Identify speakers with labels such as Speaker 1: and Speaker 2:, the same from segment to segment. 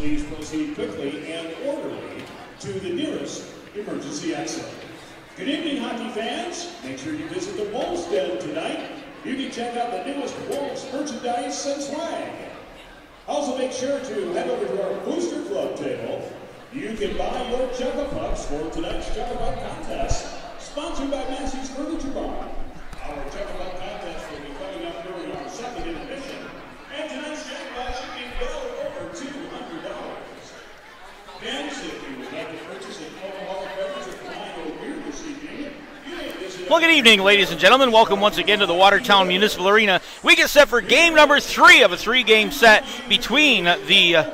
Speaker 1: Please proceed quickly and orderly to the nearest emergency exit. Good evening, hockey fans. Make sure you visit the Wolves Den tonight. You can check out the newest Wolves merchandise and swag. Also, make sure to head over to our Booster Club table. You can buy your Chugga-Pucks for tonight's Chugga-Puck contest, sponsored by Massey's Furniture Bar. Our Chugga-Puck contest will be coming up during our second intermission, and tonight's jackpot should be well over $200. Fans, if you would like to purchase an alcoholic beverage or wine or beer this evening, you may visit.
Speaker 2: Well, good evening, ladies and gentlemen. Welcome once again to the Watertown Municipal Arena. We get set for game number 3 of a 3-game set between the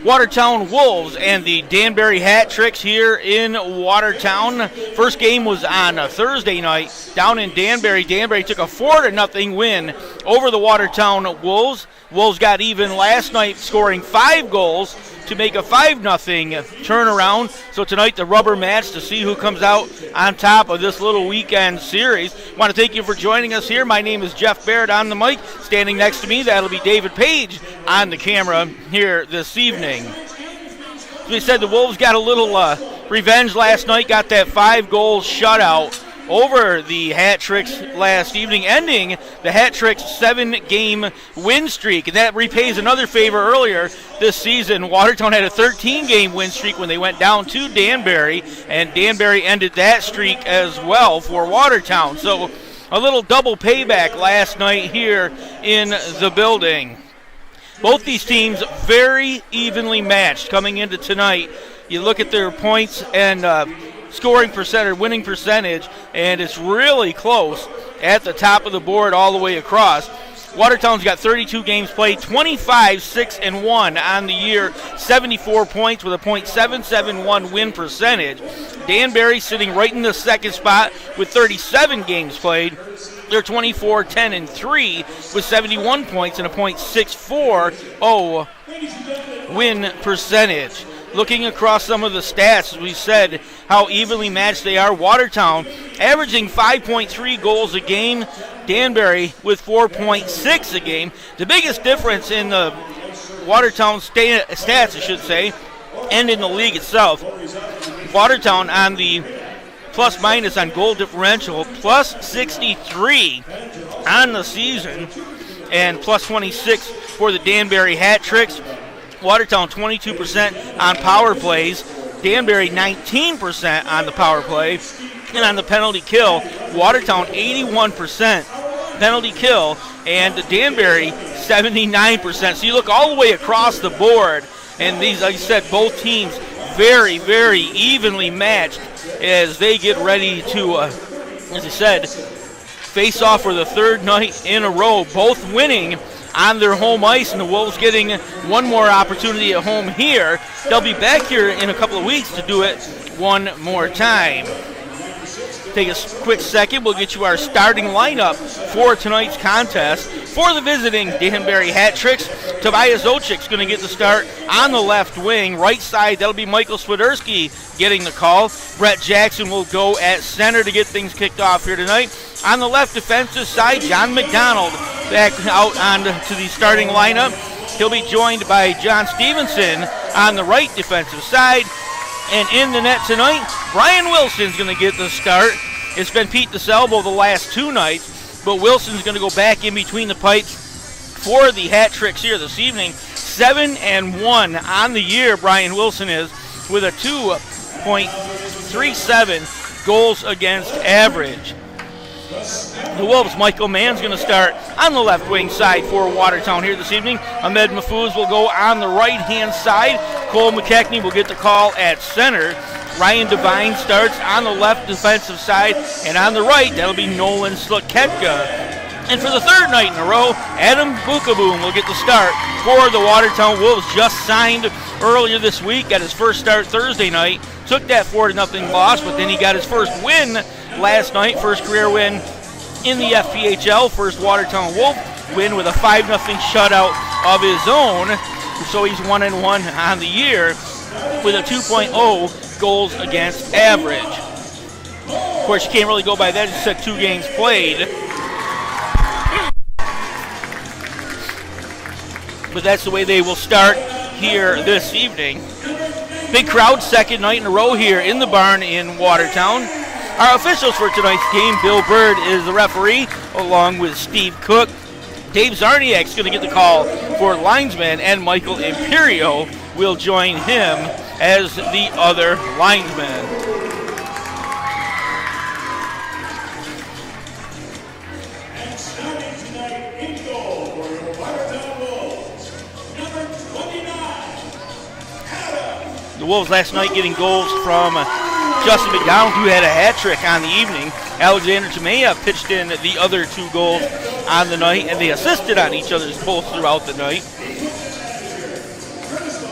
Speaker 2: Watertown Wolves and the Danbury HatTricks here in Watertown. First game was on Thursday night down in Danbury. Danbury took a 4-0 win over the Watertown Wolves. Wolves got even last night, scoring 5 goals to make a 5-0 turnaround. So tonight the rubber match to see who comes out on top of this little weekend series. I want to thank you for joining us here. My name is Jeff Barrett on the mic. Standing next to me, that'll be David Page on the camera here this evening. As we said, the Wolves got a little revenge last night, got that 5-goal shutout over the HatTricks last evening, ending the HatTricks 7-game win streak. And that repays another favor earlier this season. Watertown had a 13-game win streak when they went down to Danbury, and Danbury ended that streak as well for Watertown. So a little double payback last night here in the building. Both these teams very evenly matched coming into tonight. You look at their points and scoring percent or winning percentage, and it's really close at the top of the board all the way across. Watertown's got 32 games played, 25-6-1 on the year, 74 points with a .771 win percentage. Danbury sitting right in the second spot with 37 games played. They're 24-10-3 with 71 points and a .640 win percentage. Looking across some of the stats, we said how evenly matched they are. Watertown averaging 5.3 goals a game. Danbury with 4.6 a game. The biggest difference in the Watertown stats, I should say, and in the league itself, Watertown on the plus-minus on goal differential, plus 63 on the season, and plus 26 for the Danbury HatTricks. Watertown 22% on power plays, Danbury 19% on the power play, and on the penalty kill, Watertown 81% penalty kill, and Danbury 79%. So you look all the way across the board, and these, like I said, both teams very, very evenly matched as they get ready to, as I said, face off for the third night in a row, both winning on their home ice, and the Wolves getting one more opportunity at home here. They'll be back here in a couple of weeks to do it one more time. Take a quick second. We'll get you our starting lineup for tonight's contest. For the visiting Danbury HatTricks, Tobias Ochik's going to get the start on the left wing. Right side, that'll be Michael Swiderski getting the call. Brett Jackson will go at center to get things kicked off here tonight. On the left defensive side, John McDonald back out onto the starting lineup. He'll be joined by John Stevenson on the right defensive side. And in the net tonight, Brian Wilson's going to get the start. It's been Pete DeSalvo the last 2 nights, but Wilson's going to go back in between the pipes for the HatTricks here this evening. 7-1 on the year, Brian Wilson is, with a 2.37 goals against average. The Wolves' Michael Mann's going to start on the left wing side for Watertown here this evening. Ahmed Mahfouz will go on the right-hand side. Cole McKechnie will get the call at center. Ryan Devine starts on the left defensive side, and on the right, that'll be Nolan Sluketka. And for the third night in a row, Adam Bukaboom will get the start for the Watertown Wolves. Just signed earlier this week, got his first start Thursday night. Took that 4-0 loss, but then he got his first win last night, first career win in the FPHL, first Watertown Wolf win with a 5-0 shutout of his own. So he's 1-1 on the year with a 2.0 goals against average. Of course, you can't really go by that. It's said 2 games played. But that's the way they will start here this evening. Big crowd, second night in a row here in the barn in Watertown. Our officials for tonight's game, Bill Bird is the referee, along with Steve Cook. Dave Zarniak's going to get the call for linesman, and Michael Imperio will join him as the other linesman.
Speaker 1: And starting tonight in goal for your Watertown Wolves, number 29, Adam.
Speaker 2: The Wolves last night getting goals from Justin McDonald, who had a hat trick on the evening. Alexander Tamea pitched in the other 2 goals on the night, and they assisted on each other's goals throughout the night.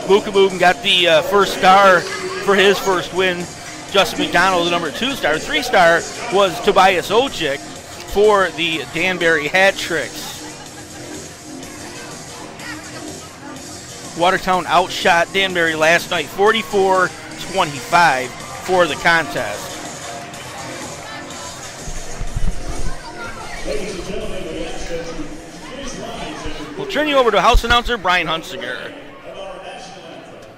Speaker 2: Bukaboom got the first star for his first win. Justin McDonald, the number 2 star. 3-star was Tobias Ochick for the Danbury HatTricks. Watertown outshot Danbury last night, 44-25 for the contest.
Speaker 1: Ladies and gentlemen, we ask that you please rise as we
Speaker 2: We'll turn you over to house announcer Brian Hunsinger.
Speaker 1: of our national anthem.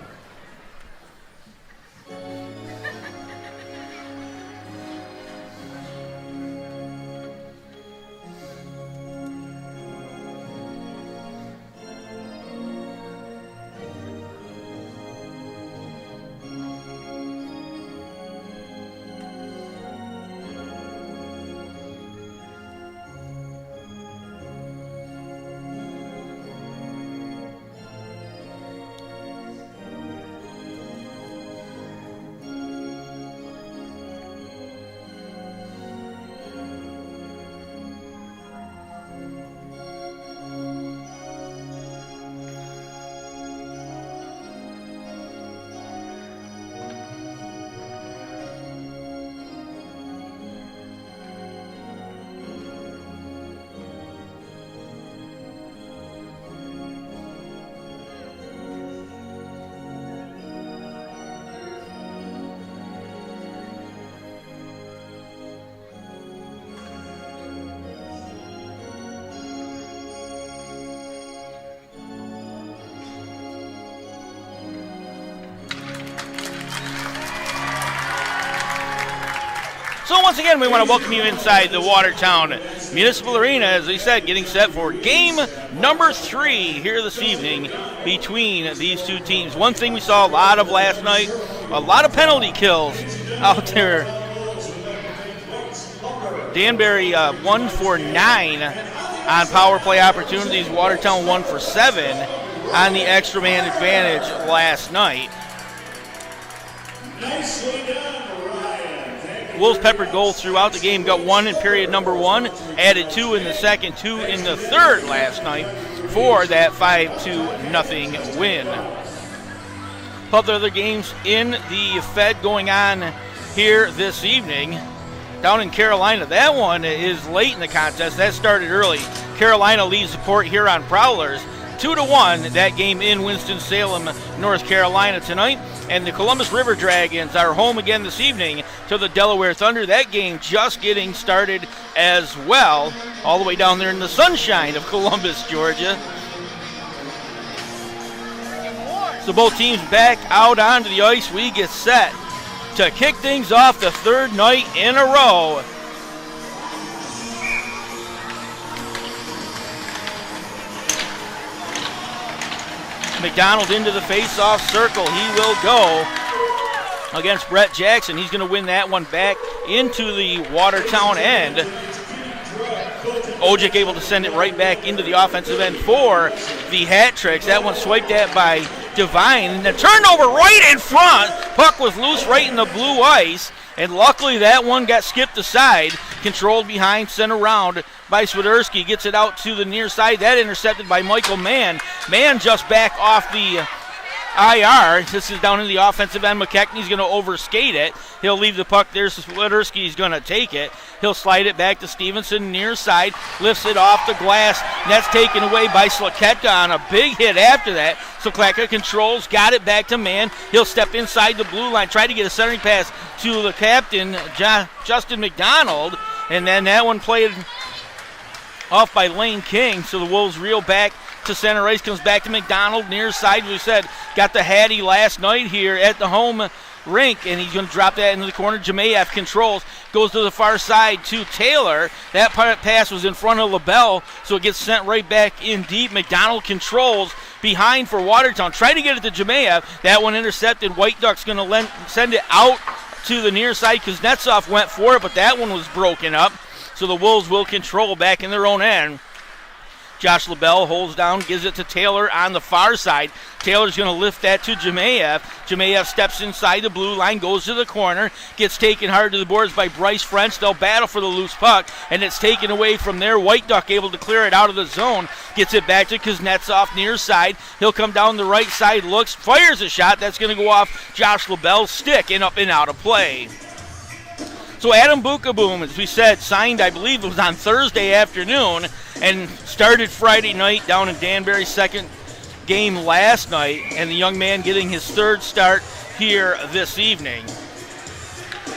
Speaker 2: So once again, we want to welcome you inside the Watertown Municipal Arena, as we said, getting set for game number 3 here this evening between these 2 teams. One thing we saw a lot of last night, a lot of penalty kills out there. Danbury 1 for 9 on power play opportunities. Watertown 1 for 7 on the extra man advantage last night.
Speaker 1: Nicely done, Ryan.
Speaker 2: Wolves peppered goals throughout the game. Got 1 in period number 1, added 2 in the second, 2 in the third last night for that 5-0 win. Couple other games in the Fed going on here this evening. Down in Carolina, that one is late in the contest. That started early. Carolina leads the Port Huron Prowlers 2-1. That game in Winston-Salem, North Carolina tonight. And the Columbus River Dragons are home again this evening to the Delaware Thunder. That game just getting started as well, all the way down there in the sunshine of Columbus, Georgia. So both teams back out onto the ice. We get set to kick things off the 3rd night in a row. McDonald into the face-off circle. He will go against Brett Jackson. He's going to win that one back into the Watertown end. Ojic able to send it right back into the offensive end for the HatTricks. That one swiped at by Devine. And the turnover right in front. Puck was loose right in the blue ice. And luckily that one got skipped aside. Controlled behind, sent around by Swiderski. Gets it out to the near side. That intercepted by Michael Mann. Mann just back off the IR. This is down in the offensive end. McKechnie's going to overskate it. He'll leave the puck there. Swiderski's going to take it. He'll slide it back to Stevenson near side. Lifts it off the glass. That's taken away by Slaketa on a big hit after that. Slaketa controls. Got it back to Mann. He'll step inside the blue line. Try to get a centering pass to the captain, Justin McDonald. And then that one played off by Lane King. So the Wolves reel back to center ice, comes back to McDonald, near side. We said, got the Hattie last night here at the home rink, and he's going to drop that into the corner. Jemayev controls, goes to the far side to Taylor. That pass was in front of LaBelle, so it gets sent right back in deep. McDonald controls behind for Watertown. Trying to get it to Jemayev. That one intercepted. White Ducks going to send it out to the near side. Kuznetsov went for it, but that one was broken up. So the Wolves will control back in their own end. Josh LaBelle holds down, gives it to Taylor on the far side. Taylor's going to lift that to Jemayev. Jemayev steps inside the blue line, goes to the corner, gets taken hard to the boards by Bryce French. They'll battle for the loose puck, and it's taken away from there. White Duck able to clear it out of the zone. Gets it back to Kuznetsov near side. He'll come down the right side, looks, fires a shot. That's going to go off Josh LaBelle's stick and up and out of play. So Adam Bukaboom, as we said, signed, I believe it was on Thursday afternoon, and started Friday night down in Danbury's second game last night, and the young man getting his third start here this evening.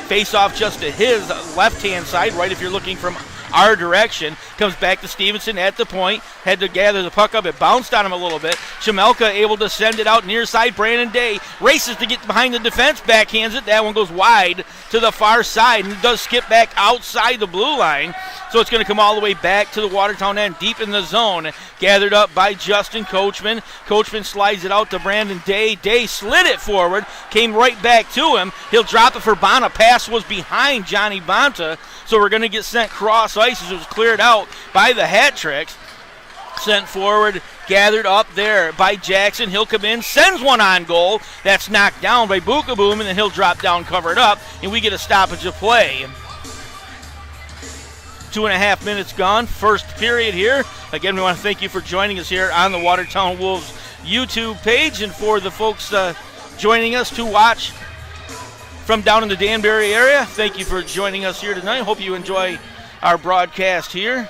Speaker 2: Face-off just to his left-hand side, right if you're looking from our direction. Comes back to Stevenson at the point. Had to gather the puck up. It bounced on him a little bit. Shemelka able to send it out near side. Brandon Day races to get behind the defense. Backhands it. That one goes wide to the far side. And it does skip back outside the blue line. So it's going to come all the way back to the Watertown end, deep in the zone. Gathered up by Justin Coachman. Coachman slides it out to Brandon Day. Day slid it forward. Came right back to him. He'll drop it for Bonta. Pass was behind Johnny Bonta. So we're going to get sent cross ice as it was cleared out by the HatTricks. Sent forward, gathered up there by Jackson. He'll come in, sends one on goal. That's knocked down by Bukaboom, and then he'll drop down covered up, and we get a stoppage of play. 2.5 minutes gone, first period here. Again, we want to thank you for joining us here on the Watertown Wolves YouTube page, and for the folks joining us to watch from down in the Danbury area, thank you for joining us here tonight. Hope you enjoy our broadcast here.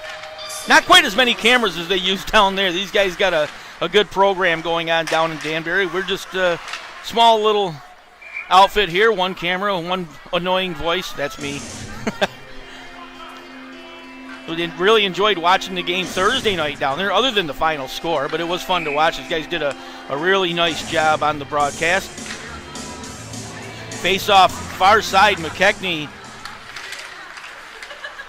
Speaker 2: Not quite as many cameras as they use down there. These guys got a good program going on down in Danbury. We're just a small little outfit here. One camera, one annoying voice. That's me. We really enjoyed watching the game Thursday night down there, other than the final score, but it was fun to watch. These guys did a really nice job on the broadcast. Face-off far side, McKechnie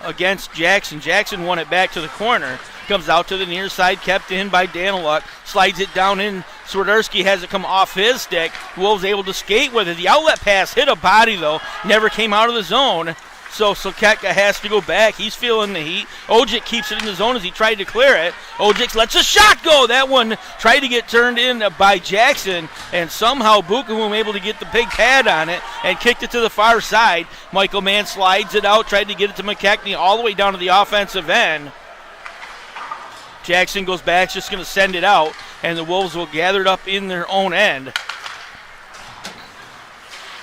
Speaker 2: against Jackson. Jackson won it back to the corner. Comes out to the near side, kept in by Daniluk. Slides it down in. Swiderski has it come off his stick. Wolves able to skate with it. The outlet pass hit a body, though. Never came out of the zone. So Soketka has to go back. He's feeling the heat. Ojic keeps it in the zone as he tried to clear it. Ojic lets a shot go. That one tried to get turned in by Jackson, and somehow Bukaboom able to get the big pad on it and kicked it to the far side. Michael Mann slides it out, tried to get it to McKechnie all the way down to the offensive end. Jackson goes back, just going to send it out, and the Wolves will gather it up in their own end.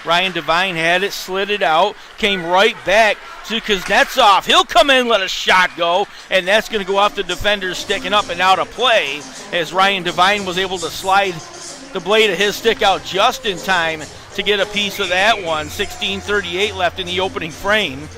Speaker 2: Ryan Devine had it, slid it out, came right back to Kuznetsov. He'll come in, let a shot go, and that's going to go off the defender's stick and up and out of play as Ryan Devine was able to slide the blade of his stick out just in time to get a piece of that one. 16:38 left in the opening frame.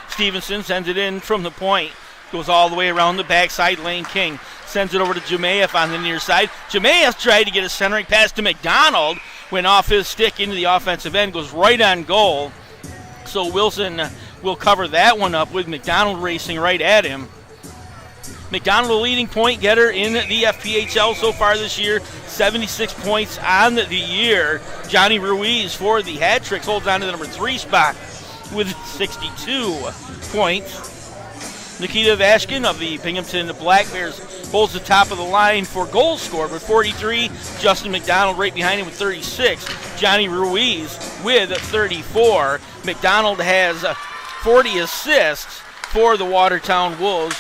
Speaker 2: Stevenson sends it in from the point. Goes all the way around the backside. Lane King sends it over to Jemayev on the near side. Jemayev tried to get a centering pass to McDonald. Went off his stick into the offensive end. Goes right on goal. So Wilson will cover that one up with McDonald racing right at him. McDonald, a leading point getter in the FPHL so far this year. 76 points on the year. Johnny Ruiz for the HatTricks holds on to the number 3 spot with 62 points. Nikita Vashkin of the Binghamton Black Bears holds the top of the line for goals scored with 43. Justin McDonald right behind him with 36. Johnny Ruiz with 34. McDonald has 40 assists for the Watertown Wolves.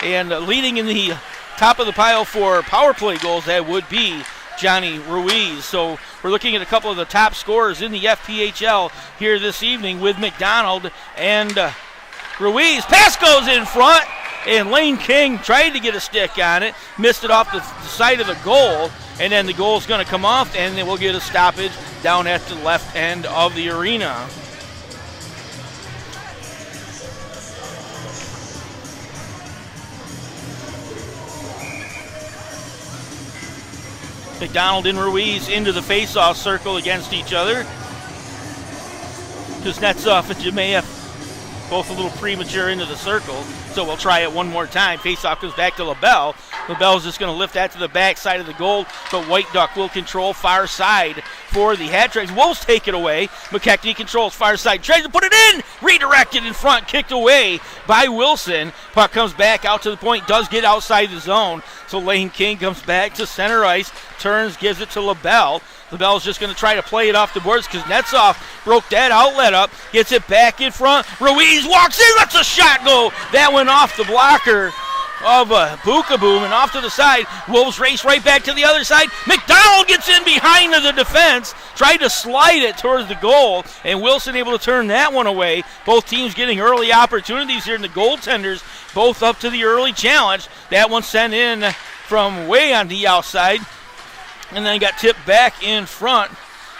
Speaker 2: And leading in the top of the pile for power play goals, that would be Johnny Ruiz. So we're looking at a couple of the top scorers in the FPHL here this evening with McDonald and Ruiz. Pass goes in front, and Lane King tried to get a stick on it, missed it off the side of the goal, and then the goal's going to come off, and then we'll get a stoppage down at the left end of the arena. McDonald and Ruiz into the face-off circle against each other. Kuznetsov and Jemayev both a little premature into the circle, so we'll try it one more time. Face-off goes back to LaBelle. LaBelle's just going to lift that to the back side of the goal, but White Duck will control far side for the HatTricks. Wolves take it away. McKechnie controls far side, tries to put it in, redirected in front, kicked away by Wilson. Puck comes back out to the point, does get outside the zone, so Lane King comes back to center ice, turns, gives it to LaBelle. LaBelle's just going to try to play it off the boards because Kuznetsov broke that outlet up, gets it back in front. Ruiz walks in, lets a shot go. That went off the blocker of Bookaboom and off to the side. Wolves race right back to the other side. McDonald gets in behind the defense, tried to slide it towards the goal, and Wilson able to turn that one away. Both teams getting early opportunities here, and the goaltenders both up to the early challenge. That one sent in from way on the outside, and then got tipped back in front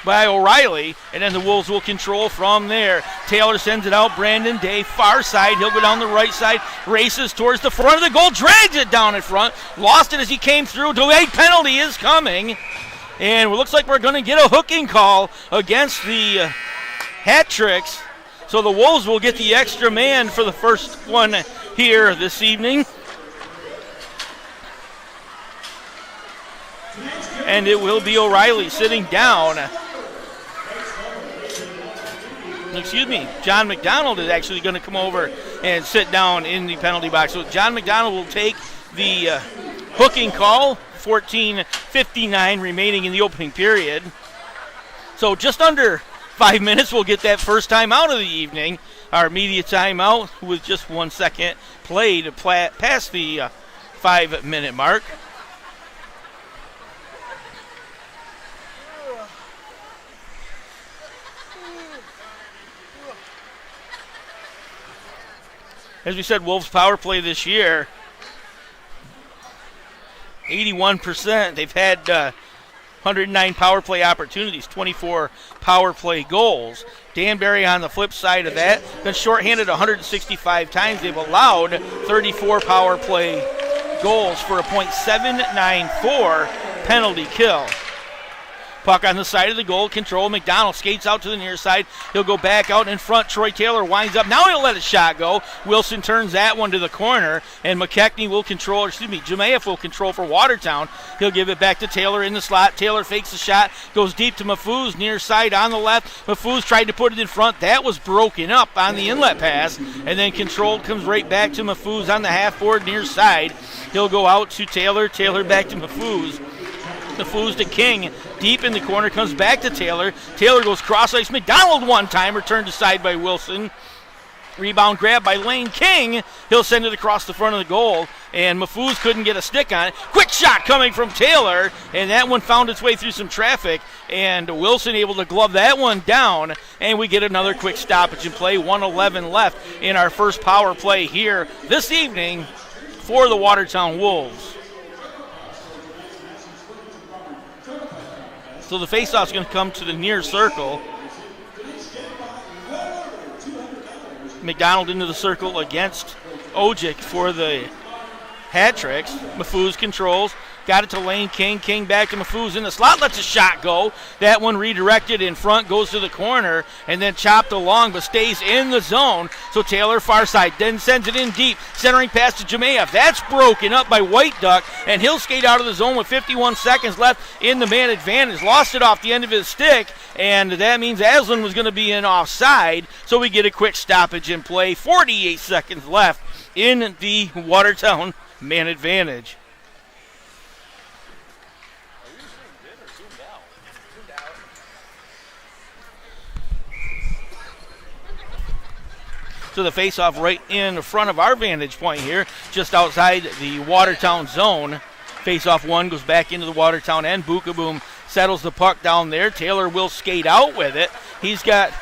Speaker 2: by O'Reilly, and then the Wolves will control from there. Taylor sends it out, Brandon Day, far side. He'll go down the right side, races towards the front of the goal, drags it down in front, lost it as he came through. Delayed penalty is coming, and it looks like we're going to get a hooking call against the HatTricks. So the Wolves will get the extra man for the first one here this evening. And it will be O'Reilly sitting down. Excuse me, John McDonald is actually going to come over and sit down in the penalty box. So John McDonald will take the hooking call, 14:59 remaining in the opening period. So just under 5 minutes, we'll get that first time out of the evening. Our media timeout with just 1 second played past the 5 minute mark. As we said, Wolves' power play this year, 81%. They've had 109 power play opportunities, 24 power play goals. Danbury on the flip side of that, been shorthanded 165 times. They've allowed 34 power play goals for a .794 penalty kill. Puck on the side of the goal, control. McDonald skates out to the near side. He'll go back out in front. Troy Taylor winds up. Now he'll let a shot go. Wilson turns that one to the corner, and McKechnie will control, Jemayev will control for Watertown. He'll give it back to Taylor in the slot. Taylor fakes the shot, goes deep to Mafuz, near side on the left. Mafuz tried to put it in front. That was broken up on the inlet pass, and then controlled comes right back to Mafuz on the half board near side. He'll go out to Taylor. Taylor back to Mafuz. Mafuz to King, deep in the corner, comes back to Taylor. Taylor goes cross-ice. McDonald one-timer, turned aside by Wilson. Rebound grab by Lane King. He'll send it across the front of the goal, and Mafuz couldn't get a stick on it. Quick shot coming from Taylor, and that one found its way through some traffic, and Wilson able to glove that one down, and we get another quick stoppage in play. 1:11 left in our first power play here this evening for the Watertown Wolves. So the faceoff's going to come to the near circle. McDonald into the circle against Ojic for the HatTricks. Mafuz controls. Got it to Lane King. King back to Mafuz in the slot. Lets a shot go. That one redirected in front. Goes to the corner. And then chopped along but stays in the zone. So Taylor far side. Then sends it in deep. Centering pass to Jemayev. That's broken up by White Duck. And he'll skate out of the zone with 51 seconds left in the man advantage. Lost it off the end of his stick. And that means Aslan was going to be in offside. So we get a quick stoppage in play. 48 seconds left in the Watertown man advantage. So the face-off right in front of our vantage point here, just outside the Watertown zone. Face-off one goes back into the Watertown end. Bookaboom settles the puck down there. Taylor will skate out with it. He's got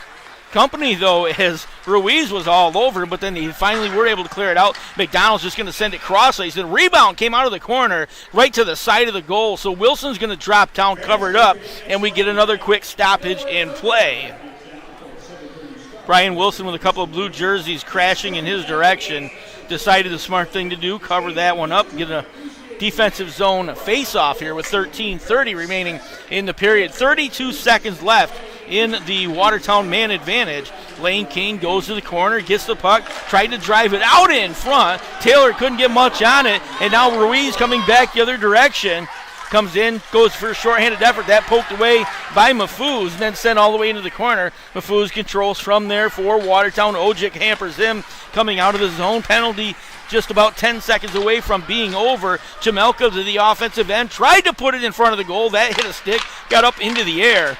Speaker 2: company, though, as Ruiz was all over, but then they finally were able to clear it out. McDonald's just going to send it cross-ice. The rebound came out of the corner right to the side of the goal, so Wilson's going to drop down, cover it up, and we get another quick stoppage in play. Brian Wilson with a couple of blue jerseys crashing in his direction decided the smart thing to do, cover that one up, get a defensive zone face-off here with 13:30 remaining in the period. 32 seconds left in the Watertown man advantage. Lane King goes to the corner, gets the puck, tried to drive it out in front. Taylor couldn't get much on it, and now Ruiz coming back the other direction. Comes in, goes for a shorthanded effort. That poked away by Mafuz and then sent all the way into the corner. Mafuz controls from there for Watertown. Ojic hampers him coming out of the zone. Penalty just about 10 seconds away from being over. Jamelka to the offensive end. Tried to put it in front of the goal. That hit a stick. Got up into the air.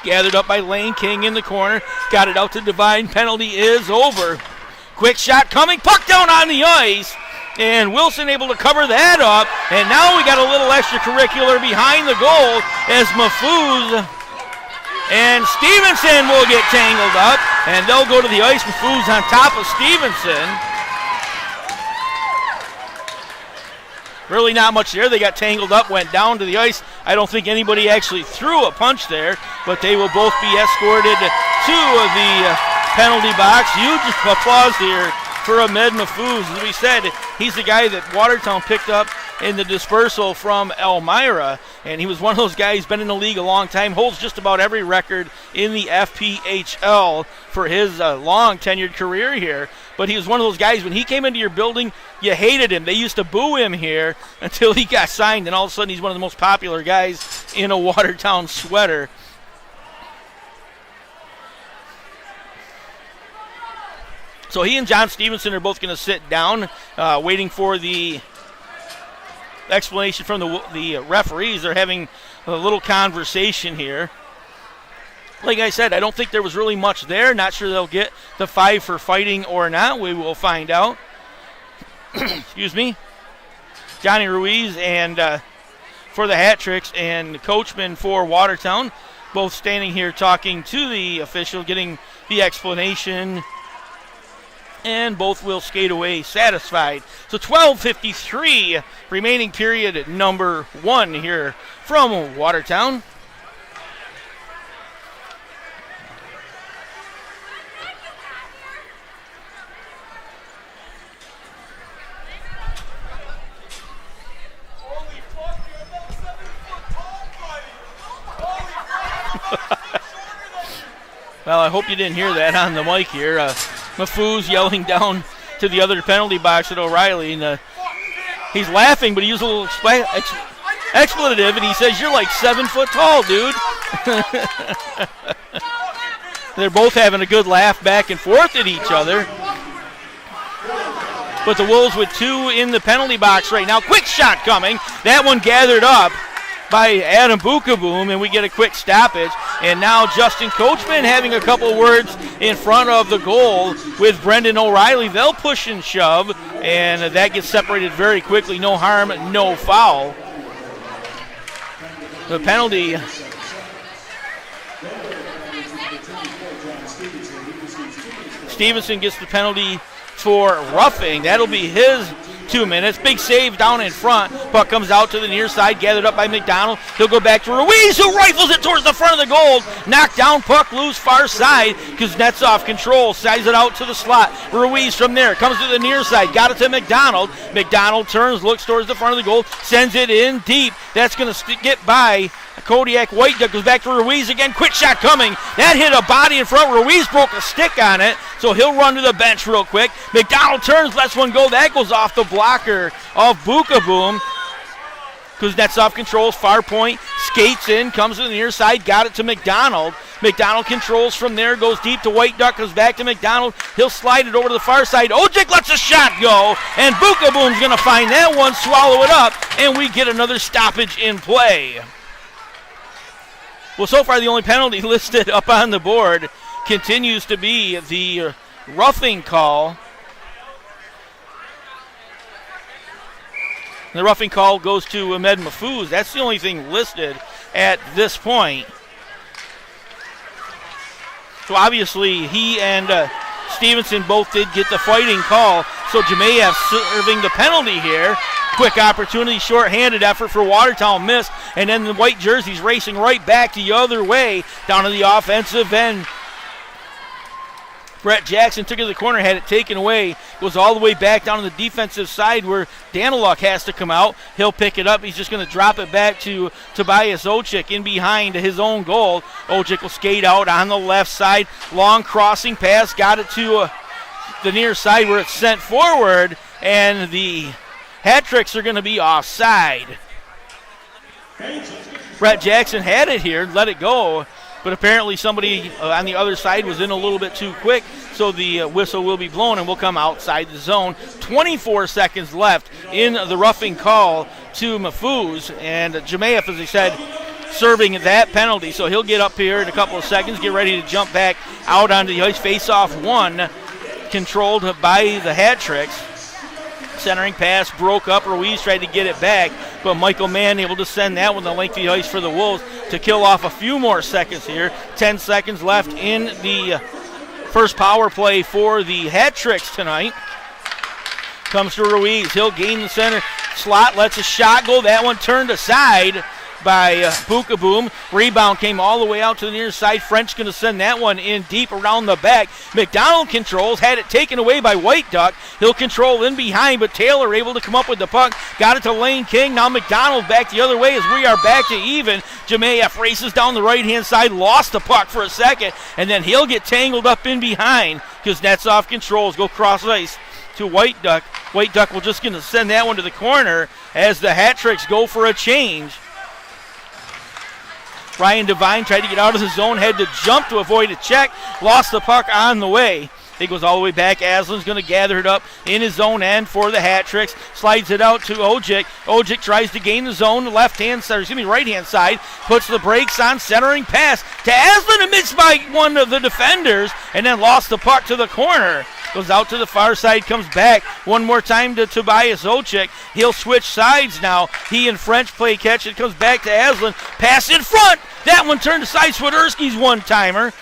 Speaker 2: Gathered up by Lane King in the corner. Got it out to Devine. Penalty is over. Quick shot coming. Puck down on the ice. And Wilson able to cover that up. And now we got a little extracurricular behind the goal as Mafuz and Stevenson will get tangled up. And they'll go to the ice. Mafuz on top of Stevenson. Really not much there. They got tangled up, went down to the ice. I don't think anybody actually threw a punch there, but they will both be escorted to the penalty box. Huge applause here for Ahmed Mafuz. As we said, he's the guy that Watertown picked up in the dispersal from Elmira, and he was one of those guys, been in the league a long time, holds just about every record in the FPHL for his long tenured career here. But he was one of those guys, when he came into your building, you hated him. They used to boo him here until he got signed, and all of a sudden he's one of the most popular guys in a Watertown sweater. So he and John Stevenson are both going to sit down, waiting for the explanation from the referees. They're having a little conversation here. Like I said, I don't think there was really much there. Not sure they'll get the 5 for fighting or not. We will find out. Excuse me. Johnny Ruiz and for the HatTricks and Coachman for Watertown, both standing here talking to the official, getting the explanation, and both will skate away satisfied. So 12:53 remaining period number 1 here from Watertown. Well, I hope you didn't hear that on the mic here. Mafuz yelling down to the other penalty box at O'Reilly. And he's laughing, but he used a little expletive, and he says, "You're like 7 foot tall, dude." They're both having a good laugh back and forth at each other. But the Wolves with 2 in the penalty box right now. Quick shot coming. That one gathered up by Adam Bukaboom, and we get a quick stoppage. And now Justin Coachman having a couple words in front of the goal with Brendan O'Reilly. They'll push and shove, and that gets separated very quickly. No harm, no foul. The penalty. Stevenson gets the penalty for roughing. That'll be his 2 minutes. Big save down in front. Puck comes out to the near side, gathered up by McDonald. He'll go back to Ruiz, who rifles it towards the front of the goal. Knocked down, puck loose, far side. Kuznetsov controls, sides it out to the slot. Ruiz from there comes to the near side, got it to McDonald. McDonald turns, looks towards the front of the goal, sends it in deep. That's going to get by Kodiak. White Duck goes back to Ruiz again. Quick shot coming. That hit a body in front. Ruiz broke a stick on it, so he'll run to the bench real quick. McDonald turns, lets one go. That goes off the blocker of Bukaboom. Kuznetsov controls, far point, skates in, comes to the near side, got it to McDonald. McDonald controls from there, goes deep to White Duck, goes back to McDonald. He'll slide it over to the far side. Ojic lets a shot go, and Bukaboom's going to find that one, swallow it up, and we get another stoppage in play. Well, so far the only penalty listed up on the board continues to be the roughing call. The roughing call goes to Ahmed Mafuz. That's the only thing listed at this point. So obviously he and Stevenson both did get the fighting call. So Jemayev serving the penalty here. Quick opportunity, short-handed effort for Watertown, missed. And then the white jerseys racing right back the other way down to the offensive end. Brett Jackson took it to the corner, had it taken away, goes all the way back down to the defensive side where Daniluk has to come out. He'll pick it up. He's just going to drop it back to Tobias Ochik in behind his own goal. Ochik will skate out on the left side. Long crossing pass, got it to the near side where it's sent forward, and the HatTricks are going to be offside. Brett Jackson had it here, let it go. But apparently somebody on the other side was in a little bit too quick, so the whistle will be blown and will come outside the zone. 24 seconds left in the roughing call to Mahfouz, and Jemayev, as I said, serving that penalty. So he'll get up here in a couple of seconds, get ready to jump back out onto the ice. Face-off one, controlled by the HatTricks. Centering pass broke up. Ruiz tried to get it back, but Michael Mann able to send that one the length of the ice for the Wolves to kill off a few more seconds here. 10 seconds left in the first power play for the HatTricks tonight. Comes to Ruiz. He'll gain the center slot, lets a shot go. That one turned aside by Bukaboom. Rebound came all the way out to the near side. French going to send that one in deep around the back. McDonald controls, had it taken away by White Duck. He'll control in behind, but Taylor able to come up with the puck. Got it to Lane King. Now McDonald back the other way as we are back to even. Jemayev races down the right-hand side, lost the puck for a second, and then he'll get tangled up in behind because Kuznetsov controls, go cross ice to White Duck. White Duck will just going to send that one to the corner as the HatTricks go for a change. Ryan Devine tried to get out of the zone, had to jump to avoid a check, lost the puck on the way. It goes all the way back. Aslan's going to gather it up in his own end for the HatTricks. Slides it out to Ojic. Ojic tries to gain the zone, right-hand side. Puts the brakes on, centering pass to Aslan and missed by one of the defenders, and then lost the puck to the corner. Goes out to the far side, comes back one more time to Tobias Ochik. He'll switch sides now. He and French play catch. It comes back to Aslan. Pass in front. That one turned aside. Swiderski's one-timer.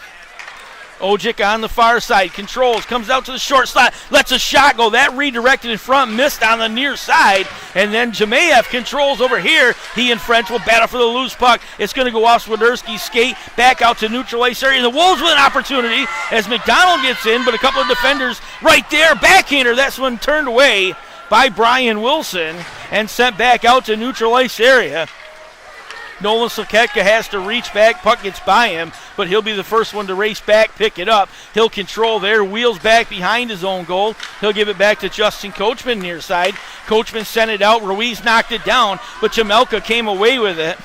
Speaker 2: Ojic on the far side, controls, comes out to the short slot, lets a shot go. That redirected in front, missed on the near side. And then Jemayev controls over here. He and French will battle for the loose puck. It's going to go off Swiderski's skate, back out to neutral ice area. And the Wolves with an opportunity as McDonald gets in, but a couple of defenders right there. Backhander, that's one turned away by Brian Wilson and sent back out to neutral ice area. Nolan Saketka has to reach back. Puck gets by him, but he'll be the first one to race back, pick it up. He'll control there, wheels back behind his own goal. He'll give it back to Justin Coachman near side. Coachman sent it out. Ruiz knocked it down, but Jamelka came away with it.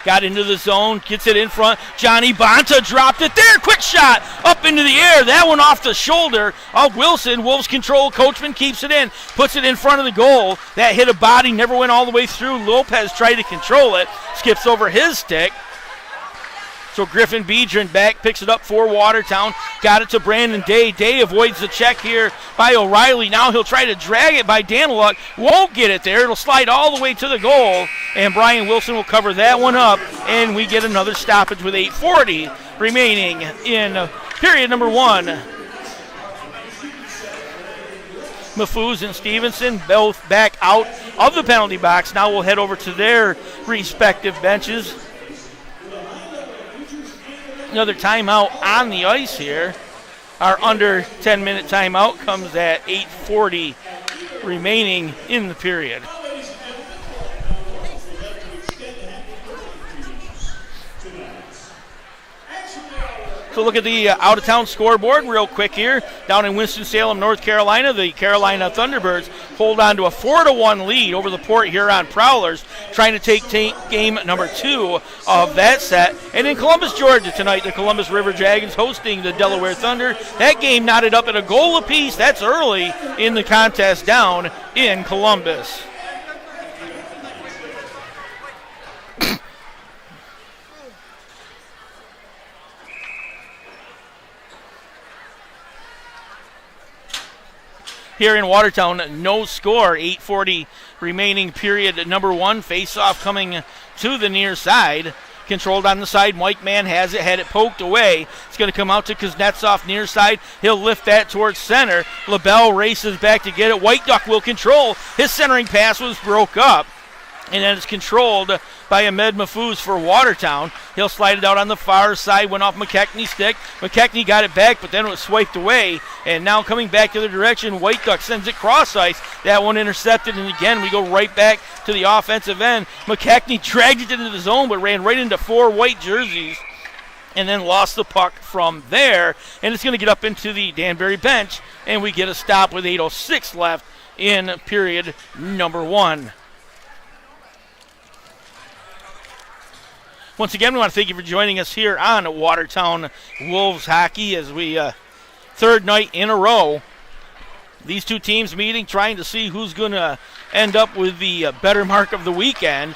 Speaker 2: Got into the zone, gets it in front. Johnny Bonta dropped it there. Quick shot up into the air. That one off the shoulder of Wilson. Wolves control. Coachman keeps it in, puts it in front of the goal. That hit a body, never went all the way through. Lopez tried to control it, skips over his stick. So Griffin Beedrin back, picks it up for Watertown. Got it to Brandon Day. Day avoids the check here by O'Reilly. Now he'll try to drag it by Daniluk. Won't get it there. It'll slide all the way to the goal. And Brian Wilson will cover that one up. And we get another stoppage with 8:40 remaining in period number one. Mahfouz and Stevenson both back out of the penalty box. Now we'll head over to their respective benches. Another timeout on the ice here. Our under 10-minute timeout comes at 8:40 remaining in the period. So look at the out-of-town scoreboard real quick here. Down in Winston-Salem, North Carolina, the Carolina Thunderbirds hold on to a 4-1 lead over the Port Huron Prowlers, trying to take game number 2 of that set. And in Columbus, Georgia tonight, the Columbus River Dragons hosting the Delaware Thunder. That game knotted up at a goal apiece. That's early in the contest down in Columbus. Here in Watertown, no score, 8:40 remaining period number 1. Face-off coming to the near side. controlled on the side. Mike Mann has it, had it poked away. It's going to come out to Kuznetsov near side. He'll lift that towards center. LaBelle races back to get it. White Duck will control. His centering pass was broke up, and then it's controlled by Ahmed Mahfouz for Watertown. He'll slide it out on the far side, went off McKechnie's stick. McKechnie got it back, but then it was swiped away, and now coming back to the direction, White Duck sends it cross ice. That one intercepted, and again we go right back to the offensive end. McKechnie dragged it into the zone, but ran right into 4 white jerseys, and then lost the puck from there, and it's going to get up into the Danbury bench, and we get a stop with 8:06 left in period number 1. Once again, we want to thank you for joining us here on Watertown Wolves Hockey as we, third night in a row, these two teams meeting, trying to see who's going to end up with the better mark of the weekend.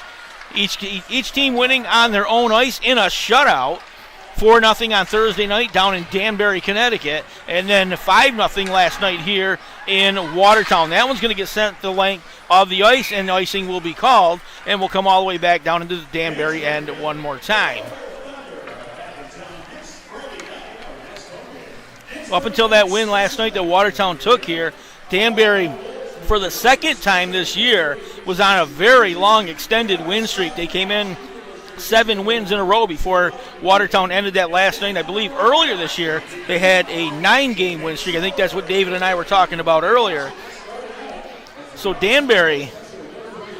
Speaker 2: Each team winning on their own ice in a shutout. 4-0 on Thursday night down in Danbury, Connecticut, and then 5-0 last night here in Watertown. That one's going to get sent the length of the ice, and icing will be called, and we'll come all the way back down into the Danbury end one more time. Up until that win last night that Watertown took here, Danbury, for the second time this year, was on a very long extended win streak. They came in 7 wins in a row before Watertown ended that last night. I believe earlier this year they had a 9-game win streak. I think that's what David and I were talking about earlier. So Danbury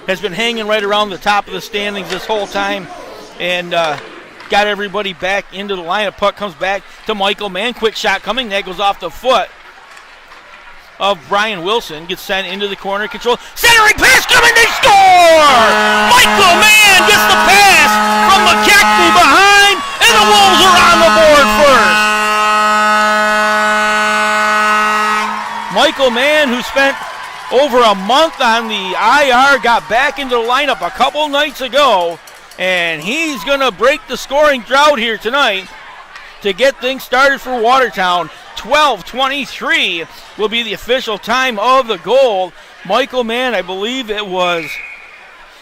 Speaker 2: has been hanging right around the top of the standings this whole time and got everybody back into the lineup. Puck comes back to Michael Mann. Quick shot coming. That goes off the foot of Brian Wilson. Gets sent into the corner. Control. Centering pass coming. They score! Michael Mann gets the pass from McKechnie behind, and the Wolves are on the board first. Michael Mann, who spent over a month on the IR, got back into the lineup a couple nights ago, and he's going to break the scoring drought here tonight to get things started for Watertown. 12:23 will be the official time of the goal. Michael Mann, I believe it was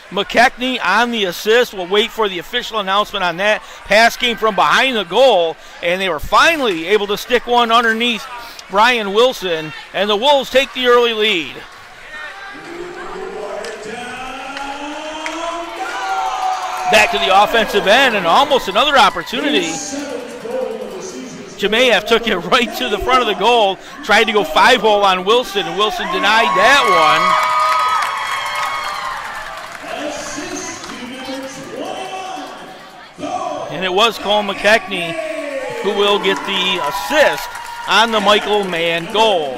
Speaker 2: McKechnie on the assist. We'll wait for the official announcement on that. Pass came from behind the goal, and they were finally able to stick one underneath Brian Wilson, and the Wolves take the early lead. Back to the offensive end, and almost another opportunity. Jemayev took it right to the front of the goal, tried to go 5-hole on Wilson, and Wilson denied that one. And it was Cole McKechnie who will get the assist on the Michael Mann goal.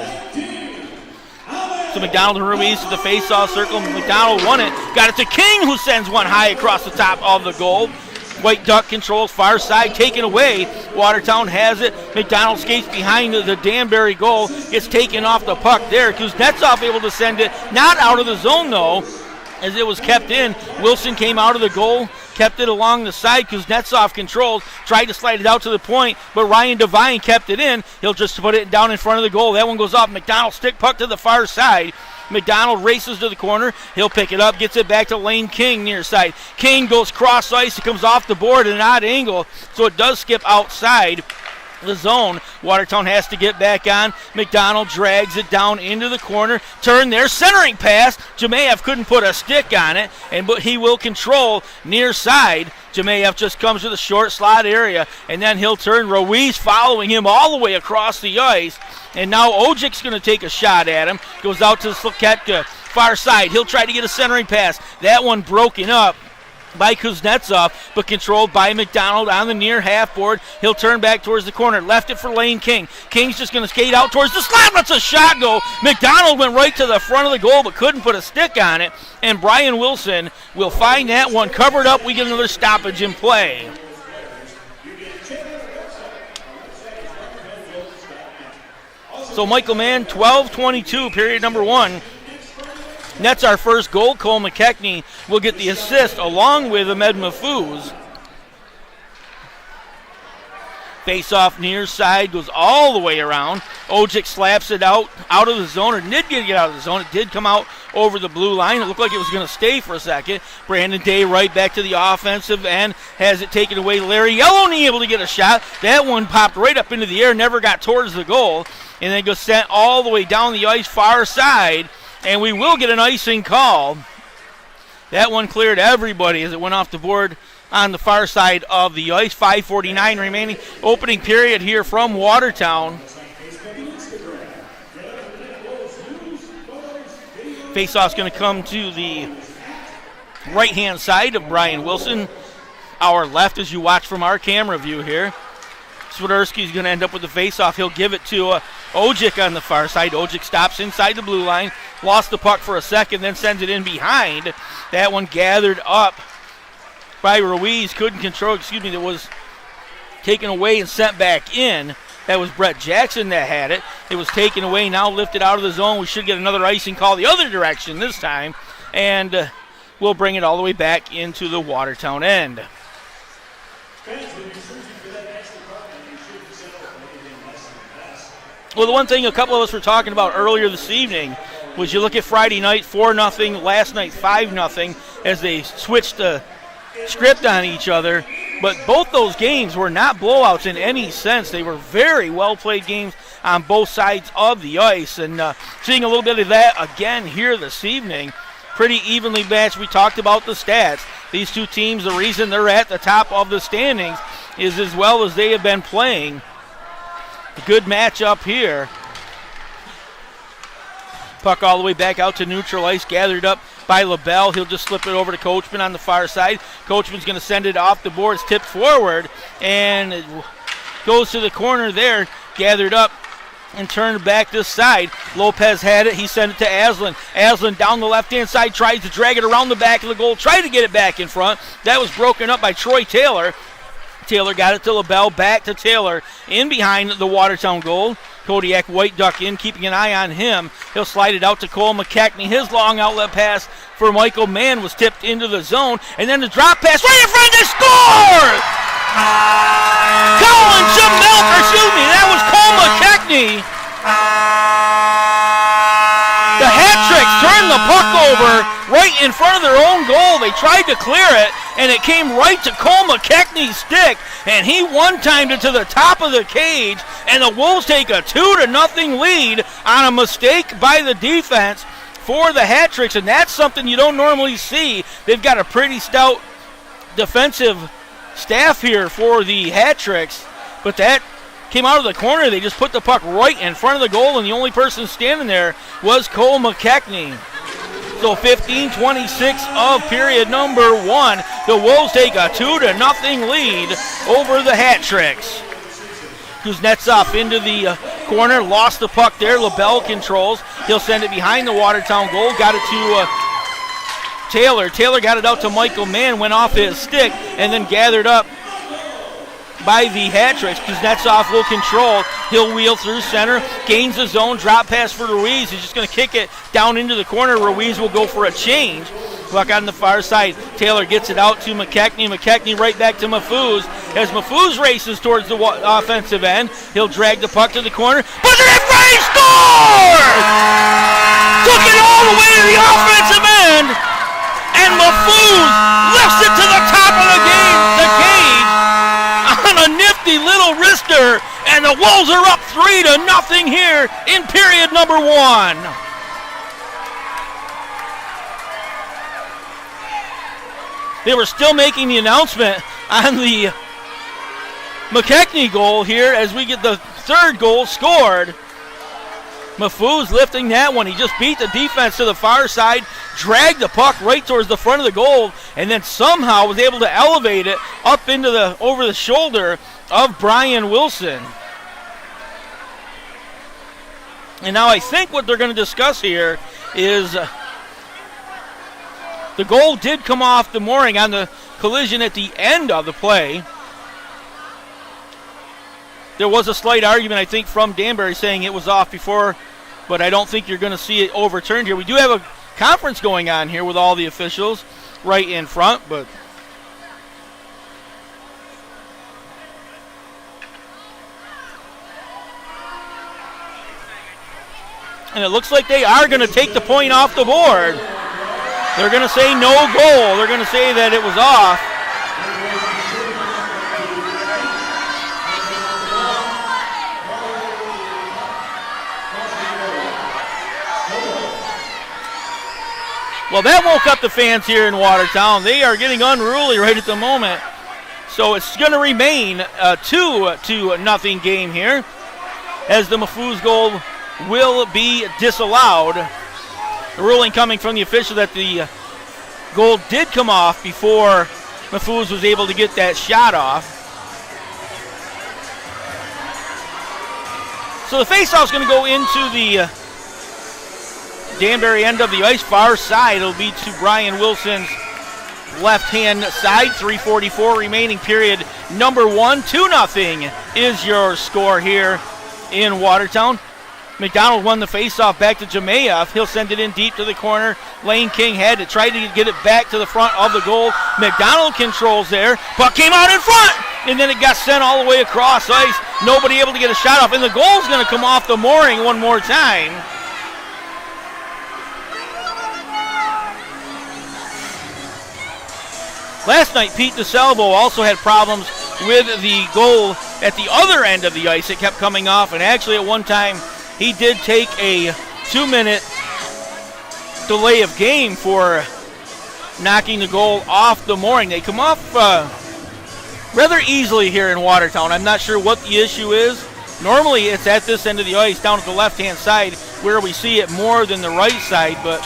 Speaker 2: So McDonald and Ruiz to the face-off circle. McDonald won it, got it to King, who sends one high across the top of the goal. White Duck controls far side, taken away. Watertown has it. McDonald skates behind the Danbury goal. Gets taken off the puck there. Kuznetsov able to send it. Not out of the zone, though, as it was kept in. Wilson came out of the goal, kept it along the side. Kuznetsov controls, tried to slide it out to the point, but Ryan Devine kept it in. He'll just put it down in front of the goal. That one goes off. McDonald stick puck to the far side. McDonald races to the corner. He'll pick it up, gets it back to Lane King near side. King goes cross ice. It comes off the board at an odd angle, so it does skip outside the zone. Watertown has to get back on. McDonald drags it down into the corner. Turn there, centering pass. Jemayev couldn't put a stick on it, but he will control near side. Jemayev just comes to the short slot area, and then he'll turn. Ruiz following him all the way across the ice, and now Ojic's going to take a shot at him. Goes out to Slaketka, far side. He'll try to get a centering pass. That one broken up by Kuznetsov, but controlled by McDonald on the near half board. He'll turn back towards the corner. Left it for Lane King. King's just going to skate out towards the slot. Lets a shot go. McDonald went right to the front of the goal, but couldn't put a stick on it. And Brian Wilson will find that one covered up. We get another stoppage in play. So Michael Mann, 12:22, period number 1. And that's our first goal. Cole McKechnie will get the assist along with Ahmed Mahfouz. Face-off near side, goes all the way around. Ojic slaps it out of the zone, or did get it out of the zone. It did come out over the blue line. It looked like it was going to stay for a second. Brandon Day right back to the offensive end, has it taken away. Larry Yellowknee able to get a shot. That one popped right up into the air, never got towards the goal, and then goes sent all the way down the ice far side, and we will get an icing call. That one cleared everybody as it went off the board on the far side of the ice. 5:49 remaining. Opening period here from Watertown. Faceoff's going to come to the right-hand side of Brian Wilson. Our left as you watch from our camera view here. Swiderski's going to end up with the faceoff. He'll give it to Ojic on the far side. Ojic stops inside the blue line. Lost the puck for a second, then sends it in behind. That one gathered up by Ruiz. Couldn't control, that was taken away and sent back in. That was Brett Jackson that had it. It was taken away, now lifted out of the zone. We should get another icing call the other direction this time. And we'll bring it all the way back into the Watertown end. Well, the one thing a couple of us were talking about earlier this evening was you look at Friday night, 4-0, last night 5-0, as they switched the script on each other. But both those games were not blowouts in any sense. They were very well-played games on both sides of the ice. And seeing a little bit of that again here this evening, pretty evenly matched. We talked about the stats. These two teams, the reason they're at the top of the standings is as well as they have been playing. A good matchup here. Puck all the way back out to neutral ice, gathered up by LaBelle. He'll just slip it over to Coachman on the far side. Coachman's going to send it off the boards, tipped forward, and it goes to the corner there, gathered up and turned back this side. Lopez had it. He sent it to Aslan. Aslan down the left-hand side, tries to drag it around the back of the goal, tried to get it back in front. That was broken up by Troy Taylor. Taylor got it to LaBelle, back to Taylor, in behind the Watertown goal. Kodiak White duck in, keeping an eye on him. He'll slide it out to Cole McKechnie. His long outlet pass for Michael Mann was tipped into the zone. And then the drop pass right in front, they score! That was Cole McKechnie. The HatTricks turned the puck over right in front of their own goal. They tried to clear it, and it came right to Cole McKechnie's stick, and he one-timed it to the top of the cage, and the Wolves take a 2-0 lead on a mistake by the defense for the HatTricks, and that's something you don't normally see. They've got a pretty stout defensive staff here for the HatTricks, but that came out of the corner. They just put the puck right in front of the goal, and the only person standing there was Cole McKechnie. So 15:26 of period number one. The Wolves take a 2-0 lead over the HatTricks. Kuznetsov into the corner, lost the puck there. LaBelle controls. He'll send it behind the Watertown goal. Got it to Taylor. Taylor got it out to Michael Mann, went off his stick, and then gathered up by the HatTricks. Kuznetsov will control. He'll wheel through center, gains the zone, drop pass for Ruiz. He's just going to kick it down into the corner. Ruiz will go for a change. Puck on the far side. Taylor gets it out to McKechnie. McKechnie right back to Mahfouz. As Mahfouz races towards the offensive end, he'll drag the puck to the corner. Puts it in front, he scores! Took it all the way to the offensive end, and Mahfouz lifts it to the top of the cage on a nifty little wrister, and the Wolves are up 3-0 here in period number one. They were still making the announcement on the McKechnie goal here as we get the third goal scored. Mahfouz lifting that one. He just beat the defense to the far side, dragged the puck right towards the front of the goal, and then somehow was able to elevate it up into over the shoulder of Brian Wilson. And now I think what they're going to discuss here is the goal did come off the mooring on the collision at the end of the play. There was a slight argument, I think, from Danbury saying it was off before, but I don't think you're going to see it overturned here. We do have a conference going on here with all the officials right in front, but and it looks like they are going to take the point off the board. They're going to say no goal. They're going to say that it was off. Well, that woke up the fans here in Watertown. They are getting unruly right at the moment. So it's going to remain a 2-0 game here, as the Mahfouz goal will be disallowed. The ruling coming from the official that the goal did come off before Mahfouz was able to get that shot off. So the faceoff is going to go into the Danbury end of the ice, far side. It'll be to Brian Wilson's left-hand side. 3:44 remaining, period number 1. 2-0 is your score here in Watertown. McDonald won the faceoff back to Jemayev. He'll send it in deep to the corner. Lane King had to try to get it back to the front of the goal. McDonald controls there. Puck came out in front, and then it got sent all the way across ice. Nobody able to get a shot off, and the goal's going to come off the mooring one more time. Last night, Pete DeSalvo also had problems with the goal at the other end of the ice. It kept coming off, and actually at one time he did take a 2-minute delay of game for knocking the goal off the mooring. They come off rather easily here in Watertown. I'm not sure what the issue is. Normally it's at this end of the ice, down at the left-hand side, where we see it more than the right side, but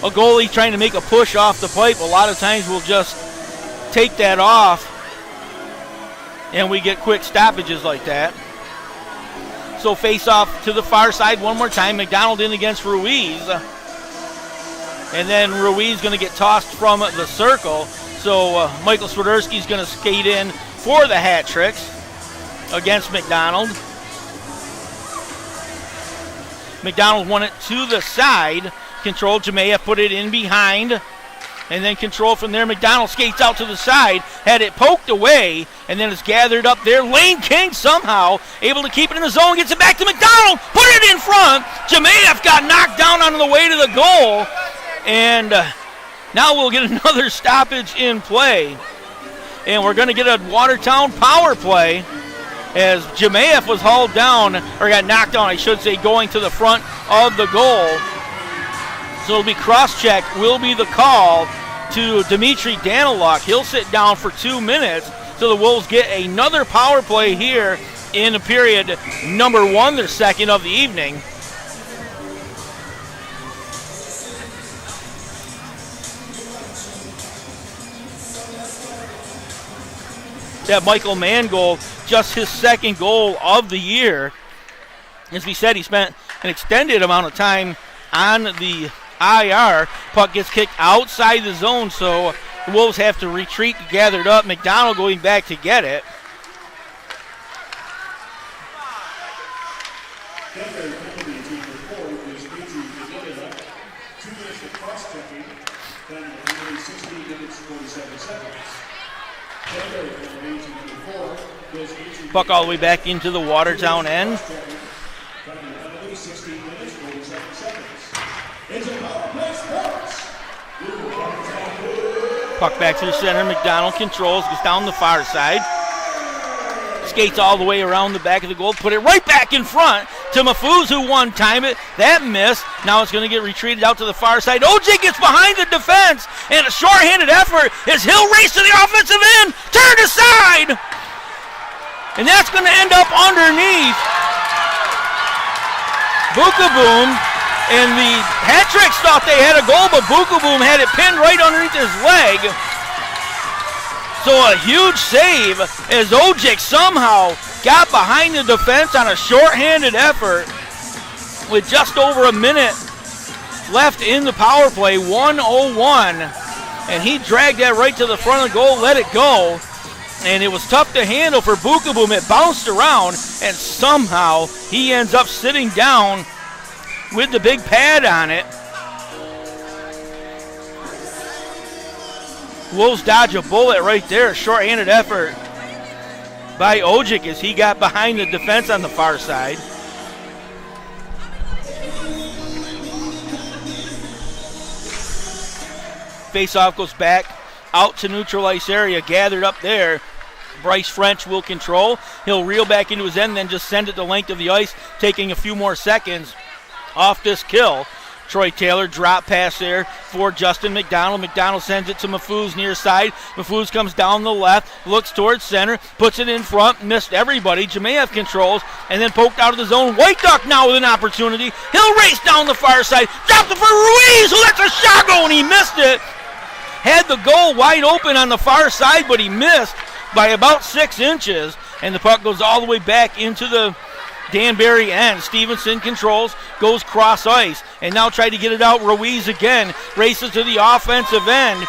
Speaker 2: a goalie trying to make a push off the pipe, a lot of times we'll just take that off and we get quick stoppages like that. So face off to the far side one more time. McDonald in against Ruiz. And then Ruiz going to get tossed from the circle. So Michael Swiderski's going to skate in for the HatTricks against McDonald. McDonald won it to the side. Control, Jemayev put it in behind, and then control from there. McDonald skates out to the side, had it poked away, and then it's gathered up there. Lane King somehow able to keep it in the zone, gets it back to McDonald, put it in front. Jemayev got knocked down on the way to the goal, and now we'll get another stoppage in play. And we're going to get a Watertown power play as Jemayev was hauled down, or got knocked down, I should say, going to the front of the goal. So it'll be cross-check, will be the call to Dimitri Daniluk. He'll sit down for 2 minutes. So the Wolves get another power play here in period number 1, their second of the evening. That Michael Mann goal, just his second goal of the year. As we said, he spent an extended amount of time on the IR. Puck gets kicked outside the zone, so the Wolves have to retreat, gathered up. McDonald going back to get it. Puck all the way back into the Watertown end. Puck back to the center. McDonald controls, goes down the far side. Skates all the way around the back of the goal. Put it right back in front to Mahfouz, who one-time it. That missed. Now it's going to get retreated out to the far side. OJ gets behind the defense, and a short-handed effort as Hill races to the offensive end. Turned aside. And that's going to end up underneath Bukaboom. And the HatTricks thought they had a goal, but Bukaboom had it pinned right underneath his leg. So a huge save as Ojic somehow got behind the defense on a short-handed effort with just over a minute left in the power play, 1:01. And he dragged that right to the front of the goal, let it go. And it was tough to handle for Bukaboom. It bounced around, and somehow he ends up sitting down with the big pad on it. Wolves dodge a bullet right there. Short-handed effort by Ojic as he got behind the defense on the far side. Face-off goes back out to neutral ice area, gathered up there. Bryce French will control. He'll reel back into his end, then just send it the length of the ice, taking a few more seconds off this kill. Troy Taylor drop pass there for Justin McDonald. McDonald sends it to Mafuz near side. Mafuz comes down the left, looks towards center, puts it in front, missed everybody. Jemayev controls, and then poked out of the zone. White Duck now with an opportunity. He'll race down the far side. Dropped it for Ruiz, who lets a shot go, and he missed it. Had the goal wide open on the far side, but he missed by about 6 inches, and the puck goes all the way back into the Danbury end. Stevenson controls, goes cross ice, and now try to get it out. Ruiz again races to the offensive end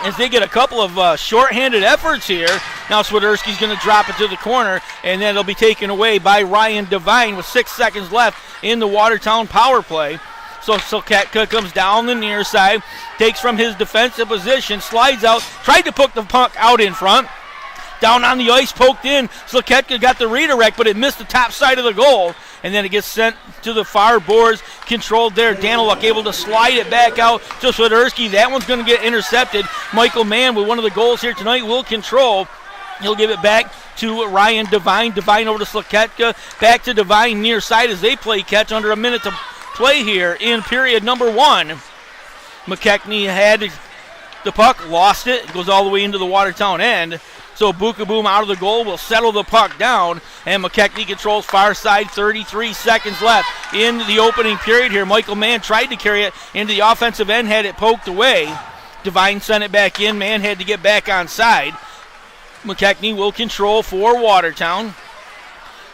Speaker 2: as they get a couple of shorthanded efforts here. Now Swiderski's going to drop it to the corner, and then it'll be taken away by Ryan Devine with 6 seconds left in the Watertown power play. So Soketka comes down the near side, takes from his defensive position, slides out, tried to put the puck out in front. Down on the ice, poked in. Sloketka got the redirect, but it missed the top side of the goal. And then it gets sent to the far boards, controlled there. Daniluk able to slide it back out to Swiderski. That one's going to get intercepted. Michael Mann with one of the goals here tonight will control. He'll give it back to Ryan Devine. Devine over to Sloketka. Back to Devine near side as they play catch. Under a minute to play here in period number 1. McKechnie had the puck, lost it. It goes all the way into the Watertown end. So Bukaboom out of the goal will settle the puck down, and McKechnie controls far side. 33 seconds left in the opening period here. Michael Mann tried to carry it into the offensive end, had it poked away. Devine sent it back in. Mann had to get back on side. McKechnie will control for Watertown.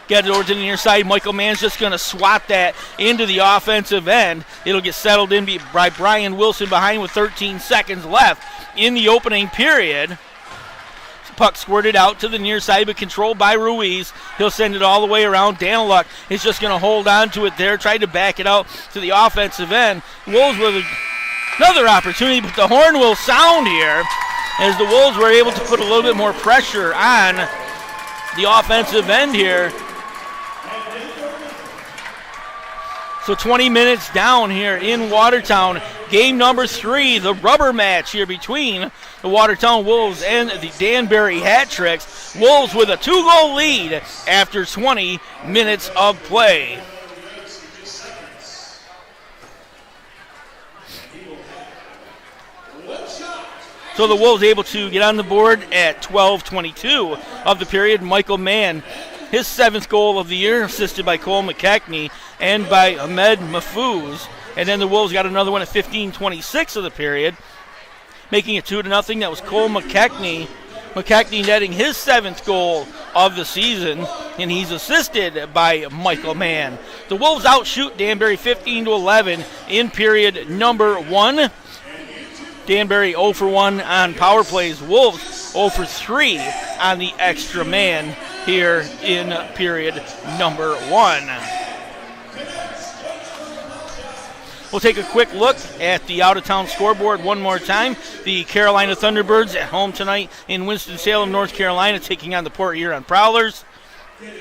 Speaker 2: Get it over to the near side. Michael Mann's just going to swat that into the offensive end. It'll get settled in by Brian Wilson behind with 13 seconds left in the opening period. Puck squirted out to the near side, but controlled by Ruiz. He'll send it all the way around. Daniluk is just going to hold on to it there, tried to back it out to the offensive end. Wolves with another opportunity, but the horn will sound here as the Wolves were able to put a little bit more pressure on the offensive end here. So 20 minutes down here in Watertown. Game number 3, the rubber match here between the Watertown Wolves and the Danbury HatTricks. Wolves with a 2-goal lead after 20 minutes of play. So the Wolves able to get on the board at 12:22 of the period. Michael Mann, his 7th goal of the year, assisted by Cole McKechnie and by Ahmed Mafuz. And then the Wolves got another one at 15:26 of the period, making it 2-0. That was Cole McKechnie. McKechnie netting his 7th goal of the season, and he's assisted by Michael Mann. The Wolves outshoot Danbury 15-11 in period number 1. Danbury 0 for 1 on power plays. Wolves 0 for 3 on the extra man here in period number 1. We'll take a quick look at the out-of-town scoreboard one more time. The Carolina Thunderbirds at home tonight in Winston-Salem, North Carolina, taking on the Port Huron Prowlers.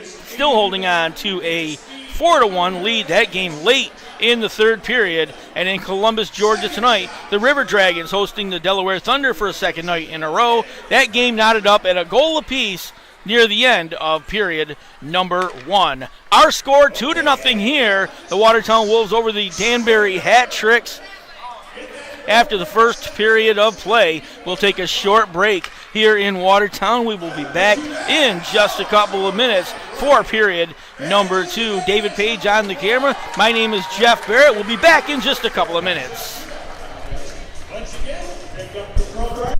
Speaker 2: Still holding on to a 4-1 lead. That game late in the 3rd period. And in Columbus, Georgia tonight, the River Dragons hosting the Delaware Thunder for a 2nd night in a row. That game knotted up at a goal apiece near the end of period number 1. Our score 2-0 here. The Watertown Wolves over the Danbury HatTricks. After the first period of play, we'll take a short break here in Watertown. We will be back in just a couple of minutes for period number 2. David Page on the camera. My name is Jeff Barrett. We'll be back in just a couple of minutes.
Speaker 1: Once again, pick up the program.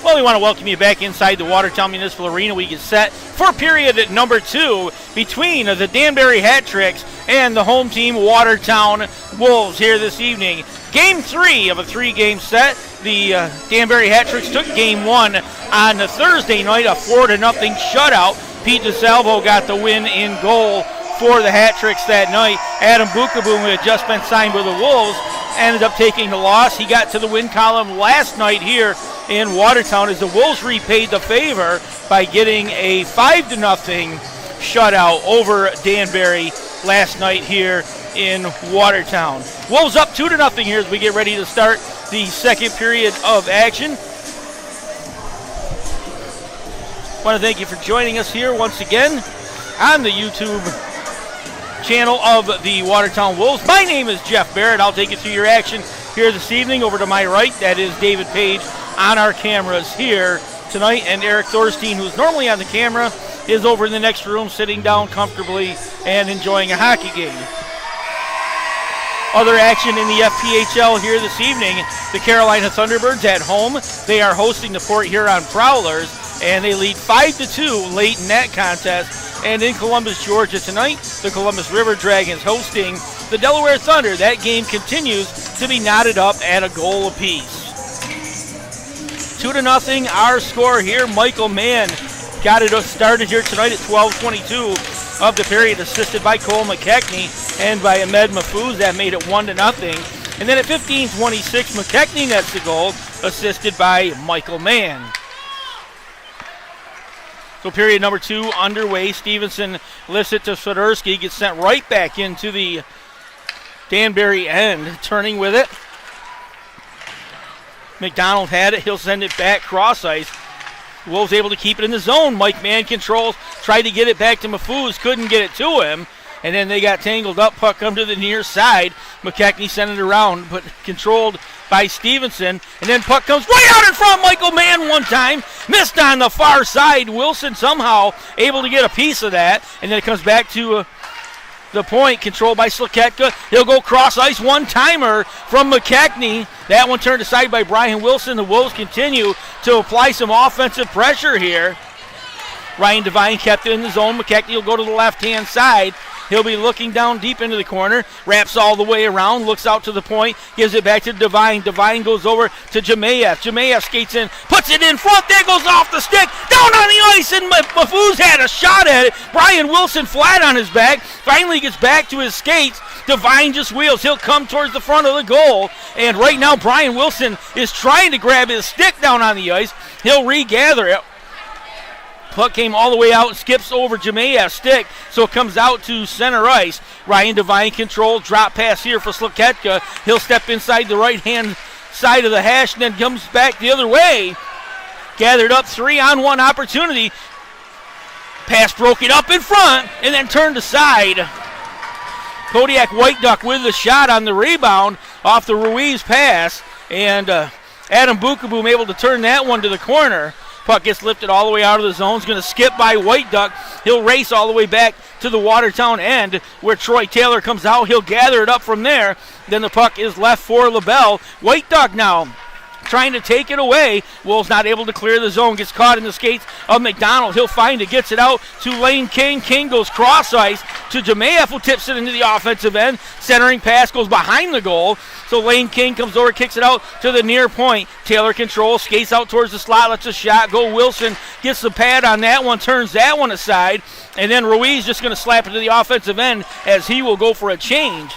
Speaker 2: Well, we want to welcome you back inside the Watertown Municipal Arena. We get set for period number 2 between the Danbury HatTricks and the home team Watertown Wolves here this evening. Game 3 of a 3-game set. The Danbury HatTricks took game 1 on the Thursday night, a 4-0 shutout. Pete DeSalvo got the win in goal for the HatTricks that night. Adam Bukaboom, who had just been signed with the Wolves, ended up taking the loss. He got to the win column last night here in Watertown as the Wolves repaid the favor by getting a 5-0 shutout over Danbury last night here in Watertown. Wolves up 2-0 here as we get ready to start the second period of action. I want to thank you for joining us here once again on the YouTube channel of the Watertown Wolves. My name is Jeff Barrett. I'll take you through your action here this evening. Over to my right, that is David Page on our cameras here tonight, and Eric Thorstein, who's normally on the camera, is over in the next room sitting down comfortably and enjoying a hockey game. Other action in the FPHL here this evening, the Carolina Thunderbirds at home. They are hosting the Port Huron Prowlers, and they lead 5-2 late in that contest. And in Columbus, Georgia tonight, the Columbus River Dragons hosting the Delaware Thunder. That game continues to be knotted up at a goal apiece. 2-0 our score here. Michael Mann got it started here tonight at 12:22 of the period, assisted by Cole McKechnie and by Ahmed Mahfouz. That made it 1-0. And then at 15:26, McKechnie nets the goal, assisted by Michael Mann. So period number 2 underway. Stevenson lifts it to Swiderski, gets sent right back into the Danbury end, turning with it. McDonald had it. He'll send it back cross ice. Wolves able to keep it in the zone. Mike Mann controls, tried to get it back to Mahfouz, couldn't get it to him. And then they got tangled up. Puck come to the near side. McKechnie sent it around, but controlled by Stevenson. And then puck comes right out in front. Michael Mann one time. Missed on the far side. Wilson somehow able to get a piece of that. And then it comes back to the point, controlled by Slaketka. He'll go cross ice, one-timer from McKechnie. That one turned aside by Brian Wilson. The Wolves continue to apply some offensive pressure here. Ryan Devine kept it in the zone. McKechnie will go to the left-hand side. He'll be looking down deep into the corner, wraps all the way around, looks out to the point, gives it back to Devine. Devine goes over to Jemayev. Jemayev skates in, puts it in front. That goes off the stick, down on the ice, and Mahfouz had a shot at it. Brian Wilson flat on his back, finally gets back to his skates. Devine just wheels. He'll come towards the front of the goal, and right now Brian Wilson is trying to grab his stick down on the ice. He'll regather it. Puck came all the way out and skips over Jemaev's stick, so it comes out to center ice. Ryan Devine control, drop pass here for Slaketka. He'll step inside the right-hand side of the hash and then comes back the other way. Gathered up 3-on-1 opportunity. Pass broken up in front and then turned aside. Kodiak White Duck with the shot on the rebound off the Ruiz pass, and Adam Bukaboom able to turn that one to the corner. Puck gets lifted all the way out of the zone. He's going to skip by White Duck. He'll race all the way back to the Watertown end where Troy Taylor comes out. He'll gather it up from there. Then the puck is left for LaBelle. White Duck now trying to take it away. Wolves not able to clear the zone. Gets caught in the skates of McDonald. He'll find it. Gets it out to Lane King. King goes cross ice to Jemayev, who tips it into the offensive end. Centering pass goes behind the goal. So Lane King comes over, kicks it out to the near point. Taylor controls, skates out towards the slot, lets a shot go. Wilson gets the pad on that one, turns that one aside. And then Ruiz just going to slap it to the offensive end as he will go for a change.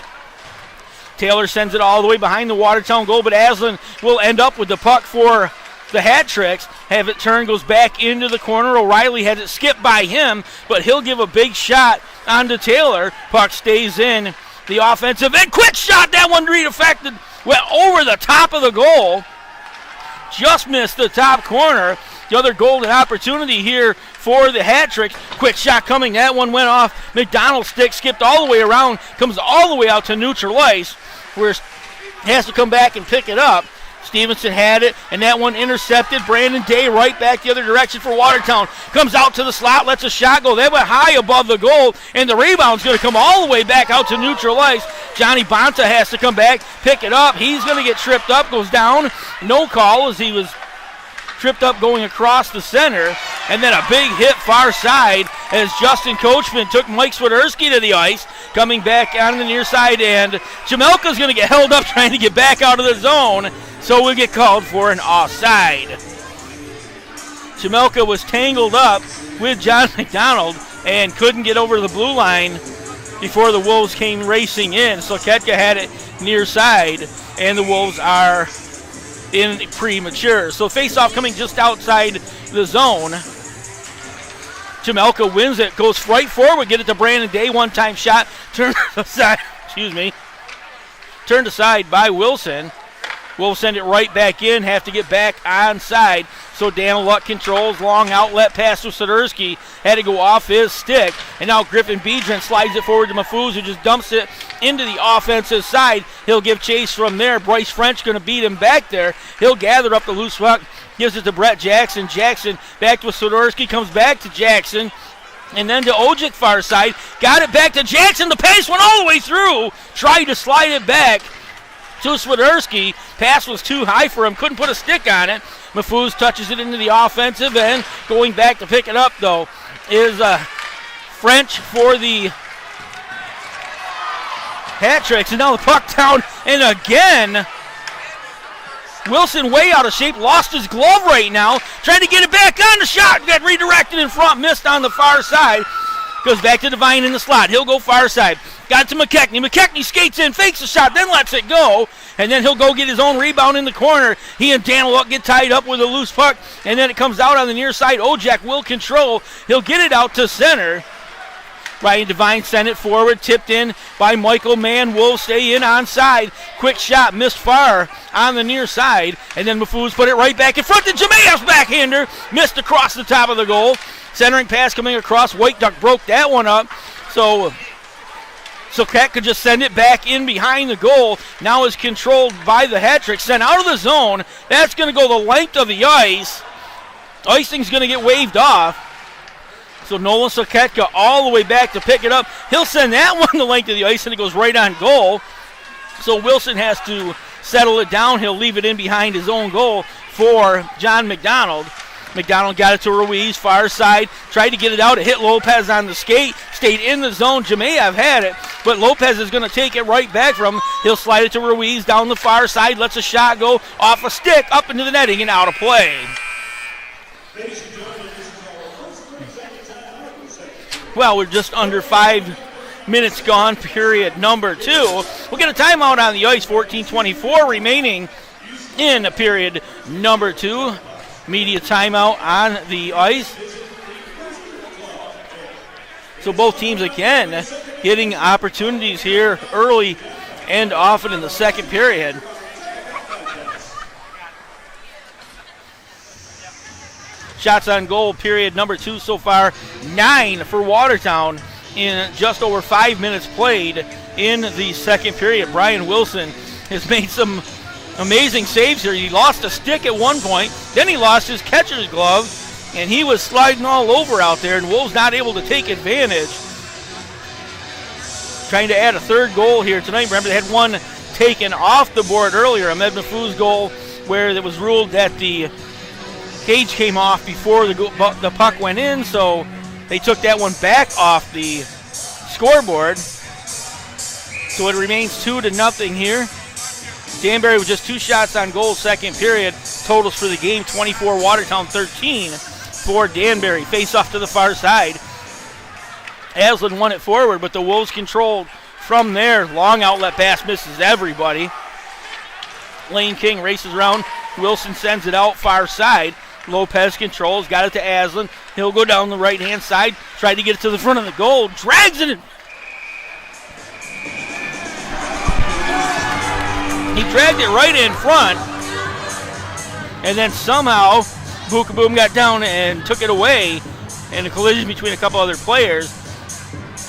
Speaker 2: Taylor sends it all the way behind the Watertown goal, but Aslan will end up with the puck for the HatTricks. Have it turn, goes back into the corner. O'Reilly had it skipped by him, but he'll give a big shot onto Taylor. Puck stays in the offensive end. Quick shot, that one redeflected, went over the top of the goal. Just missed the top corner. The other golden opportunity here for the HatTricks. Quick shot coming. That one went off McDonald's stick, skipped all the way around, comes all the way out to neutral ice, where he has to come back and pick it up. Stevenson had it, and that one intercepted. Brandon Day right back the other direction for Watertown. Comes out to the slot, lets a shot go. That went high above the goal, and the rebound's going to come all the way back out to neutral ice. Johnny Bonta has to come back, pick it up. He's going to get tripped up, goes down. No call as he was tripped up going across the center, and then a big hit far side as Justin Coachman took Mike Swiderski to the ice, coming back on the near side, and Jamelka's going to get held up trying to get back out of the zone, so we'll get called for an offside. Jamelka was tangled up with John McDonald and couldn't get over the blue line before the Wolves came racing in, so Ketka had it near side, and the Wolves are in premature. So face-off coming just outside the zone. Jamelka wins it, goes right forward, get it to Brandon Day, one-time shot, turned aside, turned aside by Wilson. Wolves send it right back in, have to get back onside. So Dan Luck controls, long outlet pass to Swiderski, had to go off his stick, and now Griffin Biedron slides it forward to Mafuz, who just dumps it into the offensive side. He'll give chase from there. Bryce French going to beat him back there. He'll gather up the loose puck, gives it to Brett Jackson. Jackson back to Swiderski, comes back to Jackson, and then to Ojic far side. Got it back to Jackson. The pace went all the way through. Tried to slide it back to Swiderski. Pass was too high for him. Couldn't put a stick on it. Mafuz touches it into the offensive end. Going back to pick it up, though, is French for the HatTricks. And now the puck down. And again, Wilson way out of shape. Lost his glove right now. Trying to get it back on the shot. Got redirected in front. Missed on the far side. Goes back to Devine in the slot. He'll go far side. Got it to McKechnie. McKechnie skates in, fakes the shot, then lets it go. And then he'll go get his own rebound in the corner. He and Daniluk get tied up with a loose puck. And then it comes out on the near side. Ojak will control. He'll get it out to center. Ryan Devine sent it forward, tipped in by Michael Mann. Wolves stay in onside. Quick shot, missed far on the near side. And then Mafuz put it right back in front to Jamaev's backhander. Missed across the top of the goal. Centering pass coming across. White Duck broke that one up. So Cat could just send it back in behind the goal. Now is controlled by the HatTricks. Sent out of the zone. That's going to go the length of the ice. Icing's going to get waved off. So Nolan Soketka all the way back to pick it up. He'll send that one the length of the ice, and it goes right on goal. So Wilson has to settle it down. He'll leave it in behind his own goal for John McDonald. McDonald got it to Ruiz, far side, tried to get it out. It hit Lopez on the skate, stayed in the zone. Jamaev had it, but Lopez is going to take it right back from him. He'll slide it to Ruiz down the far side, lets a shot go off a stick, up into the netting, and out of play. Well, we're just under 5 minutes gone, period number 2. We'll get a timeout on the ice, 14:24 remaining in period number 2. Media timeout on the ice. So both teams again getting opportunities here early and often in the second period. Shots on goal, period number 2 so far, 9 for Watertown in just over 5 minutes played in the second period. Brian Wilson has made some amazing saves here. He lost a stick at one point, then he lost his catcher's glove, and he was sliding all over out there, and Wolves not able to take advantage. Trying to add a third goal here tonight. Remember, they had one taken off the board earlier, Ahmed Mafuz goal, where it was ruled that the cage came off before the puck went in, so they took that one back off the scoreboard. So it remains 2-0 here. Danbury with just 2 shots on goal, second period. Totals for the game, 24 Watertown, 13 for Danbury. Face off to the far side. Aslan won it forward, but the Wolves controlled from there. Long outlet pass misses everybody. Lane King races around. Wilson sends it out far side. Lopez controls, got it to Aslan. He'll go down the right-hand side, tried to get it to the front of the goal, drags it in. He dragged it right in front, and then somehow Bookaboom got down and took it away in a collision between a couple other players,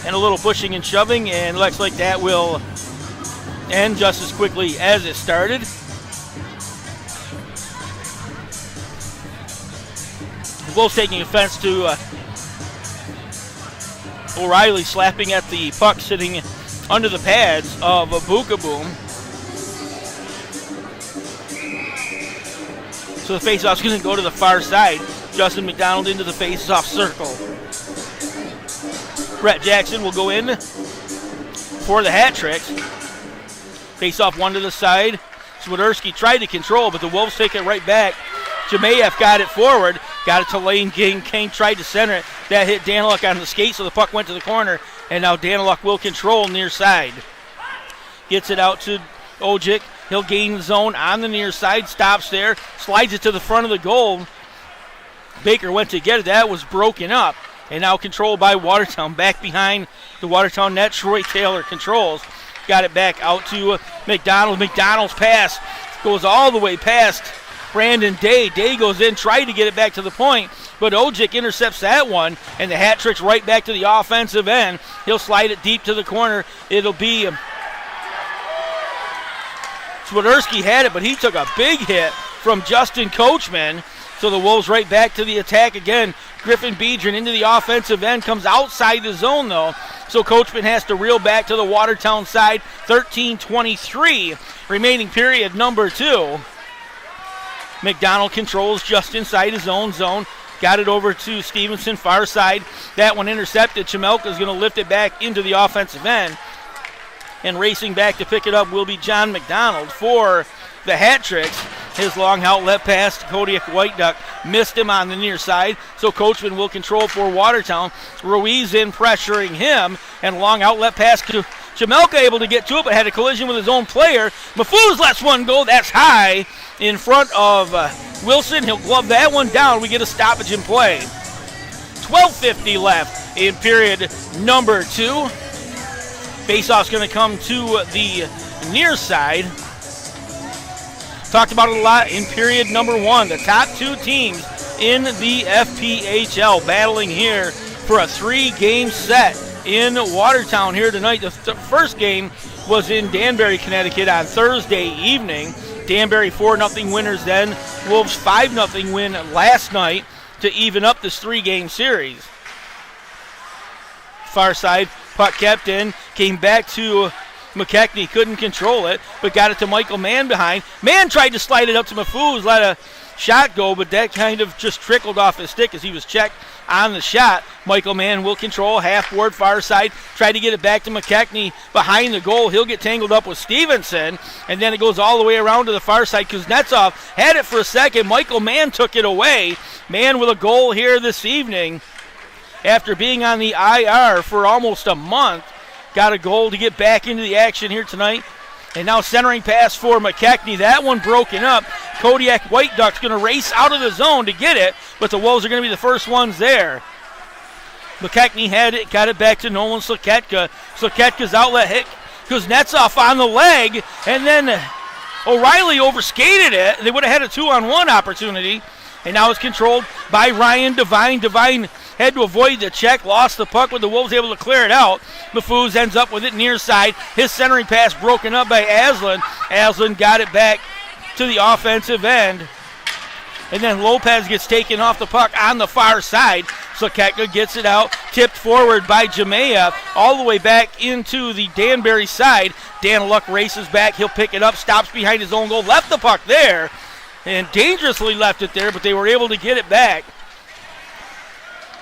Speaker 2: and a little pushing and shoving, and looks like that will end just as quickly as it started. Wolves taking offense to O'Reilly slapping at the puck sitting under the pads of Bookaboom. So the face-off's going to go to the far side. Justin McDonald into the face-off circle. Brett Jackson will go in for the HatTricks. Face-off one to the side. Swiderski tried to control, but the Wolves take it right back. Jemayev got it forward. Got it to Lane King. King tried to center it. That hit Daniluk on the skate, so the puck went to the corner. And now Daniluk will control near side. Gets it out to Ojic. He'll gain the zone on the near side. Stops there. Slides it to the front of the goal. Baker went to get it. That was broken up. And now controlled by Watertown. Back behind the Watertown net. Troy Taylor controls. Got it back out to McDonald. McDonald's pass goes all the way past Brandon Day. Day goes in, tried to get it back to the point, but Ojic intercepts that one, and the HatTricks right back to the offensive end. He'll slide it deep to the corner. It'll be Swiderski had it, but he took a big hit from Justin Coachman. So the Wolves right back to the attack again. Griffin Beedron into the offensive end, comes outside the zone though. So Coachman has to reel back to the Watertown side. 13:23 remaining period number 2. McDonald controls just inside his own zone. Got it over to Stevenson, far side. That one intercepted. Chamelka's going to lift it back into the offensive end. And racing back to pick it up will be John McDonald for the HatTricks. His long outlet pass to Kodiak Whiteduck missed him on the near side, so Coachman will control for Watertown. Ruiz in pressuring him, and long outlet pass to Chamelka, able to get to it, but had a collision with his own player. Mafuz lets one go. That's high in front of Wilson. He'll glove that one down. We get a stoppage in play. 12:50 left in period number 2. Faceoff's going to come to the near side. Talked about it a lot in period number 1. The top 2 teams in the FPHL battling here for a 3-game set in Watertown here tonight. The first game was in Danbury, Connecticut on Thursday evening. Danbury 4-0 winners then. Wolves 5-0 win last night to even up this 3-game series. Far side, puck kept in, came back to McKechnie, couldn't control it, but got it to Michael Mann behind. Mann tried to slide it up to Mafuz, let a shot go, but that kind of just trickled off his stick as he was checked on the shot. Michael Mann will control, half-board, far side, tried to get it back to McKechnie behind the goal. He'll get tangled up with Stevenson, and then it goes all the way around to the far side. Kuznetsov had it for a second. Michael Mann took it away. Mann with a goal here this evening after being on the IR for almost a month. Got a goal to get back into the action here tonight. And now centering pass for McKechnie. That one broken up. Kodiak Whiteduck's going to race out of the zone to get it, but the Wolves are going to be the first ones there. McKechnie had it, got it back to Nolan Slaketka. Slaketka's outlet hit Kuznetsov on the leg, and then O'Reilly overskated it. They would have had a 2-on-1 opportunity. And now it's controlled by Ryan Devine. Devine had to avoid the check, lost the puck, but the Wolves able to clear it out. Mafuz ends up with it near side. His centering pass broken up by Aslan. Aslan got it back to the offensive end. And then Lopez gets taken off the puck on the far side. Slaketka gets it out, tipped forward by Jamea, all the way back into the Danbury side. Daniluk races back. He'll pick it up, stops behind his own goal, left the puck there, and dangerously left it there, but they were able to get it back.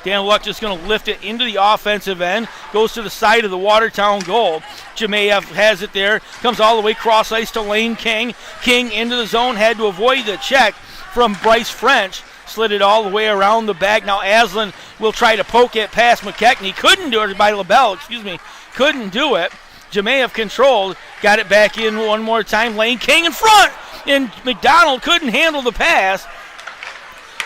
Speaker 2: Daniluk just going to lift it into the offensive end, goes to the side of the Watertown goal. Jemayev has it there, comes all the way cross ice to Lane King. King into the zone, had to avoid the check from Bryce French. Slid it all the way around the back. Now Aslan will try to poke it past McKechnie. Couldn't do it by LaBelle, couldn't do it. Jemayev controlled, got it back in one more time. Lane King in front, and McDonald couldn't handle the pass.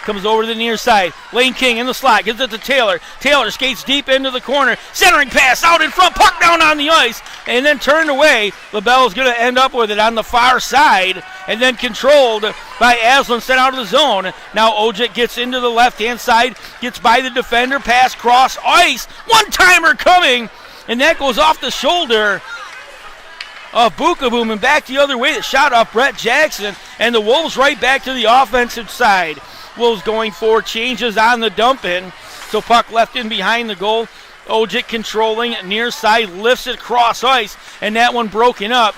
Speaker 2: Comes over to the near side. Lane King in the slot, gives it to Taylor. Taylor skates deep into the corner. Centering pass out in front, puck down on the ice, and then turned away. LaBelle's going to end up with it on the far side, and then controlled by Aslan, sent out of the zone. Now Ojic gets into the left-hand side, gets by the defender, pass cross ice. One-timer coming, and that goes off the shoulder of Bukaboom and back the other way. That shot off Brett Jackson, and the Wolves right back to the offensive side. Wolves going for changes on the dump-in. So puck left in behind the goal. Ojic controlling near side, lifts it cross ice, and that one broken up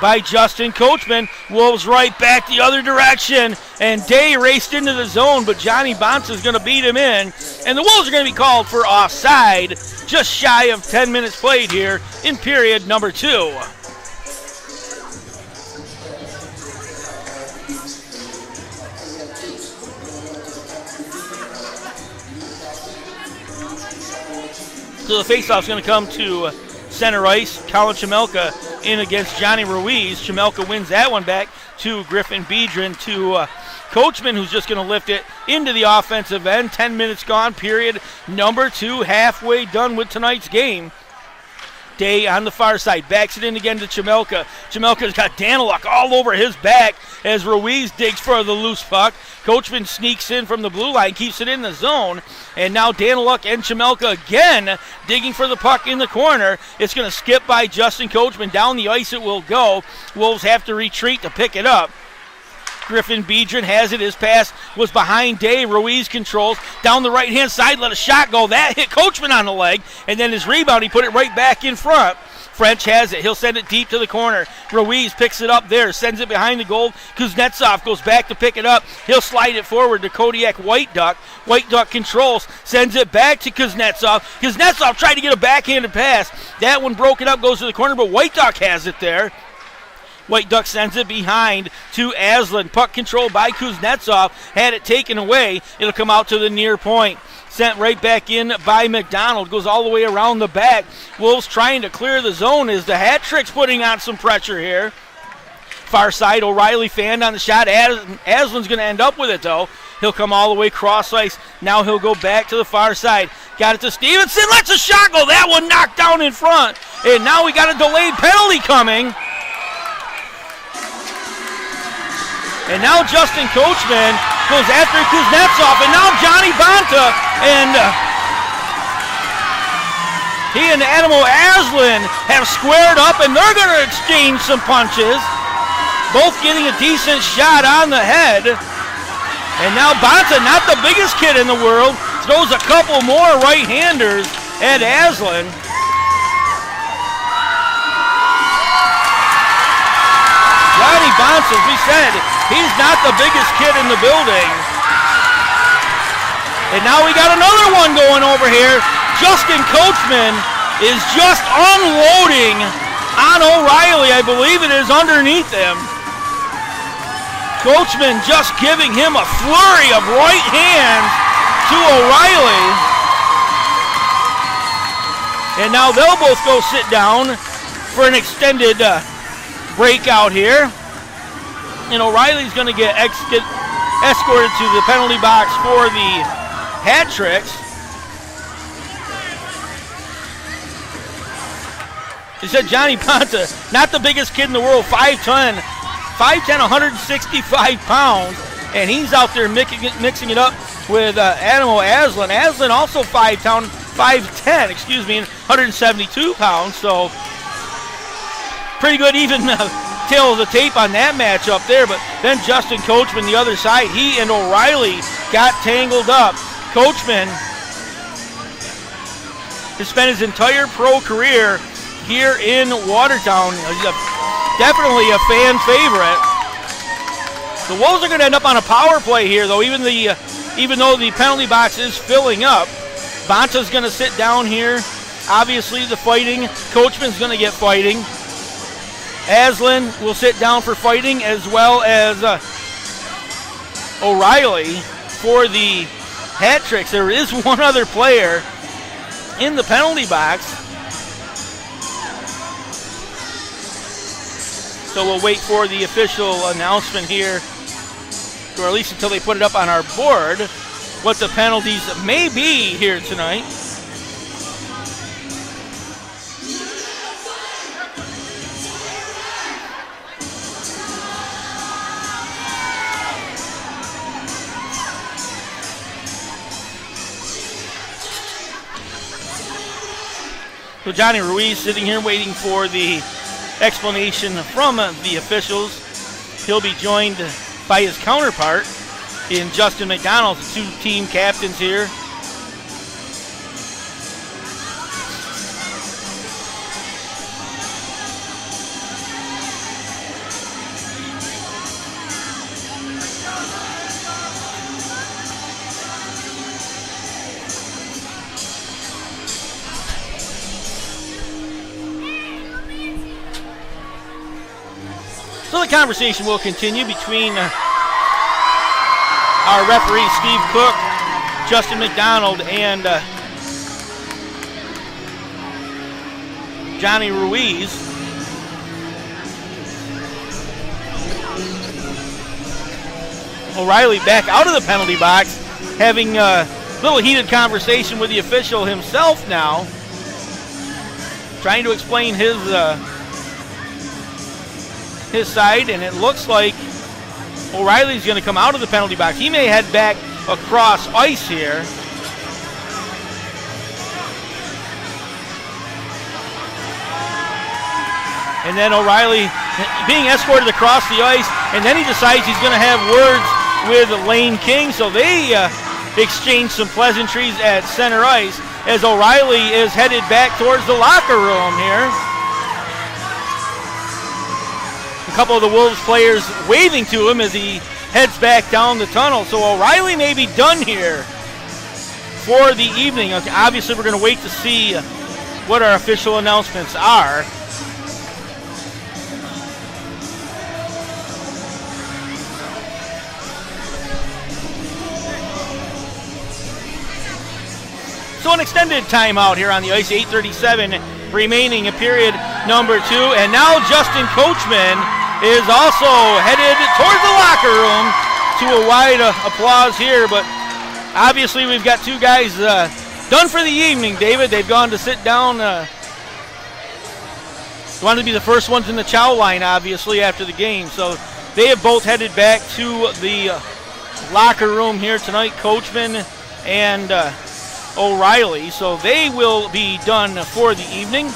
Speaker 2: by Justin Coachman. Wolves right back the other direction, and Day raced into the zone, but Johnny Bonta is going to beat him in, and the Wolves are going to be called for offside, just shy of 10 minutes played here in period number 2. So the faceoff is going to come to center ice. Colin Chamelka in against Johnny Ruiz. Chamelka wins that one back to Griffin Biedron to Coachman, who's just going to lift it into the offensive end. 10 minutes gone, period number 2, halfway done with tonight's game. Day on the far side, backs it in again to Chamelka. Chamelka's got Daniluk all over his back as Ruiz digs for the loose puck. Coachman sneaks in from the blue line, keeps it in the zone, and now Daniluk and Chamelka again digging for the puck in the corner. It's going to skip by Justin Coachman. Down the ice it will go. Wolves have to retreat to pick it up. Griffin Biedron has it. His pass was behind Day. Ruiz controls down the right-hand side. Let a shot go. That hit Coachman on the leg. And then his rebound, he put it right back in front. French has it. He'll send it deep to the corner. Ruiz picks it up there. Sends it behind the goal. Kuznetsov goes back to pick it up. He'll slide it forward to Kodiak White Duck. White Duck controls. Sends it back to Kuznetsov. Kuznetsov tried to get a backhanded pass. That one broken up. Goes to the corner, but White Duck has it there. White Duck sends it behind to Aslan. Puck controlled by Kuznetsov. Had it taken away. It'll come out to the near point. Sent right back in by McDonald. Goes all the way around the back. Wolves trying to clear the zone as the HatTricks putting on some pressure here. Far side, O'Reilly fanned on the shot. Aslan's going to end up with it, though. He'll come all the way cross ice. Now he'll go back to the far side. Got it to Stevenson. Lets a shot go. That one knocked down in front. And now we got a delayed penalty coming. And now Justin Coachman goes after Kuznetsov, and now Johnny Bonta, and he and Adamo Aslan have squared up, and they're going to exchange some punches, both getting a decent shot on the head. And now Bonta, not the biggest kid in the world, throws a couple more right-handers at Aslan. Johnny Bonta, as we said, he's not the biggest kid in the building. And now we got another one going over here. Justin Coachman is just unloading on O'Reilly. I believe it is underneath him. Coachman just giving him a flurry of right hands to O'Reilly. And now they'll both go sit down for an extended breakout here. And O'Reilly's going to get escorted to the penalty box for the HatTricks. He said Johnny Bonta, not the biggest kid in the world, 5'10", 165 pounds, and he's out there mixing it up with Adamo Aslan. Aslan also 5'10", 172 pounds, so pretty good even tail of the tape on that matchup there. But then Justin Coachman, the other side, he and O'Reilly got tangled up. Coachman has spent his entire pro career here in Watertown. He's definitely a fan favorite. The Wolves are going to end up on a power play here, though, even though the penalty box is filling up. Bonta's going to sit down here. Obviously, the fighting. Coachman's going to get fighting. Aslan will sit down for fighting, as well as O'Reilly for the HatTricks. There is one other player in the penalty box. So we'll wait for the official announcement here, or at least until they put it up on our board, what the penalties may be here tonight. So Johnny Ruiz sitting here waiting for the explanation from the officials. He'll be joined by his counterpart in Justin McDonald, the two team captains here. So the conversation will continue between our referees, Steve Cook, Justin McDonald, and Johnny Ruiz. O'Reilly back out of the penalty box, having a little heated conversation with the official himself now, trying to explain his side, and it looks like O'Reilly's going to come out of the penalty box. He may head back across ice here. And then O'Reilly being escorted across the ice, and then he decides he's going to have words with Lane King. So they exchange some pleasantries at center ice as O'Reilly is headed back towards the locker room here. A couple of the Wolves players waving to him as he heads back down the tunnel. So O'Reilly may be done here for the evening. Okay, obviously, we're going to wait to see what our official announcements are. So an extended timeout here on the ice, 8:37 remaining in period number 2. And now Justin Coachman is also headed towards the locker room to a wide applause here. But obviously we've got two guys done for the evening, David. They've gone to sit down. Wanted to be the first ones in the chow line, obviously, after the game. So they have both headed back to the locker room here tonight, Coachman and O'Reilly. So they will be done for the evening.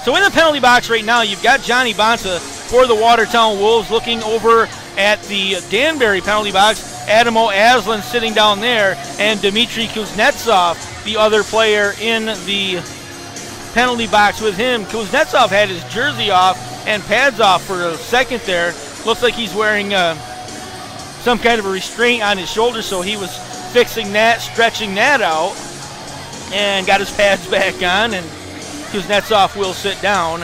Speaker 2: So in the penalty box right now, you've got Johnny Bonta for the Watertown Wolves looking over at the Danbury penalty box. Adamo Aslan sitting down there, and Dmitry Kuznetsov, the other player in the penalty box with him. Kuznetsov had his jersey off and pads off for a second there. Looks like he's wearing some kind of a restraint on his shoulder, so he was fixing that, stretching that out, and got his pads back on, and Kuznetsov will sit down.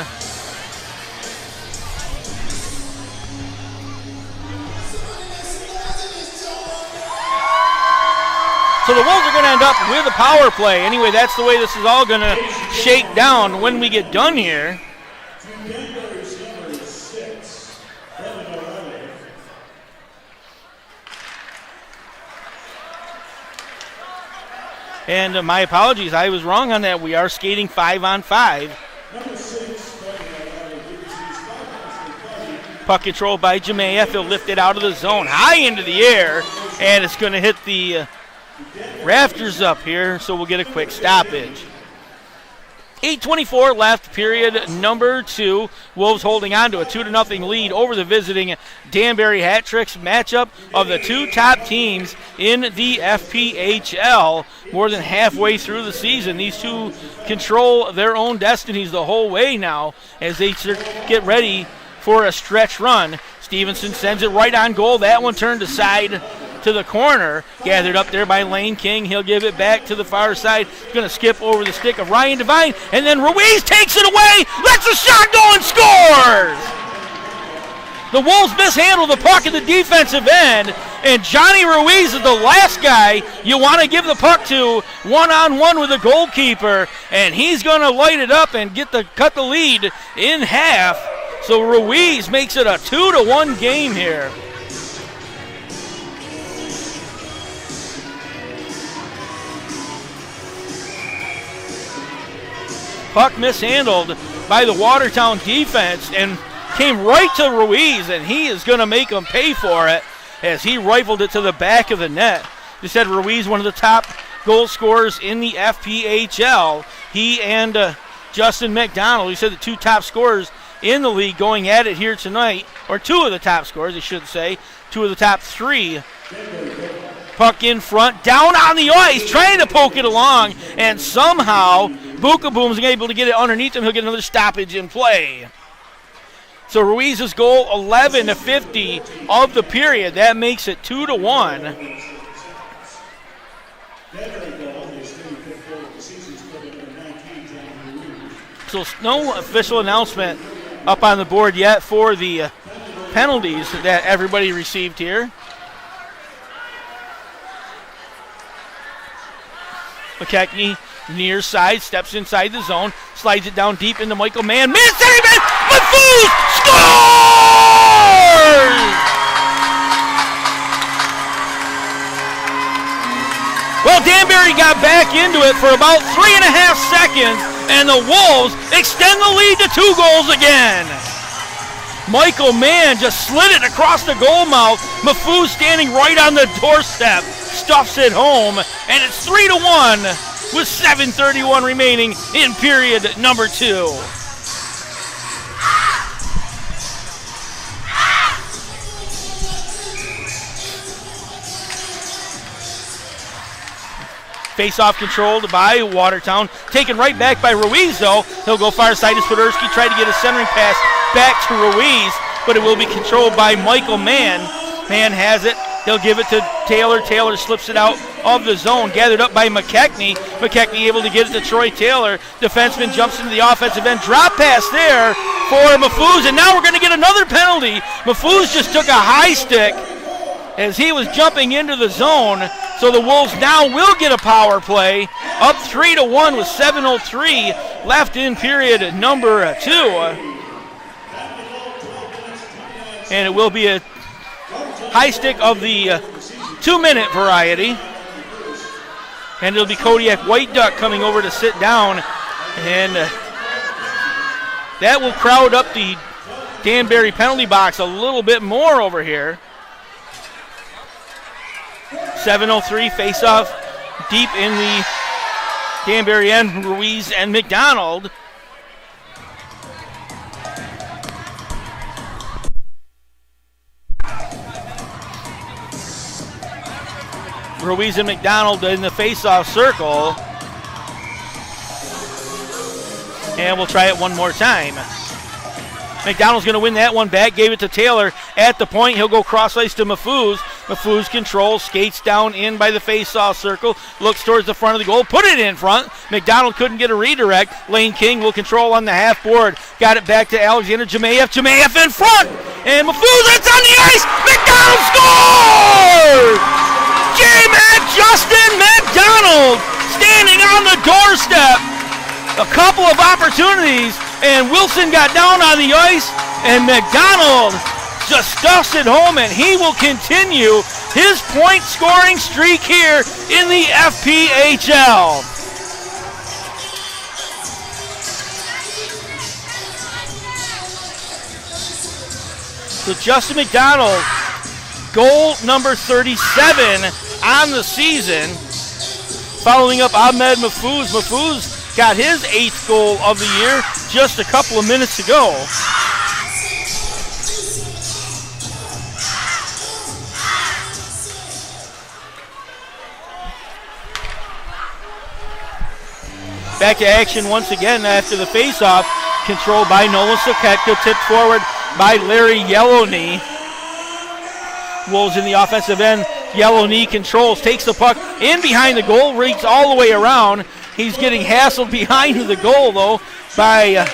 Speaker 2: So the Wolves are going to end up with a power play. Anyway, that's the way this is all going to shake down when we get done here. And my apologies, I was wrong on that. We are skating 5-on-5. Puck controlled by Jemayev. He'll lift it out of the zone, high into the air, and it's going to hit the rafters up here, so we'll get a quick stoppage. 8:24 left, period number 2. Wolves holding on to a 2-0 lead over the visiting Danbury HatTricks. Matchup of the two top teams in the FPHL. More than halfway through the season, these two control their own destinies the whole way now as they get ready for a stretch run. Stevenson sends it right on goal. That one turned aside to the corner, gathered up there by Lane King. He'll give it back to the far side. He's going to skip over the stick of Ryan Devine, and then Ruiz takes it away, lets the shot go and scores! The Wolves mishandle the puck at the defensive end, and Johnny Ruiz is the last guy you want to give the puck to one-on-one with the goalkeeper, and he's going to light it up and cut the lead in half. So Ruiz makes it a 2-1 game here. Puck mishandled by the Watertown defense and came right to Ruiz, and he is going to make him pay for it as he rifled it to the back of the net. They said Ruiz, one of the top goal scorers in the FPHL. He and Justin McDonald, he said the two top scorers in the league going at it here tonight, or two of the top scorers, I should say, two of the top three. Puck in front, down on the ice, trying to poke it along, and somehow Bukaboom's able to get it underneath him. He'll get another stoppage in play. So Ruiz's goal, 11-50 of the period. That makes it 2-1. So no official announcement up on the board yet for the penalties that everybody received here. McKechnie near side, steps inside the zone, slides it down deep into Michael Mann. Man, center man, Mafouz scores! Well, Danbury got back into it for about 3.5 seconds, and the Wolves extend the lead to 2 goals again. Michael Mann just slid it across the goal mouth. Mafouz standing right on the doorstep, stuffs it home, and it's 3-1 with 7:31 remaining in period number 2. Face-off controlled by Watertown. Taken right back by Ruiz, though. He'll go far side to Swiderski. Try to get a centering pass back to Ruiz, but it will be controlled by Michael Mann. Mann has it. He'll give it to Taylor. Taylor slips it out of the zone. Gathered up by McKechnie. McKechnie able to get it to Troy Taylor. Defenseman jumps into the offensive end. Drop pass there for Mafouz, and now we're going to get another penalty. Mafouz just took a high stick as he was jumping into the zone. So the Wolves now will get a power play. Up 3-1 with 7:03 left in period number 2. And it will be a high stick of the 2-minute variety. And it'll be Kodiak White Duck coming over to sit down. And that will crowd up the Danbury penalty box a little bit more over here. 7:03 face-off deep in the Danbury end. Ruiz and McDonald. Ruiz and McDonald in the face-off circle. And we'll try it one more time. McDonald's going to win that one back. Gave it to Taylor at the point. He'll go cross-ice to Mafouz. Mafouz controls, skates down in by the face-off circle, looks towards the front of the goal, put it in front. McDonald couldn't get a redirect. Lane King will control on the half board. Got it back to Alexander Jemayev. Jemayev in front. And Mafouz, it's on the ice. McDonald scores! J-Man Justin McDonald standing on the doorstep. A couple of opportunities, and Wilson got down on the ice, and McDonald just stuffs it home, and he will continue his point-scoring streak here in the FPHL. So Justin McDonald, goal number 37 on the season, following up Ahmed Mafouz. Mafouz got his 8th goal of the year just a couple of minutes ago. Back to action once again after the face-off, controlled by Nolan Soketka, tipped forward by Larry Yellowknee. Wolves in the offensive end. Yellowknee controls, takes the puck in behind the goal, reaches all the way around. He's getting hassled behind the goal, though, by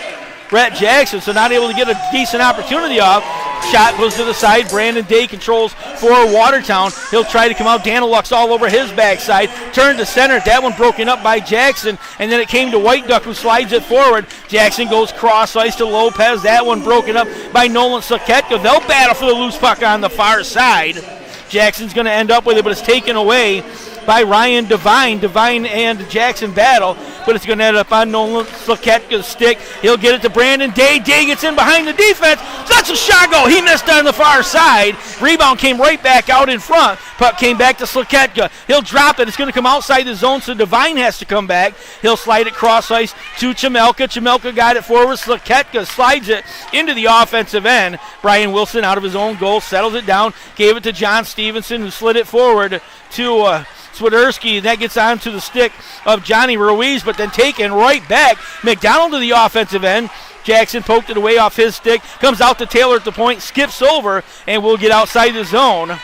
Speaker 2: Brett Jackson, so not able to get a decent opportunity off. Shot goes to the side. Brandon Day controls for Watertown. He'll try to come out. Daniluk's all over his backside. Turned to center. That one broken up by Jackson, and then it came to White Duck, who slides it forward. Jackson goes cross-ice to Lopez. That one broken up by Nolan Soketka. They'll battle for the loose puck on the far side. Jackson's going to end up with it, but it's taken away by Ryan Devine. Devine and Jackson battle, but it's going to end up on Nolan Slaketka's stick. He'll get it to Brandon Day. Day gets in behind the defense. That's a shot goal. He missed on the far side. Rebound came right back out in front. Puck came back to Slaketka. He'll drop it. It's going to come outside the zone, so Devine has to come back. He'll slide it cross ice to Chamelka. Chamelka got it forward. Slaketka slides it into the offensive end. Brian Wilson out of his own goal, settles it down, gave it to John Stevenson, who slid it forward to Swiderski. That gets onto the stick of Johnny Ruiz, but then taken right back. McDonald to the offensive end. Jackson poked it away off his stick. Comes out to Taylor at the point, skips over, and will get outside the zone.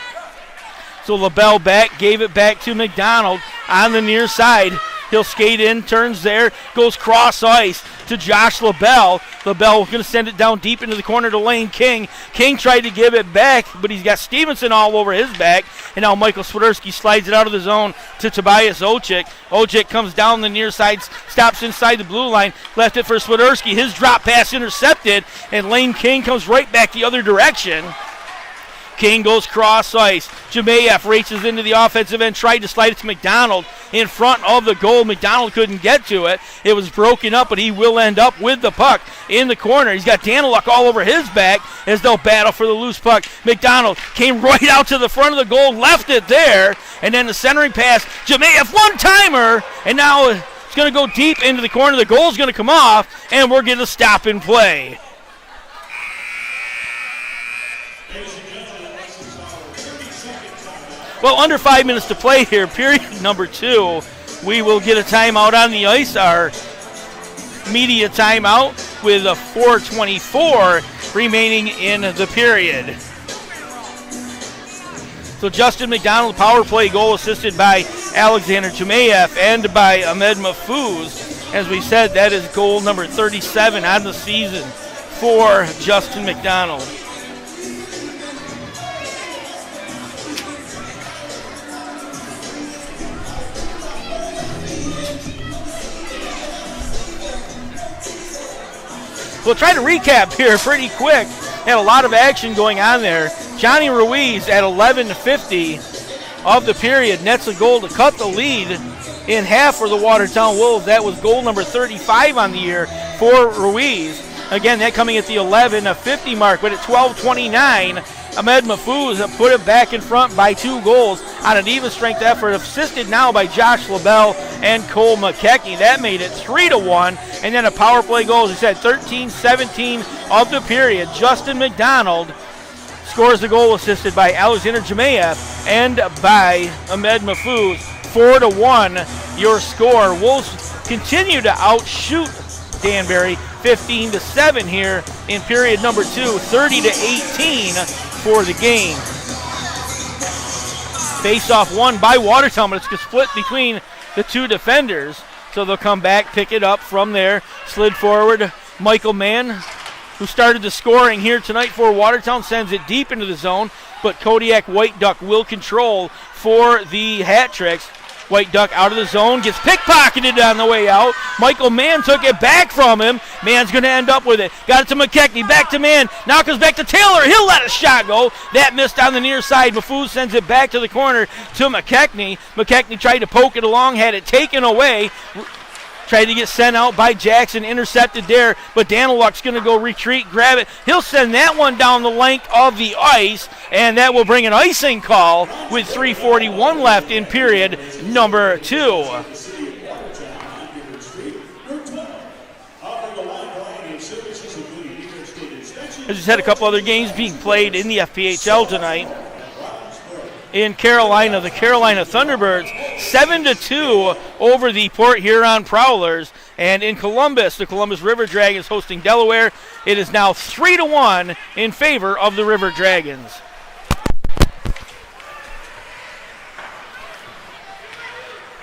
Speaker 2: So LaBelle back, gave it back to McDonald on the near side. He'll skate in, turns there, goes cross ice to Josh LaBelle. LaBelle going to send it down deep into the corner to Lane King. King tried to give it back, but he's got Stevenson all over his back. And now Michael Swiderski slides it out of the zone to Tobias Ojcik. Ojcik comes down the near side, stops inside the blue line, left it for Swiderski. His drop pass intercepted, and Lane King comes right back the other direction. King goes cross ice. Jemayev races into the offensive end, tried to slide it to McDonald in front of the goal. McDonald couldn't get to it. It was broken up, but he will end up with the puck in the corner. He's got Daniluk all over his back as they'll battle for the loose puck. McDonald came right out to the front of the goal, left it there, and then the centering pass. Jemayev, one-timer, and now it's going to go deep into the corner. The goal's going to come off, and we're going to stop and play. Well, under 5 minutes to play here, period number 2. We will get a timeout on the ice, our media timeout, with a 4:24 remaining in the period. So Justin McDonald, power play goal assisted by Alexander Jemayev and by Ahmed Mahfouz. As we said, that is goal number 37 on the season for Justin McDonald. We'll try to recap here pretty quick. Had a lot of action going on there. Johnny Ruiz at 11:50 of the period nets a goal to cut the lead in half for the Watertown Wolves. That was goal number 35 on the year for Ruiz. Again, that coming at the 11:50 mark, but at 12:29, Ahmed Mahfouz put it back in front by 2 goals on an even strength effort, assisted now by Josh LaBelle and Cole McKechnie. That made it 3-1, and then a power play goal, as we said, 13-17 of the period. Justin McDonald scores the goal assisted by Alexander Jemayev and by Ahmed Mahfouz. 4-1 your score. Wolves continue to outshoot Danbury 15-7 here in period number 2, 30-18 for the game. Face-off won by Watertown, but it's split between the 2 defenders. So they'll come back, pick it up from there. Slid forward, Michael Mann, who started the scoring here tonight for Watertown, sends it deep into the zone, but Kodiak White Duck will control for the HatTricks. White Duck out of the zone, gets pickpocketed on the way out. Michael Mann took it back from him. Mann's going to end up with it. Got it to McKechnie, back to Mann. Now comes back to Taylor. He'll let a shot go. That missed on the near side. Mahfouz sends it back to the corner to McKechnie. McKechnie tried to poke it along, had it taken away. Tried to get sent out by Jackson, intercepted there, but Daniluk's going to go retreat, grab it. He'll send that one down the length of the ice, and that will bring an icing call with 3:41 left in period number 2. I just had a couple other games being played in the FPHL tonight. In Carolina, the Carolina Thunderbirds 7-2 over the Port Huron Prowlers. And in Columbus, the Columbus River Dragons hosting Delaware. It is now 3-1 in favor of the River Dragons.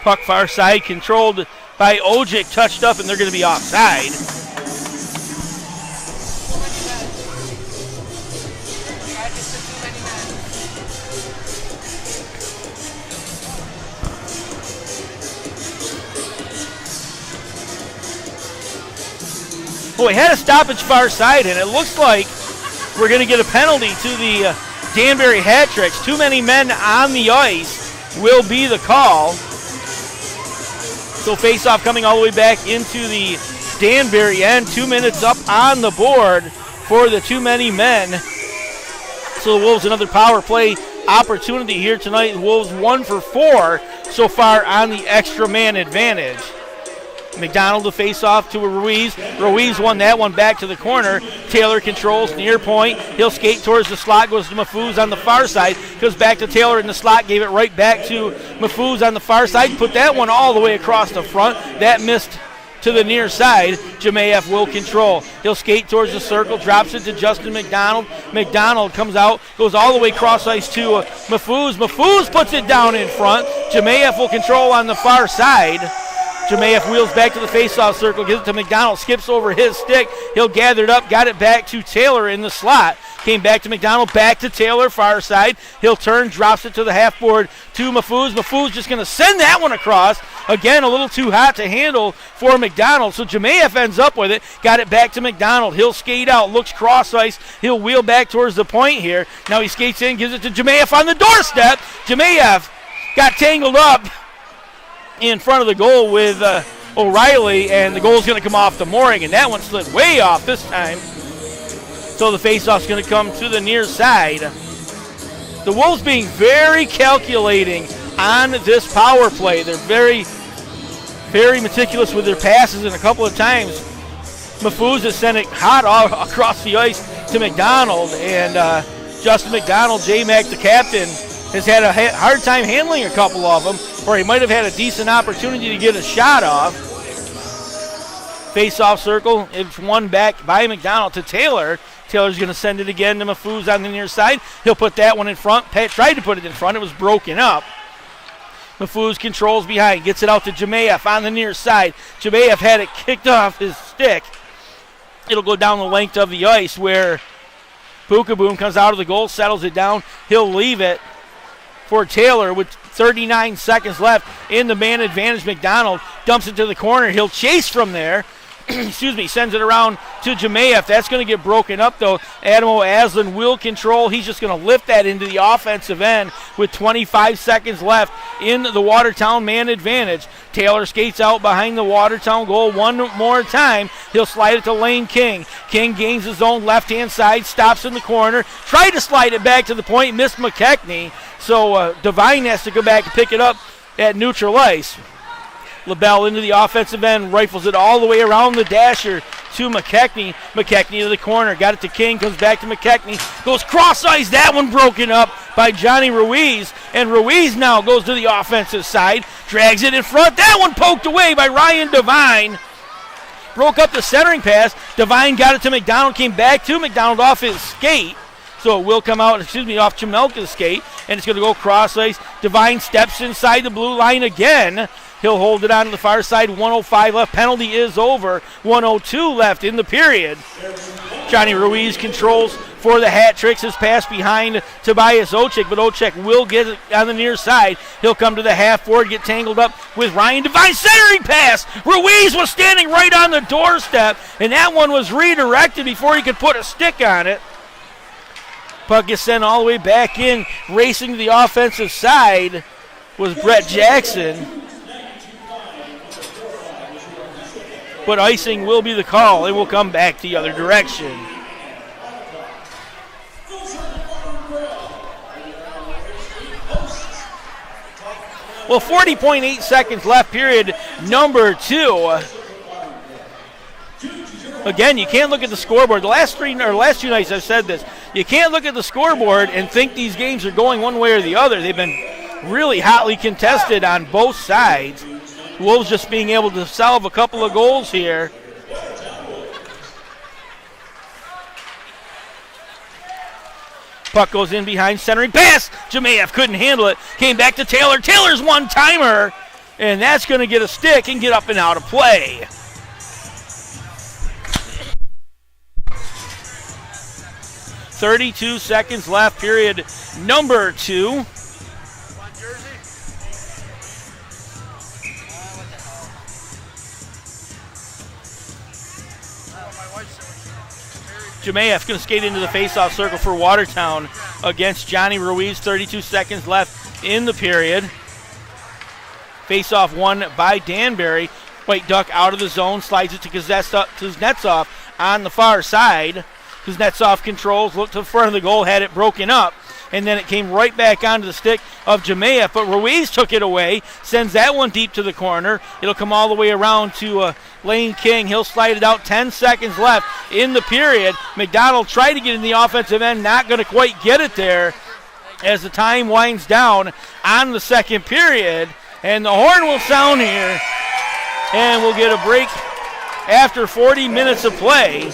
Speaker 2: Puck far side controlled by Ojcik, touched up, and they're going to be offside. Well, we had a stoppage far side, and it looks like we're going to get a penalty to the Danbury HatTricks. Too many men on the ice will be the call. So face-off coming all the way back into the Danbury end. 2 minutes up on the board for the too many men. So the Wolves another power play opportunity here tonight. The Wolves 1 for 4 so far on the extra man advantage. McDonald to face off to Ruiz. Ruiz won that one back to the corner. Taylor controls near point. He'll skate towards the slot, goes to Mahfouz on the far side. Goes back to Taylor in the slot, gave it right back to Mahfouz on the far side. Put that one all the way across the front. That missed to the near side. Jemayev will control. He'll skate towards the circle, drops it to Justin McDonald. McDonald comes out, goes all the way cross ice to Mahfouz. Mahfouz puts it down in front. Jemayev will control on the far side. Jemayeff wheels back to the faceoff circle, gives it to McDonald, skips over his stick. He'll gather it up, got it back to Taylor in the slot. Came back to McDonald, back to Taylor, far side. He'll turn, drops it to the half board to Mahfouz. Mahfouz just going to send that one across. Again, a little too hot to handle for McDonald. So Jemayeff ends up with it, got it back to McDonald. He'll skate out, looks cross ice. He'll wheel back towards the point here. Now he skates in, gives it to Jemayeff on the doorstep. Jemayeff got tangled up in front of the goal with O'Reilly, and the goal's going to come off the mooring, and that one slid way off this time. So the faceoff's going to come to the near side. The Wolves being very calculating on this power play. They're very, very meticulous with their passes, and a couple of times Mahfouz has sent it hot all across the ice to McDonald, and Justin McDonald, J-Mac, the captain, has had a hard time handling a couple of them, or he might have had a decent opportunity to get a shot off. Face-off circle, it's won back by McDonald to Taylor. Taylor's going to send it again to Mahfouz on the near side. He'll put that one in front. Pat tried to put it in front. It was broken up. Mahfouz controls behind, gets it out to Jemayeff on the near side. Jemayeff had it kicked off his stick. It'll go down the length of the ice where Bookaboom comes out of the goal, settles it down. He'll leave it for Taylor with 39 seconds left in the man advantage. McDonald dumps it to the corner. He'll chase from there. Sends it around to Jemayeff. That's going to get broken up, though. Adamo Aslan will control. He's just going to lift that into the offensive end with 25 seconds left in the Watertown man advantage. Taylor skates out behind the Watertown goal one more time. He'll slide it to Lane King. King gains his own left-hand side, stops in the corner, tried to slide it back to the point, missed McKechnie. So Devine has to go back and pick it up at neutral ice. LaBelle into the offensive end, rifles it all the way around the dasher to McKechnie. McKechnie to the corner, got it to King, comes back to McKechnie, goes cross ice, that one broken up by Johnny Ruiz, and Ruiz now goes to the offensive side, drags it in front, that one poked away by Ryan Devine. Broke up the centering pass, Devine got it to McDonald, came back to McDonald off his skate. So it will come out, off Chamelka's skate, and it's going to go cross ice. Devine steps inside the blue line again. He'll hold it on to the far side. 1:05 left. Penalty is over. 1:02 left in the period. Johnny Ruiz controls for the HatTricks. His pass behind Tobias Ochek, but Ochek will get it on the near side. He'll come to the half forward, get tangled up with Ryan Devine. Centering pass. Ruiz was standing right on the doorstep, and that one was redirected before he could put a stick on it. Puck gets sent all the way back in. Racing to the offensive side was Brett Jackson. But icing will be the call. It will come back the other direction. Well, 40.8 seconds left, period number 2. Again, you can't look at the scoreboard. The last two nights I've said this. You can't look at the scoreboard and think these games are going one way or the other. They've been really hotly contested on both sides. Wolves just being able to salve a couple of goals here. Puck goes in behind, centering pass. Jemayeff couldn't handle it. Came back to Taylor. Taylor's one-timer. And that's going to get a stick and get up and out of play. .32 seconds left, period number 2. Jemayeff going to skate into the faceoff circle for Watertown against Johnny Ruiz. 32 seconds left in the period. Faceoff won by Danbury. White Duck out of the zone, slides it to Kuznetsov on the far side. Kuznetsov controls, looked to the front of the goal, had it broken up, and then it came right back onto the stick of Jemayeff, but Ruiz took it away, sends that one deep to the corner. It'll come all the way around to Lane King. He'll slide it out. 10 seconds left in the period. McDonald tried to get in the offensive end, not going to quite get it there as the time winds down on the second period, and the horn will sound here, and we'll get a break after 40 minutes of play.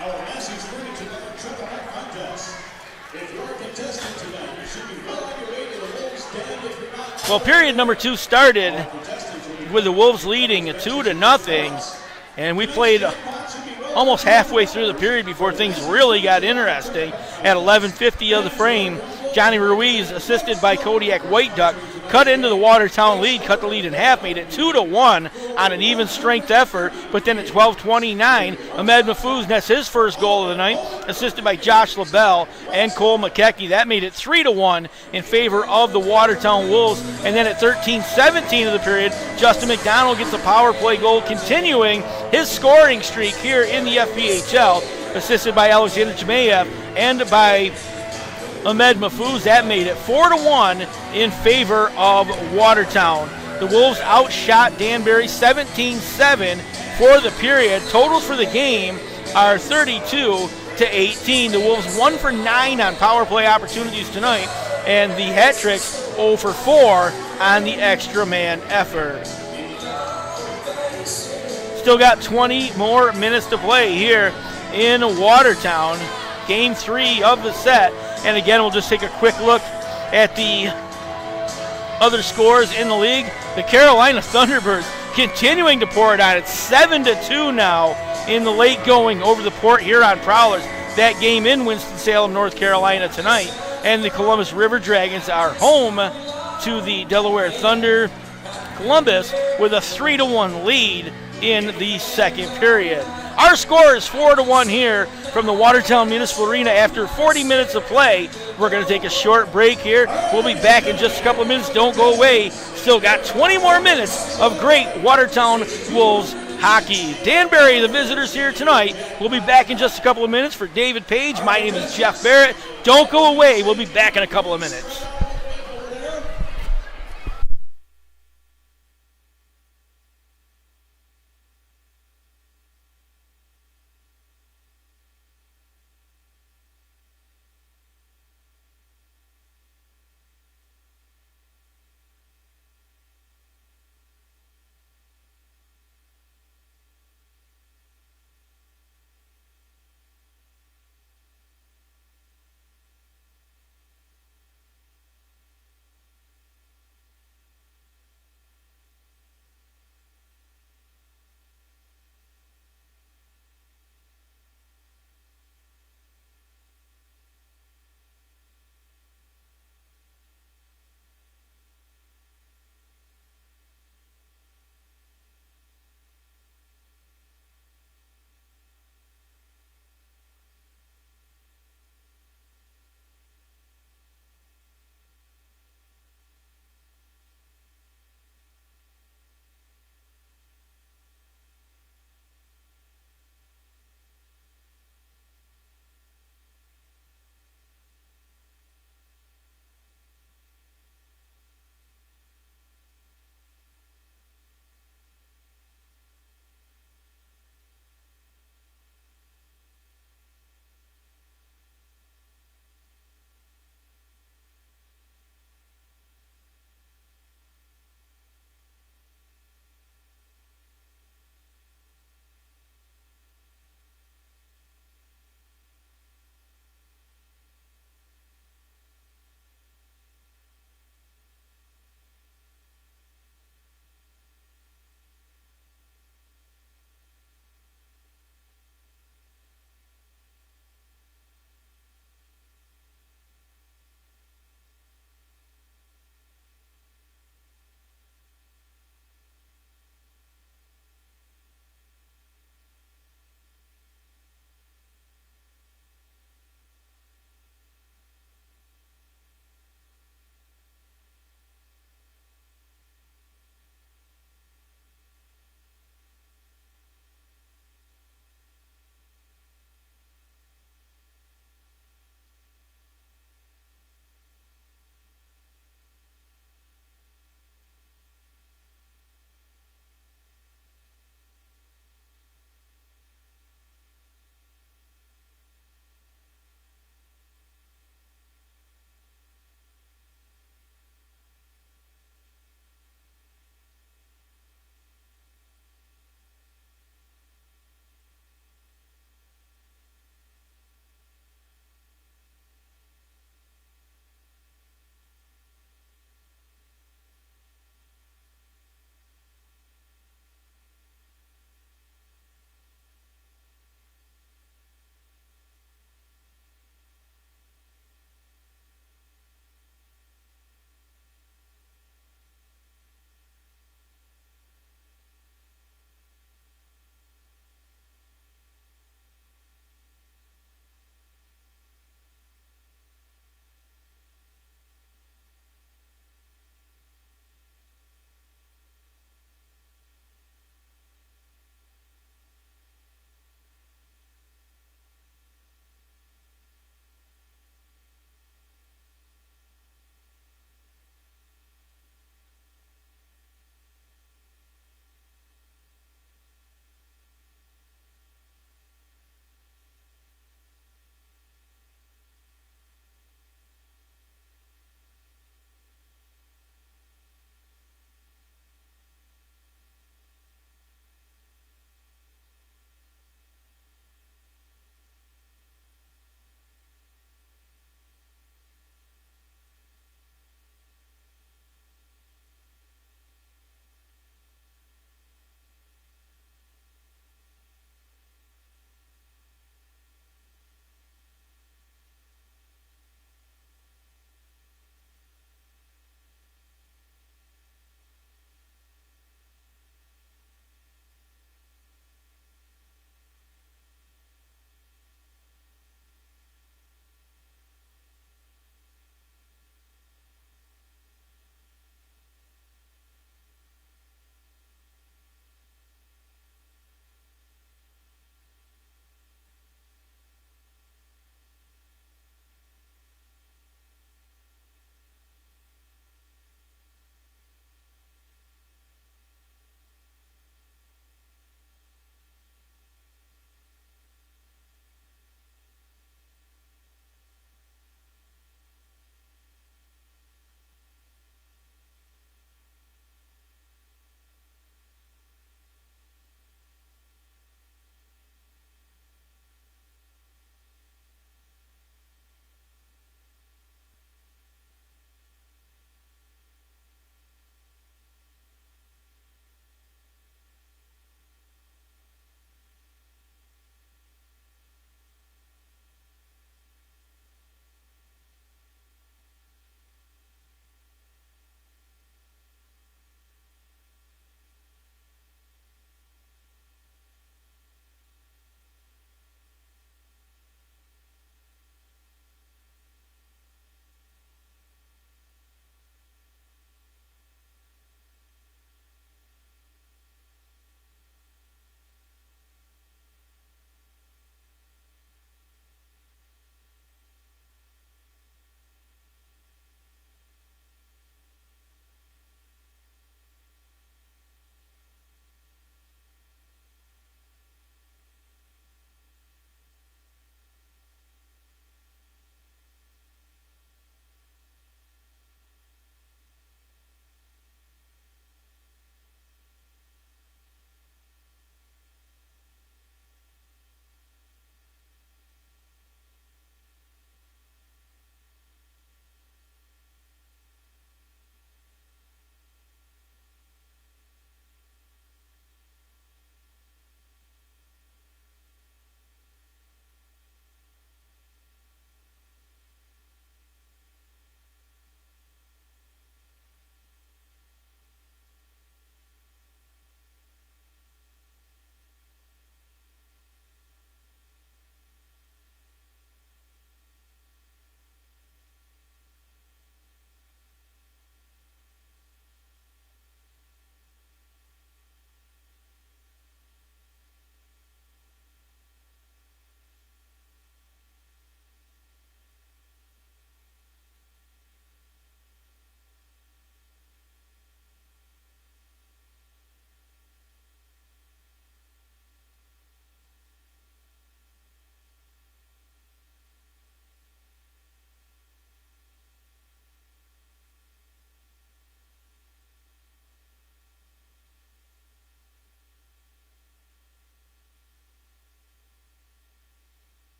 Speaker 1: Our Massey's 32-minute triple-A contest. If you're
Speaker 2: Well, period number 2 started with the Wolves leading 2-0, and we played almost halfway through the period before things really got interesting. At 11:50 of the frame, Johnny Ruiz, assisted by Kodiak White Duck, cut into the Watertown lead, cut the lead in half, made it 2-1 on an even strength effort. But then at 12:29, Ahmed Mahfouz nets his first goal of the night, assisted by Josh LaBelle and Cole McKechnie. That made it 3-1 in favor of the Watertown Wolves. And then at 13:17 of the period, Justin McDonald gets a power play goal, continuing his scoring streak here in the FPHL, assisted by Alexander Jemayev and by Ahmed Mahfouz. That made it 4-1 in favor of Watertown. The Wolves outshot Danbury 17-7 for the period. Totals for the game are 32-18. The Wolves 1 for 9 on power play opportunities tonight, and the HatTricks 0 for 4 on the extra man effort. Still got 20 more minutes to play here in Watertown. Game 3 of the set. And again, we'll just take a quick look at the other scores in the league. The Carolina Thunderbirds continuing to pour it on. It's 7-2 now in the late going over the Port Huron Prowlers. That game in Winston-Salem, North Carolina tonight. And the Columbus River Dragons are home to the Delaware Thunder. Columbus with a 3-1 lead in the second period. Our score is 4-1 here from the Watertown Municipal Arena after 40 minutes of play. We're going to take a short break here. We'll be back in just a couple of minutes. Don't go away. Still got 20 more minutes of great Watertown Wolves hockey. Danbury, the visitors here tonight. We'll be back in just a couple of minutes. For David Page, my name is Jeff Barrett. Don't go away. We'll be back in a couple of minutes.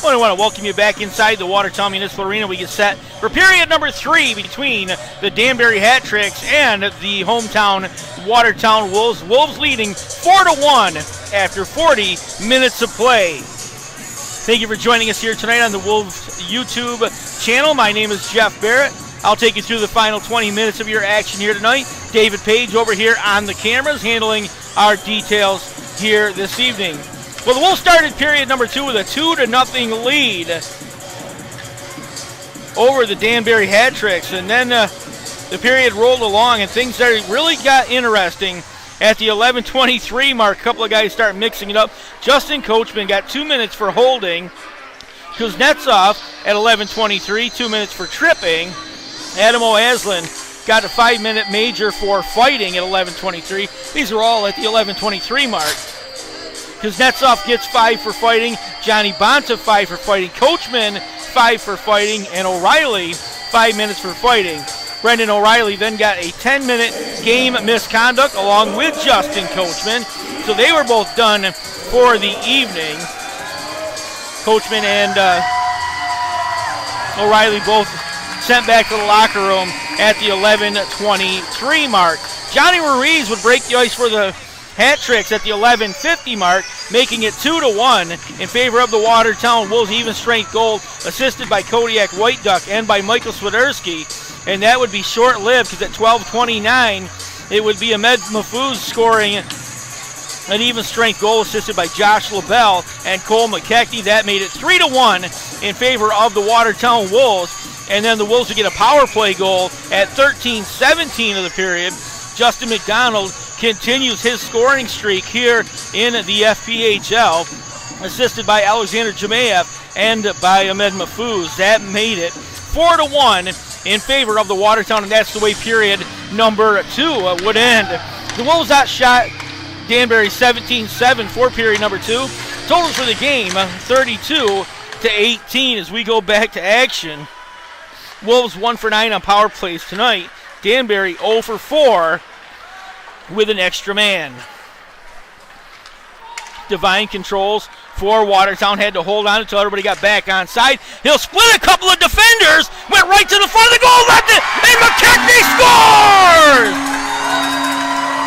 Speaker 2: Well, I want to welcome you back inside the Watertown Municipal Arena. We get set for period number 3 between the Danbury HatTricks and the hometown Watertown Wolves. Wolves leading 4-1 after 40 minutes of play. Thank you for joining us here tonight on the Wolves YouTube channel. My name is Jeff Barrett. I'll take you through the final 20 minutes of your action here tonight. David Page over here on the cameras handling our details here this evening. Well, the Wolves started period number 2 with a 2-0 lead over the Danbury HatTricks, and then the period rolled along and things really got interesting. At the 11:23 mark, a couple of guys start mixing it up. Justin Coachman got 2 minutes for holding. Kuznetsov at 11:23, 2 minutes for tripping. Adam O'Aslin got a 5-minute major for fighting at 11:23. These are all at the 11:23 mark. Kuznetsov gets 5 for fighting. Johnny Bonta 5 for fighting. Coachman 5 for fighting. And O'Reilly 5 minutes for fighting. Brendan O'Reilly then got a 10-minute game misconduct along with Justin Coachman. So they were both done for the evening. Coachman and O'Reilly both sent back to the locker room at the 11:23 mark. Johnny Ruiz would break the ice for the HatTricks at the 11:50 mark, making it 2-1 in favor of the Watertown Wolves. Even strength goal assisted by Kodiak White Duck and by Michael Swiderski. And that would be short-lived because at 12:29 it would be Ahmed Mahfouz scoring an even strength goal assisted by Josh LaBelle and Cole McKechnie. That made it 3-1 in favor of the Watertown Wolves. And then the Wolves would get a power play goal at 13:17 of the period. Justin McDonald continues his scoring streak here in the FPHL, assisted by Alexander Jamayev and by Ahmed Mahfouz. That made it 4-1 in favor of the Watertown, and that's the way period number 2 would end. The Wolves outshot Danbury 17-7 for period number 2. Totals for the game 32-18 as we go back to action. Wolves 1 for 9 on power plays tonight. Danbury 0 for 4 with an extra man. Divine controls for Watertown, had to hold on until everybody got back on side. He'll split a couple of defenders, went right to the front of the goal, left it, and McKechnie scores!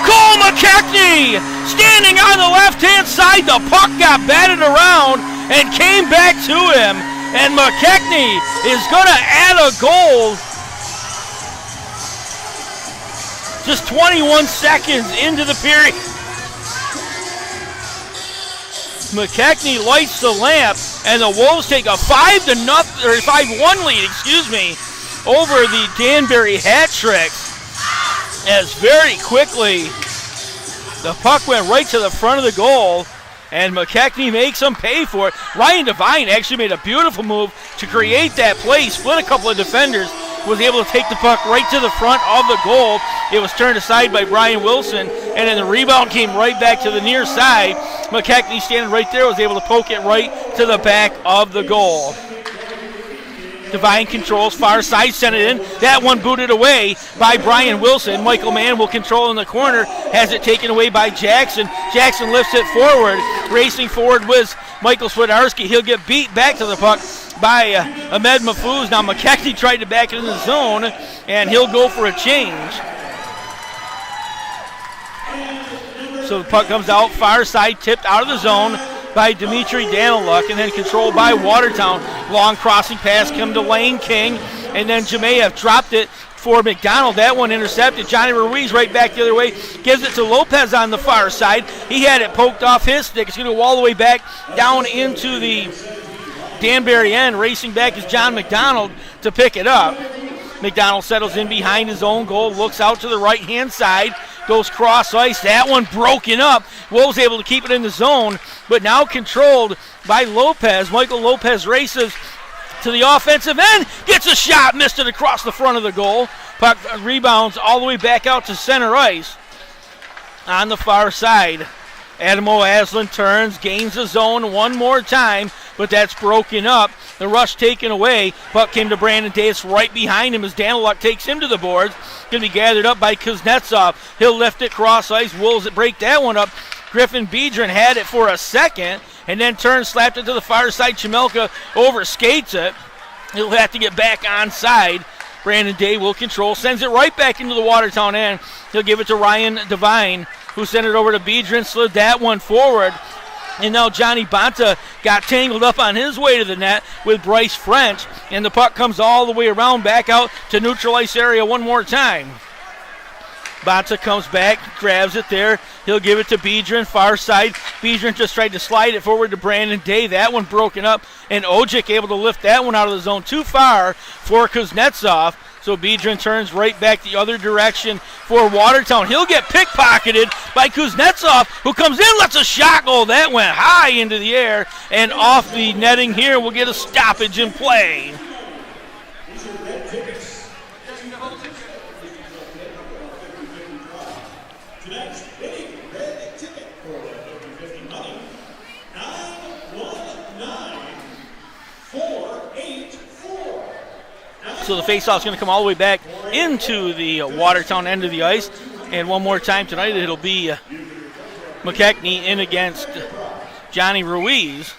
Speaker 2: Cole McKechnie standing on the left-hand side. The puck got batted around and came back to him, and McKechnie is going to add a goal just 21 seconds into the period. McKechnie lights the lamp, and the Wolves take a 5-1 lead, over the Danbury HatTricks. As very quickly the puck went right to the front of the goal, and McKechnie makes them pay for it. Ryan Devine actually made a beautiful move to create that play, split a couple of defenders, was able to take the puck right to the front of the goal. It was turned aside by Brian Wilson, and then the rebound came right back to the near side. McKechnie standing right there was able to poke it right to the back of the goal. Devine controls, far side, sent it in. That one booted away by Brian Wilson. Michael Mann will control in the corner, has it taken away by Jackson. Jackson lifts it forward. Racing forward was Michael Swiderski. He'll get beat back to the puck by Ahmed Mahfouz. Now McKechnie tried to back it in the zone, and he'll go for a change. So the puck comes out, far side, tipped out of the zone by Dimitri Daniluk, and then controlled by Watertown. Long crossing pass come to Lane King, and then Jamayev dropped it for McDonald. That one intercepted. Johnny Ruiz right back the other way, gives it to Lopez on the far side. He had it poked off his stick. It's going to go all the way back down into the Danbury end. Racing back is John McDonald to pick it up. McDonald settles in behind his own goal, looks out to the right-hand side, goes cross ice. That one broken up. Wolves able to keep it in the zone, but now controlled by Lopez. Michael Lopez races to the offensive end, gets a shot, missed it across the front of the goal. Puck rebounds all the way back out to center ice on the far side. Adam O'Aslin turns, gains the zone one more time, but that's broken up. The rush taken away. Puck came to Brandon Davis right behind him as Daniluk takes him to the boards. Going to be gathered up by Kuznetsov. He'll lift it cross ice. Wolves break that one up. Griffin Biedron had it for a second, and then turns, slapped it to the far side. Chamelka overskates it. He'll have to get back onside. Brandon Day will control, sends it right back into the Watertown end. He'll give it to Ryan Devine, who sent it over to Biedron, slid that one forward. And now Johnny Bonta got tangled up on his way to the net with Bryce French, and the puck comes all the way around back out to neutral ice area one more time. Bonta comes back, grabs it there. He'll give it to Biedron, far side. Biedron just tried to slide it forward to Brandon Day. That one broken up, and Ojic able to lift that one out of the zone too far for Kuznetsov. So Biedron turns right back the other direction for Watertown. He'll get pickpocketed by Kuznetsov, who comes in, lets a shot go. That went high into the air and off the netting here. We'll get a stoppage in play. So the faceoff is going to come all the way back into the Watertown end of the ice. And one more time tonight, it'll be McKechnie in against Johnny Ruiz.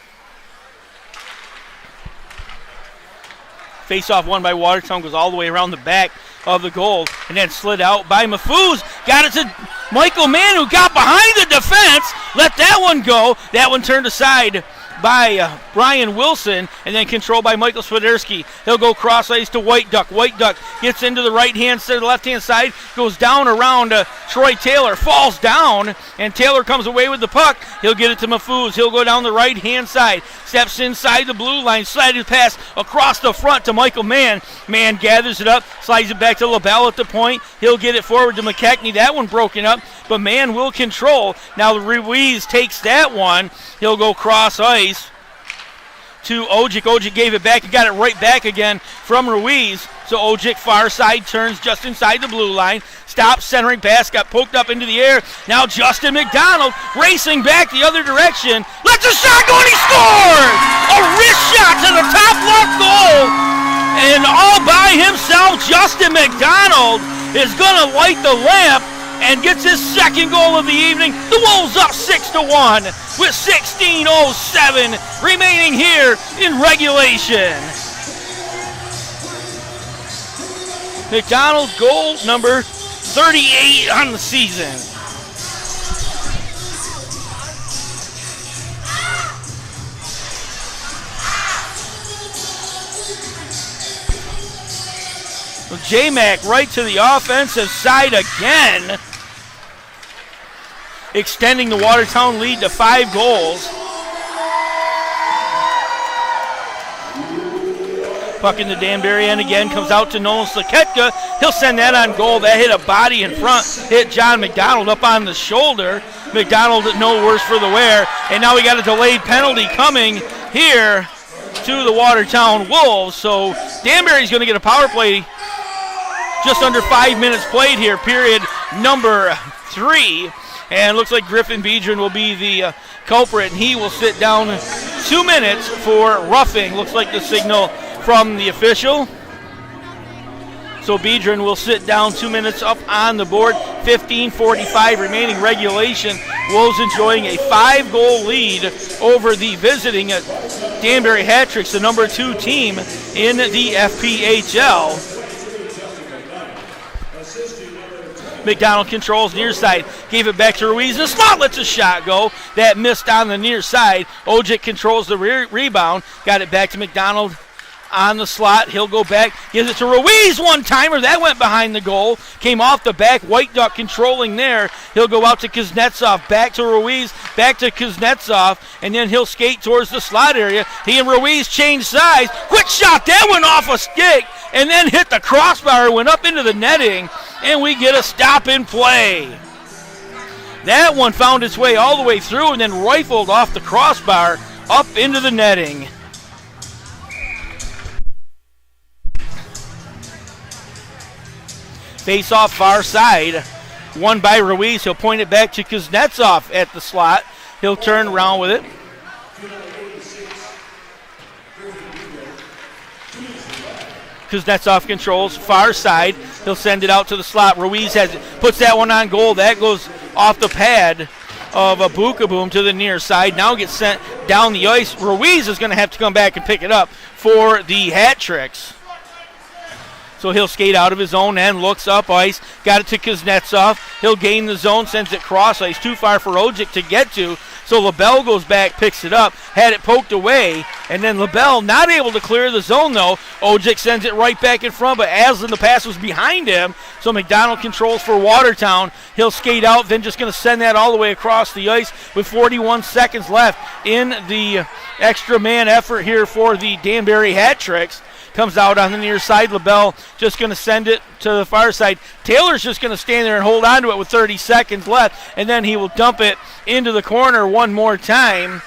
Speaker 2: Faceoff won by Watertown, goes all the way around the back of the goal, and then slid out by Mafuz. Got it to Michael Mann, who got behind the defense. Let that one go. That one turned aside by Brian Wilson, and then controlled by Michael Swiderski. He'll go cross ice to White Duck. White Duck gets into the right-hand side, the left-hand side, goes down around Troy Taylor, falls down, and Taylor comes away with the puck. He'll get it to Mafuz. He'll go down the right-hand side, steps inside the blue line, sliding pass across the front to Michael Mann. Mann gathers it up, slides it back to LaBelle at the point. He'll get it forward to McKechnie. That one broken up, but Mann will control. Now Ruiz takes that one. He'll go cross ice to Ojic. Ojic gave it back and got it right back again from Ruiz. So Ojic far side turns just inside the blue line. Stops, centering pass, got poked up into the air. Now Justin McDonald racing back the other direction. Lets a shot go and he scores! A wrist shot to the top left goal. And all by himself, Justin McDonald is going to light the lamp and gets his second goal of the evening. The Wolves up 6-1 with 16:07 remaining here in regulation. McDonald goal number 38 on the season. Well, J-Mac right to the offensive side again, extending the Watertown lead to 5 goals. Puck in the Danbury end again, comes out to Nolan Slaketka. He'll send that on goal. That hit a body in front, hit John McDonald up on the shoulder. McDonald no worse for the wear, and now we got a delayed penalty coming here to the Watertown Wolves. So Danbury's going to get a power play. Just under 5 minutes played here, period number 3. And looks like Griffin Biedron will be the culprit, and he will sit down 2 minutes for roughing. Looks like the signal from the official. So Biedron will sit down 2 minutes up on the board. 15:45 remaining regulation. Wolves enjoying a 5-goal lead over the visiting Danbury HatTricks, the number 2 team in the FPHL. McDonald controls near side, gave it back to Ruiz, and the slot lets a shot go. That missed on the near side. Ojic controls the rebound, got it back to McDonald on the slot. He'll go back, gives it to Ruiz, one-timer. That went behind the goal, came off the back. White Duck controlling there. He'll go out to Kuznetsov, back to Ruiz, back to Kuznetsov, and then he'll skate towards the slot area. He and Ruiz change sides. Quick shot, that went off a stick, and then hit the crossbar, went up into the netting, and we get a stop in play. That one found its way all the way through and then rifled off the crossbar up into the netting. Face off far side, won by Ruiz. He'll point it back to Kuznetsov at the slot. He'll turn around with it. Kuznetsov controls far side. He'll send it out to the slot. Ruiz puts that one on goal. That goes off the pad of a Bukaboom to the near side. Now gets sent down the ice. Ruiz is going to have to come back and pick it up for the HatTricks. So he'll skate out of his own end, looks up ice, got it to Kuznetsov. He'll gain the zone, sends it cross ice, too far for Ojic to get to. So LaBelle goes back, picks it up, had it poked away, and then LaBelle not able to clear the zone, though. Ojic sends it right back in front, but Aslan, the pass was behind him, so McDonald controls for Watertown. He'll skate out, then just going to send that all the way across the ice with 41 seconds left in the extra man effort here for the Danbury HatTricks. Comes out on the near side. LaBelle just going to send it to the far side. Taylor's just going to stand there and hold on to it with 30 seconds left, and then he will dump it into the corner one more time.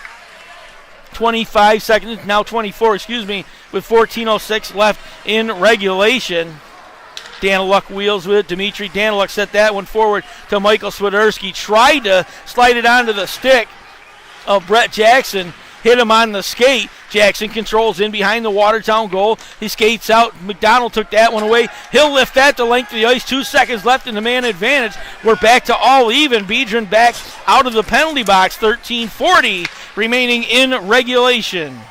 Speaker 2: 25 seconds, now 24, with 14:06 left in regulation. Daniluk wheels with it. Dimitri Daniluk set that one forward to Michael Swiderski. Tried to slide it onto the stick of Brett Jackson. Hit him on the skate. Jackson controls in behind the Watertown goal. He skates out. McDonald took that one away. He'll lift that to length of the ice. 2 seconds left in the man advantage. We're back to all even. Biedron back out of the penalty box. 13:40 remaining in regulation.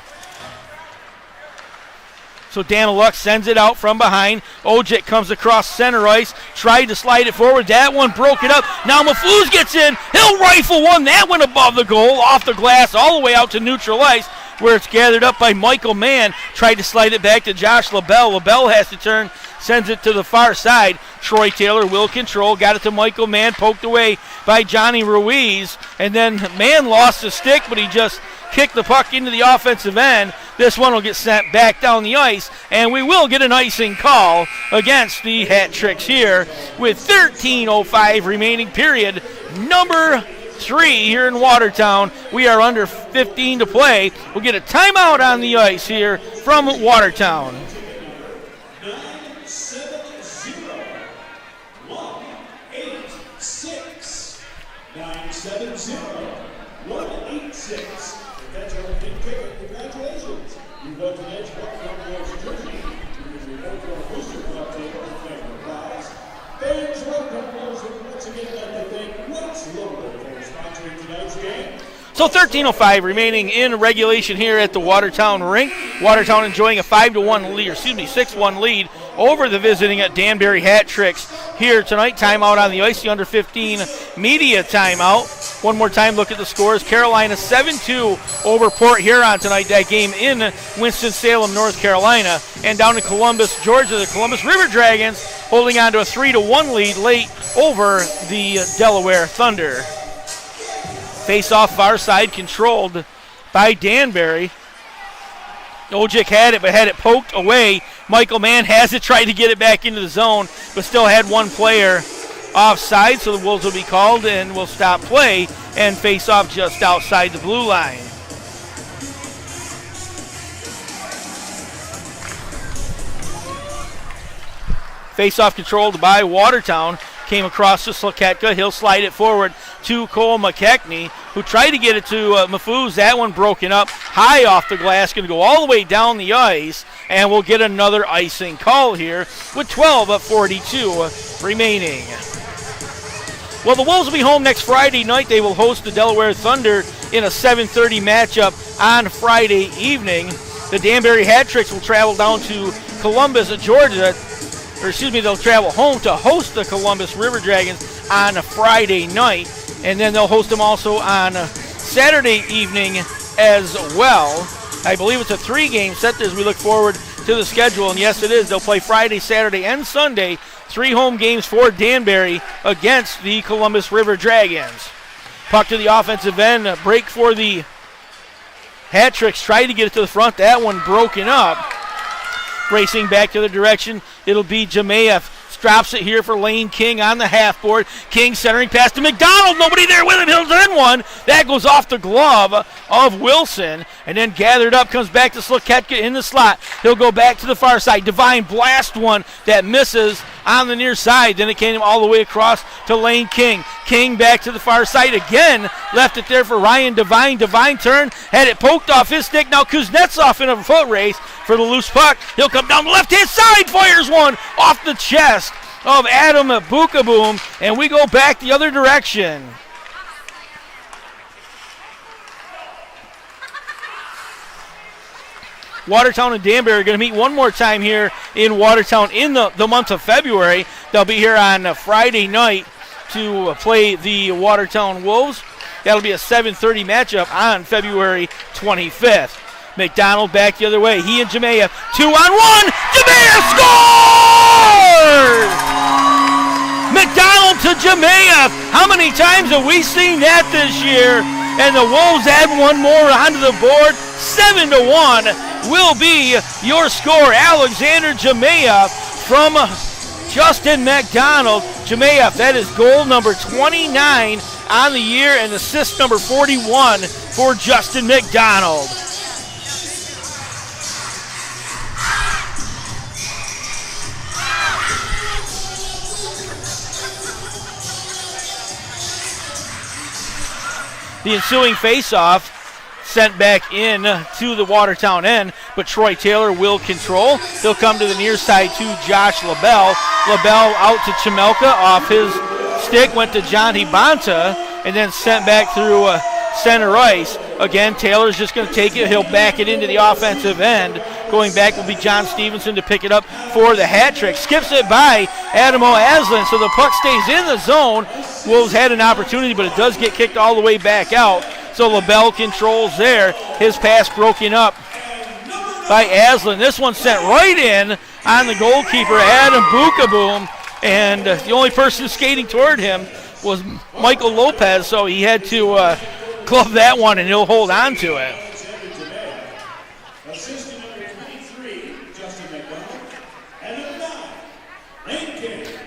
Speaker 2: So Daniluk sends it out from behind. Ojic comes across center ice. Tried to slide it forward. That one broke it up. Now Mafuz gets in. He'll rifle one. That went above the goal, off the glass, all the way out to neutral ice, where it's gathered up by Michael Mann. Tried to slide it back to Josh LaBelle. LaBelle has to turn, sends it to the far side. Troy Taylor will control. Got it to Michael Mann. Poked away by Johnny Ruiz. And then Mann lost the stick, but he just kicked the puck into the offensive end. This one will get sent back down the ice, and we will get an icing call against the HatTricks here with 13:05 remaining, period number 3 here in Watertown. We are under 15 to play. We'll get a timeout on the ice here from Watertown.
Speaker 1: 970-186. That's our big ticket. Congratulations. You got the edge back from Will's jersey. Because you know your booster club table to claim the prize. Fans, welcome. Once again, I'd like to thank What's Local for sponsoring tonight's game.
Speaker 2: So 13:05 remaining in regulation here at the Watertown rink. Watertown enjoying a 5-1 lead, 6-1 lead over the visiting at Danbury HatTricks here tonight. Timeout on the ice, the under 15 media timeout. One more time, look at the scores. Carolina 7-2 over Port Huron tonight. That game in Winston-Salem, North Carolina. And down in Columbus, Georgia, the Columbus River Dragons holding on to a 3-1 lead late over the Delaware Thunder. Face-off far side controlled by Danbury. Ojic had it, but had it poked away. Michael Mann has it, tried to get it back into the zone, but still had one player offside, so the Wolves will be called and will stop play and face off just outside the blue line. Face-off controlled by Watertown. Came across to Slaketka. He'll slide it forward to Cole McKechnie, who tried to get it to Mafuz. That one broken up high off the glass. Going to go all the way down the ice, and we'll get another icing call here with 12:42 remaining. Well, the Wolves will be home next Friday night. They will host the Delaware Thunder in a 7:30 matchup on Friday evening. The Danbury HatTricks will travel down to Columbus, Georgia. They'll travel home to host the Columbus River Dragons on a Friday night, and then they'll host them also on a Saturday evening as well. I believe it's a 3-game set as we look forward to the schedule, and yes, it is. They'll play Friday, Saturday, and Sunday. 3 home games for Danbury against the Columbus River Dragons. Puck to the offensive end, a break for the HatTricks. Tried to get it to the front. That one broken up. Racing back to the direction, it'll be Jamaev. Drops it here for Lane King on the half board. King centering pass to McDonald. Nobody there with him. He'll send one. That goes off the glove of Wilson. And then gathered up, comes back to Slaketka in the slot. He'll go back to the far side. Devine blast one that misses on the near side. Then it came all the way across to Lane King. King back to the far side again. Left it there for Ryan Devine. Devine turned, had it poked off his stick. Now Kuznetsov in a foot race for the loose puck. He'll come down the left-hand side. Fires one off the chest of Adam Bukaboom, and we go back the other direction. Watertown and Danbury are going to meet one more time here in Watertown in the month of February. They'll be here on Friday night to play the Watertown Wolves. That'll be a 7:30 matchup on February 25th. McDonald back the other way. He and Jamea 2-on-1. Jamea scores! McDonald to Jamea. How many times have we seen that this year? And the Wolves add one more onto the board. 7-1 will be your score. Alexander Jamea from Justin McDonald. Jamea, that is goal number 29 on the year and assist number 41 for Justin McDonald. The ensuing face-off sent back in to the Watertown end, but Troy Taylor will control. He'll come to the near side to Josh LaBelle. LaBelle out to Chimelka off his stick, went to John Hibanta, and then sent back through center ice. Again, Taylor's just going to take it. He'll back it into the offensive end. Going back will be John Stevenson to pick it up for the HatTricks. Skips it by Adamo Aslan, so the puck stays in the zone. Wolves had an opportunity, but it does get kicked all the way back out. So LaBelle controls there. His pass broken up by Aslan. This one sent right in on the goalkeeper, Adam Bukaboom, and the only person skating toward him was Michael Lopez, so he had to glove that one, and he'll hold on to it.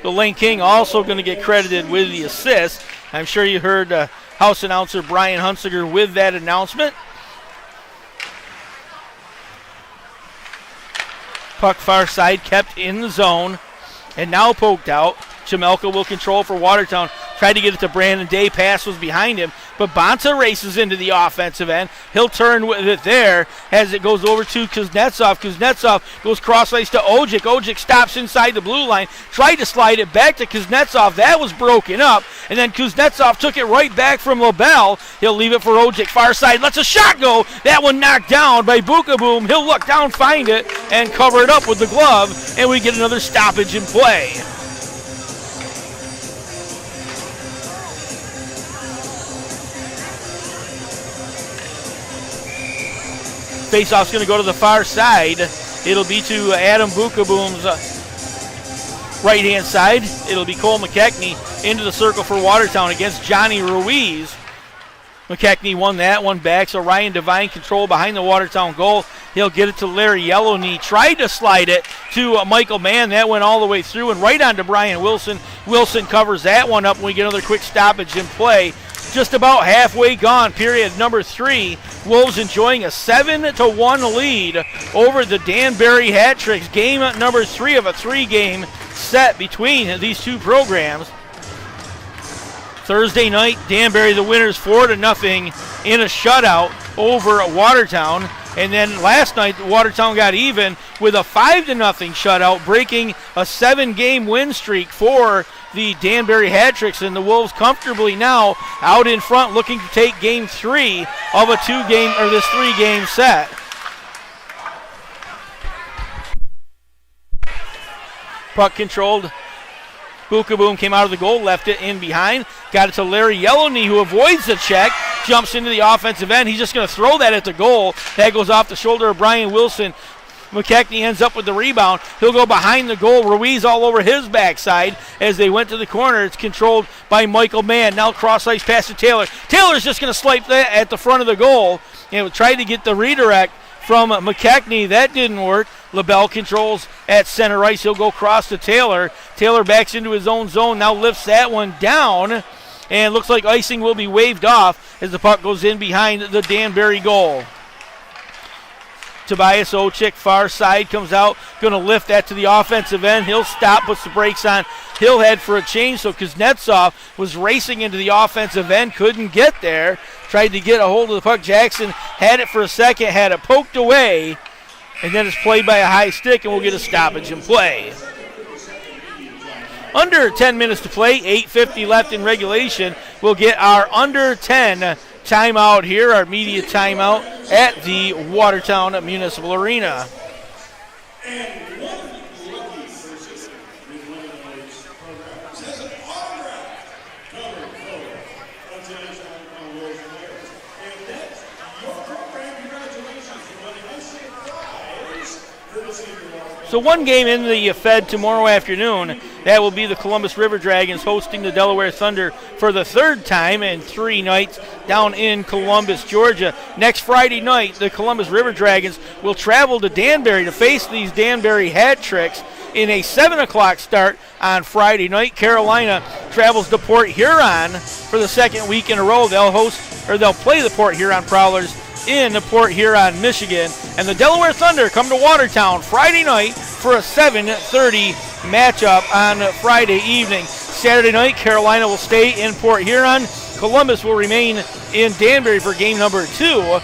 Speaker 2: The Lane King also going to get credited with the assist. I'm sure you heard house announcer Brian Hunsiger with that announcement. Puck far side kept in the zone and now poked out. Chimelka will control for Watertown. Tried to get it to Brandon Day. Pass was behind him. But Bonta races into the offensive end. He'll turn with it there as it goes over to Kuznetsov. Kuznetsov goes cross ice to Ojic. Ojic stops inside the blue line. Tried to slide it back to Kuznetsov. That was broken up. And then Kuznetsov took it right back from LaBelle. He'll leave it for Ojic. Far side. Lets a shot go. That one knocked down by Bukaboom. He'll look down, find it, and cover it up with the glove. And we get another stoppage in play. Faceoff's going to go to the far side. It'll be to Adam Bukaboom's right-hand side. It'll be Cole McKechnie into the circle for Watertown against Johnny Ruiz. McKechnie won that one back, so Ryan Devine control behind the Watertown goal. He'll get it to Larry Yellowknee. Tried to slide it to Michael Mann. That went all the way through and right on to Brian Wilson. Wilson covers that one up, and we get another quick stoppage in play. Just about halfway gone, period number 3. Wolves enjoying a 7-1 lead over the Danbury HatTricks. Game number 3 of a 3-game set between these two programs. Thursday night, Danbury the winners 4-0 in a shutout over Watertown. And then last night, Watertown got even with a 5-0 shutout, breaking a 7-game win streak for the Danbury HatTricks, and the Wolves comfortably now out in front, looking to take Game 3 of this 3-game set. Puck controlled. Bukaboom came out of the goal, left it in behind, got it to Larry Yellowknee, who avoids the check, jumps into the offensive end. He's just going to throw that at the goal. That goes off the shoulder of Brian Wilson. McKechnie ends up with the rebound. He'll go behind the goal. Ruiz all over his backside as they went to the corner. It's controlled by Michael Mann. Now cross ice pass to Taylor. Taylor's just going to swipe that at the front of the goal. And tried to get the redirect from McKechnie. That didn't work. LaBelle controls at center ice. He'll go cross to Taylor. Taylor backs into his own zone. Now lifts that one down. And looks like icing will be waved off as the puck goes in behind the Danbury goal. Tobias Ochick, far side, comes out, going to lift that to the offensive end. He'll stop, puts the brakes on. He'll head for a change, so Kuznetsov was racing into the offensive end, couldn't get there. Tried to get a hold of the puck. Jackson had it for a second, had it poked away, and then it's played by a high stick, and we'll get a stoppage in play. Under 10 minutes to play, 8:50 left in regulation. We'll get our under 10 timeout here, our media timeout at the Watertown Municipal Arena.
Speaker 1: And one lucky person with one of those programs has an autograph covered photo of tonight's Watertown Wolves players. And that's your program. Congratulations for winning a surprise courtesy of the Watertown.
Speaker 2: So one game in the Fed tomorrow afternoon. That will be the Columbus River Dragons hosting the Delaware Thunder for the third time in 3 nights down in Columbus, Georgia. Next Friday night, the Columbus River Dragons will travel to Danbury to face these Danbury HatTricks in a 7 o'clock start on Friday night. Carolina travels to Port Huron for the second week in a row. They'll play the Port Huron Prowlers in Port Huron, Michigan. And the Delaware Thunder come to Watertown Friday night for a 7:30 matchup on Friday evening. Saturday night, Carolina will stay in Port Huron. Columbus will remain in Danbury for game number 2.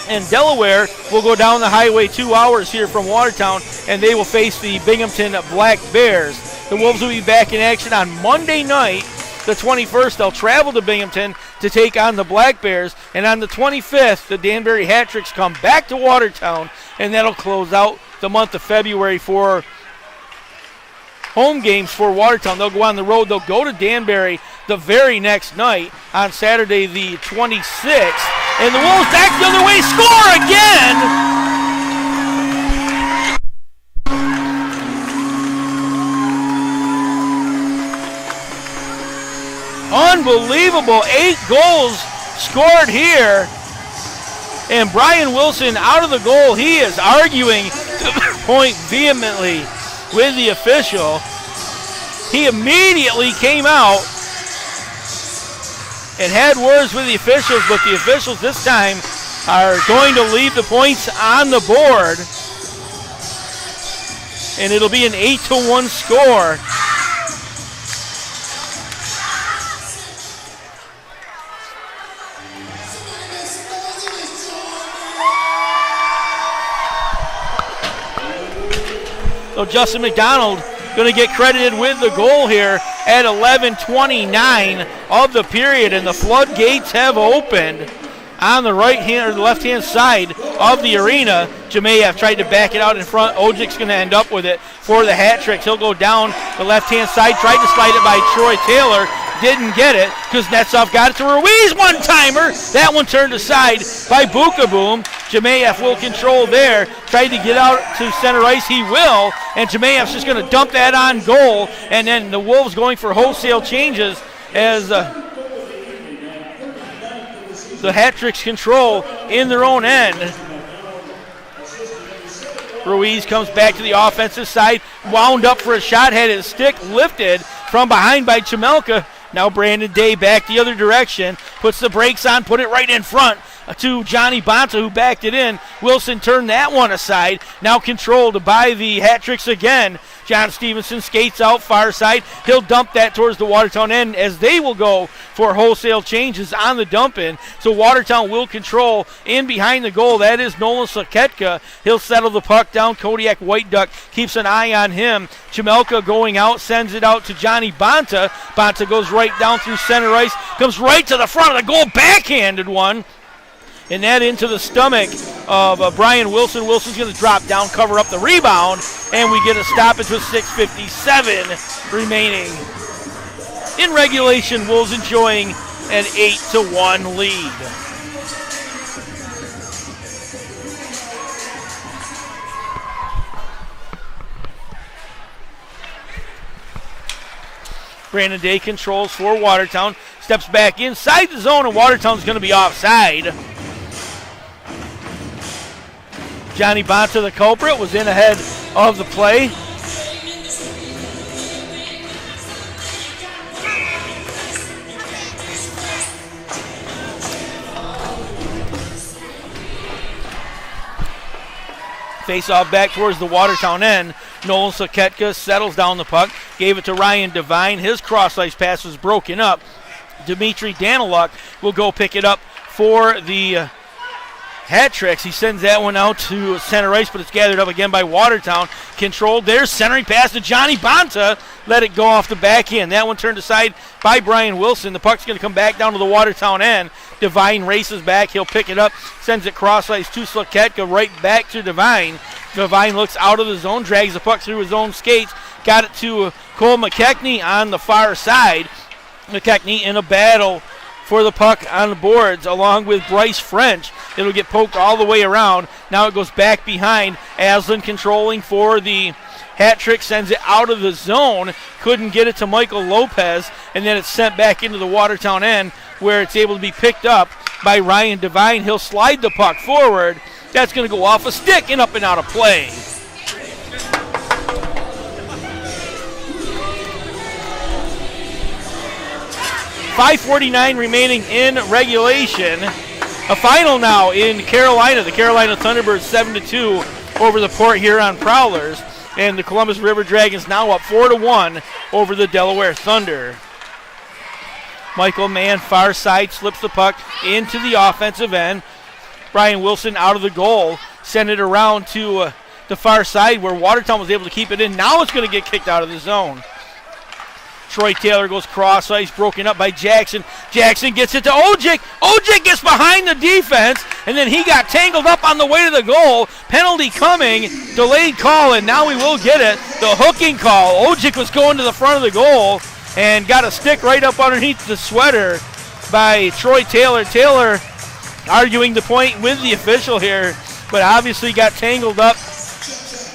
Speaker 2: And Delaware will go down the highway 2 hours here from Watertown, and they will face the Binghamton Black Bears. The Wolves will be back in action on Monday night, the 21st. They'll travel to Binghamton to take on the Black Bears. And on the 25th, the Danbury HatTricks come back to Watertown, and that'll close out the month of February for home games for Watertown. They'll go on the road. They'll go to Danbury the very next night on Saturday the 26th. And the Wolves back the other way, score again! Unbelievable, 8 goals scored here. And Brian Wilson out of the goal. He is arguing the point vehemently with the official. He immediately came out and had words with the officials, but the officials this time are going to leave the points on the board. And it'll be an 8-1 score. So Justin McDonald going to get credited with the goal here at 11:29 of the period, and the floodgates have opened on the right-hand or the left-hand side of the arena. Jemayev tried to back it out in front. Ojic's going to end up with it for the HatTricks. He'll go down the left-hand side, tried to slide it by Troy Taylor, didn't get it. Kuznetsov got it to Ruiz, one-timer. That one turned aside by Bukaboom. Jemayev will control there. Tried to get out to center ice. He will. And Jemaev's just going to dump that on goal. And then the Wolves going for wholesale changes as the HatTricks control in their own end. Ruiz comes back to the offensive side. Wound up for a shot. Had his stick lifted from behind by Chemelka. Now Brandon Day back the other direction. Puts the brakes on. Put it right in front to Johnny Bonta, who backed it in. Wilson turned that one aside. Now controlled by the HatTricks again. John Stevenson skates out far side. He'll dump that towards the Watertown end as they will go for wholesale changes on the dump in. So Watertown will control in behind the goal. That is Nolan Saketka. He'll settle the puck down. Kodiak White Duck keeps an eye on him. Chemelka going out, sends it out to Johnny Bonta. Bonta goes right down through center ice, comes right to the front of the goal, backhanded one. And that into the stomach of Brian Wilson. Wilson's going to drop down, cover up the rebound, and we get a stoppage with 6:57 remaining. In regulation, Wolves enjoying an 8-1 lead. Brandon Day controls for Watertown, steps back inside the zone, and Watertown's going to be offside. Johnny Bonta, the culprit, was in ahead of the play. Face-off back towards the Watertown end. Nolan Saketka settles down the puck, gave it to Ryan Devine. His cross-ice pass was broken up. Dmitry Daniluk will go pick it up for the HatTricks. He sends that one out to center ice, but it's gathered up again by Watertown. Controlled there, centering pass to Johnny Bonta. Let it go off the backhand. That one turned aside by Brian Wilson. The puck's going to come back down to the Watertown end. Devine races back. He'll pick it up, sends it cross ice to Slaketka, right back to Devine. Devine looks out of the zone, drags the puck through his own skates. Got it to Cole McKechnie on the far side. McKechnie in a battle for the puck on the boards along with Bryce French. It'll get poked all the way around. Now it goes back behind. Aslan controlling for the HatTricks, sends it out of the zone. Couldn't get it to Michael Lopez, and then it's sent back into the Watertown end where it's able to be picked up by Ryan Devine. He'll slide the puck forward. That's going to go off a stick and up and out of play. .5:49 remaining in regulation. A final now in Carolina. The Carolina Thunderbirds 7-2 over the Port Huron Prowlers. And the Columbus River Dragons now up 4-1 over the Delaware Thunder. Michael Mann, far side, slips the puck into the offensive end. Brian Wilson out of the goal. Send it around to the far side where Watertown was able to keep it in. Now it's going to get kicked out of the zone. Troy Taylor goes cross ice, broken up by Jackson. Jackson gets it to Ojic. Ojic gets behind the defense, and then he got tangled up on the way to the goal. Penalty coming, delayed call, and now we will get it. The hooking call. Ojic was going to the front of the goal and got a stick right up underneath the sweater by Troy Taylor. Taylor arguing the point with the official here, but obviously got tangled up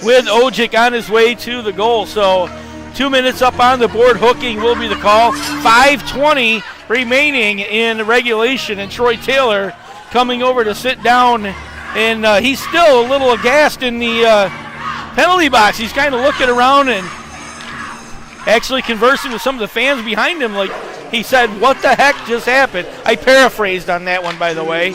Speaker 2: with Ojic on his way to the goal. So 2 minutes up on the board. Hooking will be the call. 5:20 remaining in regulation, and Troy Taylor coming over to sit down, and he's still a little aghast in the penalty box. He's kind of looking around and actually conversing with some of the fans behind him. Like he said, what the heck just happened? I paraphrased on that one, by the way.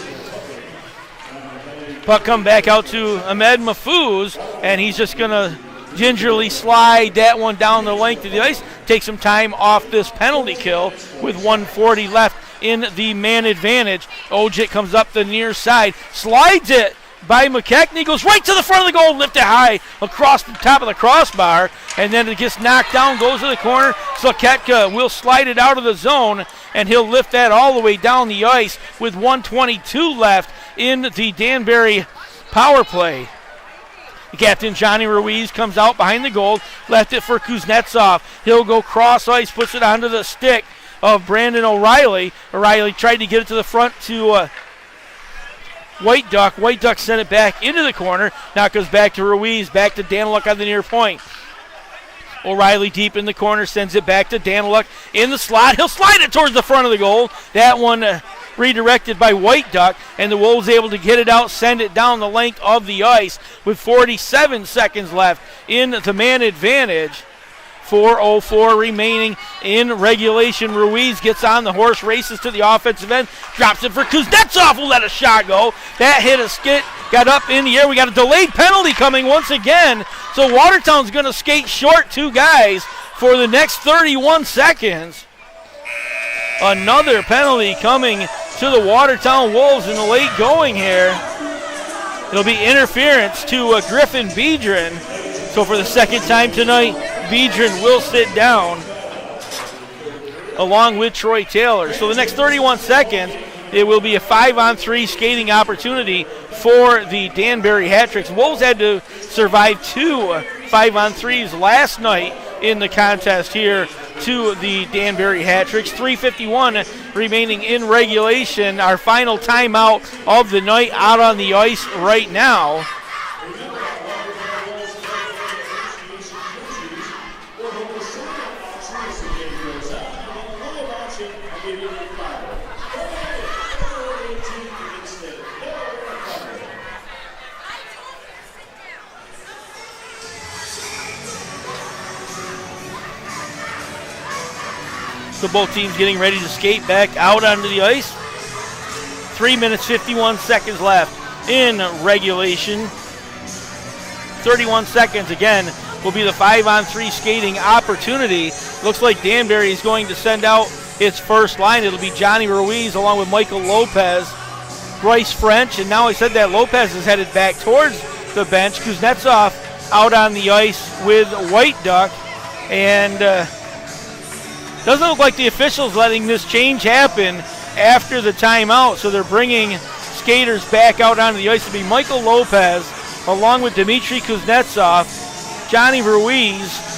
Speaker 2: Puck come back out to Ahmed Mahfouz, and he's just going to gingerly slide that one down the length of the ice. Take some time off this penalty kill with 1:40 left in the man advantage. Ojic comes up the near side, slides it by McKechnie, goes right to the front of the goal, lift it high across the top of the crossbar, and then it gets knocked down, goes to the corner. Slaketka will slide it out of the zone, and he'll lift that all the way down the ice with 1:22 left in the Danbury power play. The captain, Johnny Ruiz, comes out behind the goal, left it for Kuznetsov. He'll go cross ice, puts it onto the stick of Brandon O'Reilly. O'Reilly tried to get it to the front to White Duck. White Duck sent it back into the corner. Now it goes back to Ruiz, back to Daniluk on the near point. O'Reilly deep in the corner, sends it back to Daniluk in the slot. He'll slide it towards the front of the goal. That one redirected by White Duck, and the Wolves able to get it out, send it down the length of the ice with 47 seconds left in the man advantage. 4:04 remaining in regulation. Ruiz gets on the horse, races to the offensive end, drops it for Kuznetsov, who let a shot go. That hit a skit, got up in the air. We got a delayed penalty coming once again, so Watertown's going to skate short 2 guys for the next 31 seconds. Another penalty coming to the Watertown Wolves in the late going here. It'll be interference to Griffin Biedren. So for the second time tonight, Biedren will sit down along with Troy Taylor. So the next 31 seconds, it will be a 5-on-3 skating opportunity for the Danbury HatTricks. Wolves had to survive 2 5-on-3s last night in the contest here to the Danbury HatTricks. 3:51 remaining in regulation. Our final timeout of the night out on the ice right now. So both teams getting ready to skate back out onto the ice. 3 minutes, 51 seconds left in regulation. 31 seconds again will be the 5-on-3 skating opportunity. Looks like Danbury is going to send out its first line. It'll be Johnny Ruiz along with Michael Lopez Bryce French, and now I said that Lopez is headed back towards the bench. Kuznetsov out on the ice with White Duck, and doesn't look like the officials letting this change happen after the timeout, so they're bringing skaters back out onto the ice to be Michael Lopez along with Dmitry Kuznetsov, Johnny Ruiz,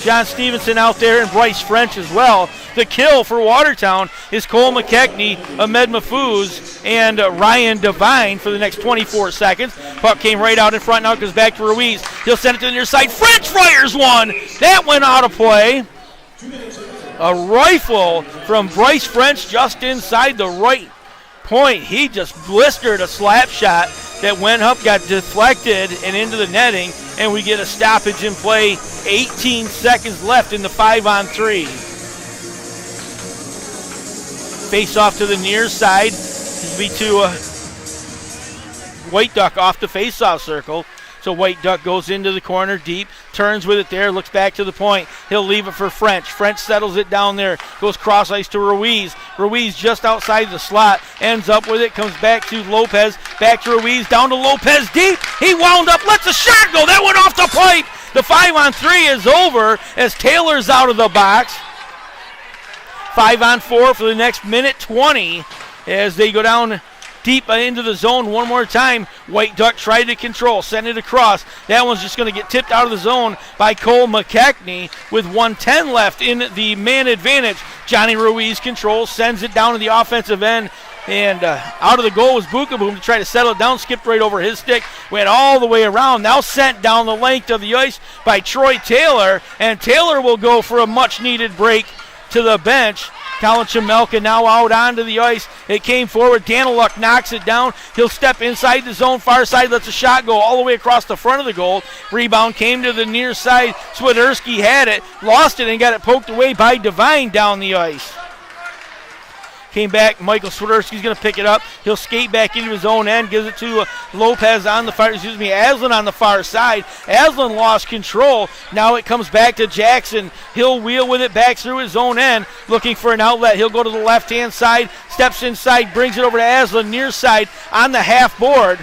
Speaker 2: John Stevenson out there, and Bryce French as well. The kill for Watertown is Cole McKechnie, Ahmed Mahfouz, and Ryan Devine for the next 24 seconds. Puck came right out in front, now it goes back to Ruiz. He'll send it to the near side. French fires one! That went out of play. A rifle from Bryce French just inside the right point. He just blistered a slap shot that went up, got deflected, and into the netting, and we get a stoppage in play. 18 seconds left in the 5-on-3. Face off to the near side. This will be to White Duck off the face-off circle. So White Duck goes into the corner deep, turns with it there, looks back to the point. He'll leave it for French. French settles it down there, goes cross ice to Ruiz. Ruiz just outside the slot, ends up with it, comes back to Lopez, back to Ruiz, down to Lopez deep. He wound up, lets a shot go. That went off the pipe. The 5-on-3 is over as Taylor's out of the box. 5-on-4 for the next minute 20 as they go down deep into the zone one more time. White Duck tried to control, send it across. That one's just going to get tipped out of the zone by Cole McKechnie with 1:10 left in the man advantage. Johnny Ruiz controls, sends it down to the offensive end, and out of the goal was Bukaboom to try to settle it down, skipped right over his stick, went all the way around, now sent down the length of the ice by Troy Taylor, and Taylor will go for a much-needed break to the bench. Colin Chamelka now out onto the ice. It came forward. Daniluk knocks it down. He'll step inside the zone, far side, lets a shot go all the way across the front of the goal. Rebound came to the near side. Swiderski had it, lost it, and got it poked away by Devine down the ice. Came back, Michael Swiderski's going to pick it up. He'll skate back into his own end, gives it to Lopez on the far, Aslan on the far side. Aslan lost control. Now it comes back to Jackson. He'll wheel with it back through his own end, looking for an outlet. He'll go to the left-hand side, steps inside, brings it over to Aslan, near side on the half board.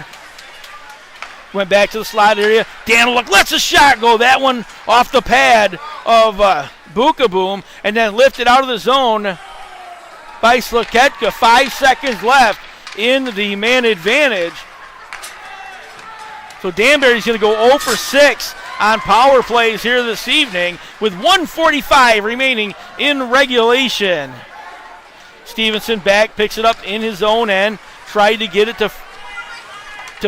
Speaker 2: Went back to the slot area. Daniluk lets a shot go. That one off the pad of Bukaboom, and then lifted out of the zone by Slaketka. 5 seconds left in the man advantage. So Danbury's going to go 0 for 6 on power plays here this evening with 1:45 remaining in regulation. Stevenson back, picks it up in his own end, tried to get it to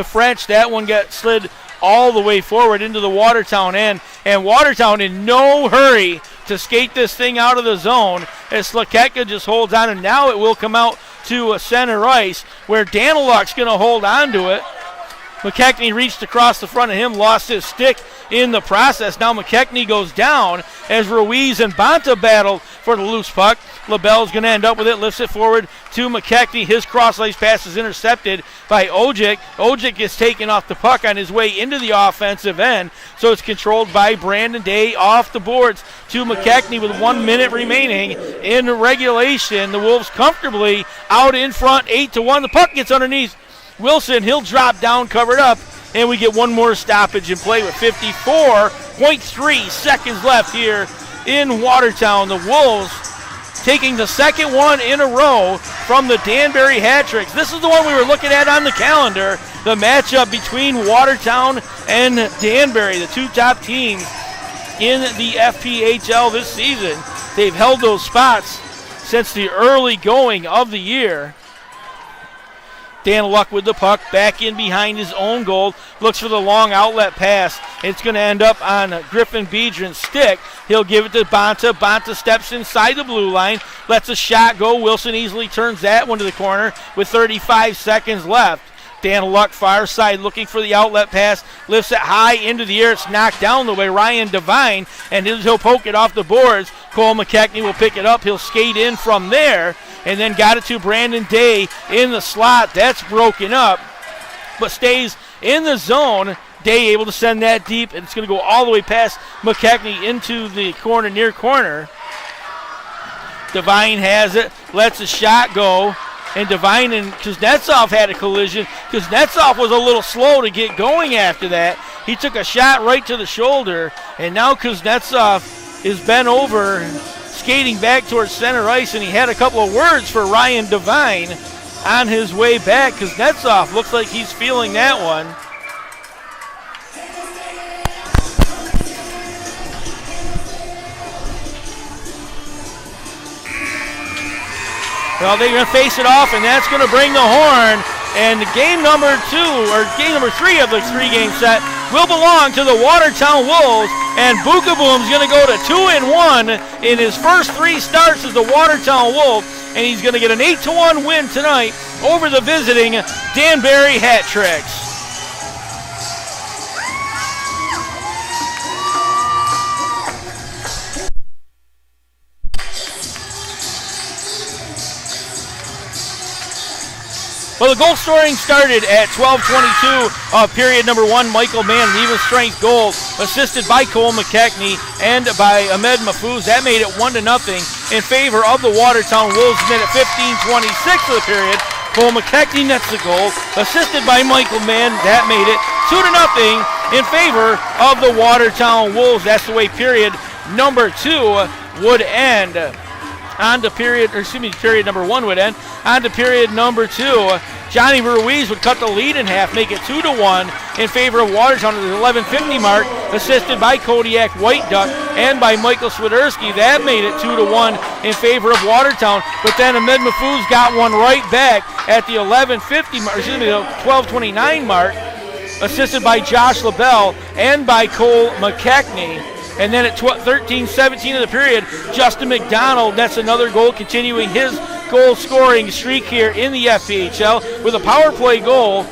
Speaker 2: French. That one got slid all the way forward into the Watertown end, and Watertown in no hurry to skate this thing out of the zone as Slaketka just holds on, and now it will come out to center ice where Daniluk's going to hold on to it. McKechnie reached across the front of him, lost his stick in the process. Now McKechnie goes down as Ruiz and Bonta battle for the loose puck. LaBelle's going to end up with it, lifts it forward to McKechnie. His cross-ice pass is intercepted by Ojic. Ojic gets taken off the puck on his way into the offensive end, so it's controlled by Brandon Day off the boards to McKechnie with 1 minute remaining in regulation. The Wolves comfortably out in front, 8-1. The puck gets underneath Wilson. He'll drop down, covered up, and we get one more stoppage in play with 54.3 seconds left here in Watertown. The Wolves taking the second one in a row from the Danbury HatTricks. This is the one we were looking at on the calendar, the matchup between Watertown and Danbury, the two top teams in the FPHL this season. They've held those spots since the early going of the year. Daniluk with the puck, back in behind his own goal, looks for the long outlet pass. It's going to end up on Griffin Biedron's stick. He'll give it to Bonta. Bonta steps inside the blue line, lets a shot go. Wilson easily turns that one to the corner with 35 seconds left. Daniluk far side looking for the outlet pass, lifts it high into the air. It's knocked down the way Ryan Devine, and he'll poke it off the boards. Cole McKechnie will pick it up. He'll skate in from there, and then got it to Brandon Day in the slot. That's broken up, but stays in the zone. Day able to send that deep, and it's going to go all the way past McKechnie into the corner, near corner. Devine has it, lets a shot go, and Devine and Kuznetsov had a collision. Kuznetsov was a little slow to get going after that. He took a shot right to the shoulder, and now Kuznetsov is bent over, skating back towards center ice, and he had a couple of words for Ryan Devine on his way back. Kuznetsov looks like he's feeling that one. Well, they're going to face it off, and that's going to bring the horn. And game number 3 of the 3-game set will belong to the Watertown Wolves. And Bukaboom's going to go to 2-1 in his first 3 starts as the Watertown Wolf. And he's going to get an 8-1 win tonight over the visiting Danbury HatTricks. Well, the goal scoring started at 12:22 of period number 1. Michael Mann, an even strength goal, assisted by Cole McKechnie and by Ahmed Mahfouz. That made it 1-0 in favor of the Watertown Wolves. And then at 15:26 of the period, Cole McKechnie nets the goal, assisted by Michael Mann. That made it 2-0 in favor of the Watertown Wolves. That's the way period number 2 would end. Period number 1 would end. On to period number 2. Johnny Ruiz would cut the lead in half, make it 2-1 in favor of Watertown at the 11:50 mark, assisted by Kodiak White Duck and by Michael Swiderski. That made it 2-1 in favor of Watertown. But then Ahmed Mahfouz got one right back at the 12:29 mark, assisted by Josh LaBelle and by Cole McKechnie. And then at 13:17 of the period, Justin McDonald nets another goal, continuing his goal-scoring streak here in the FPHL with a power play goal,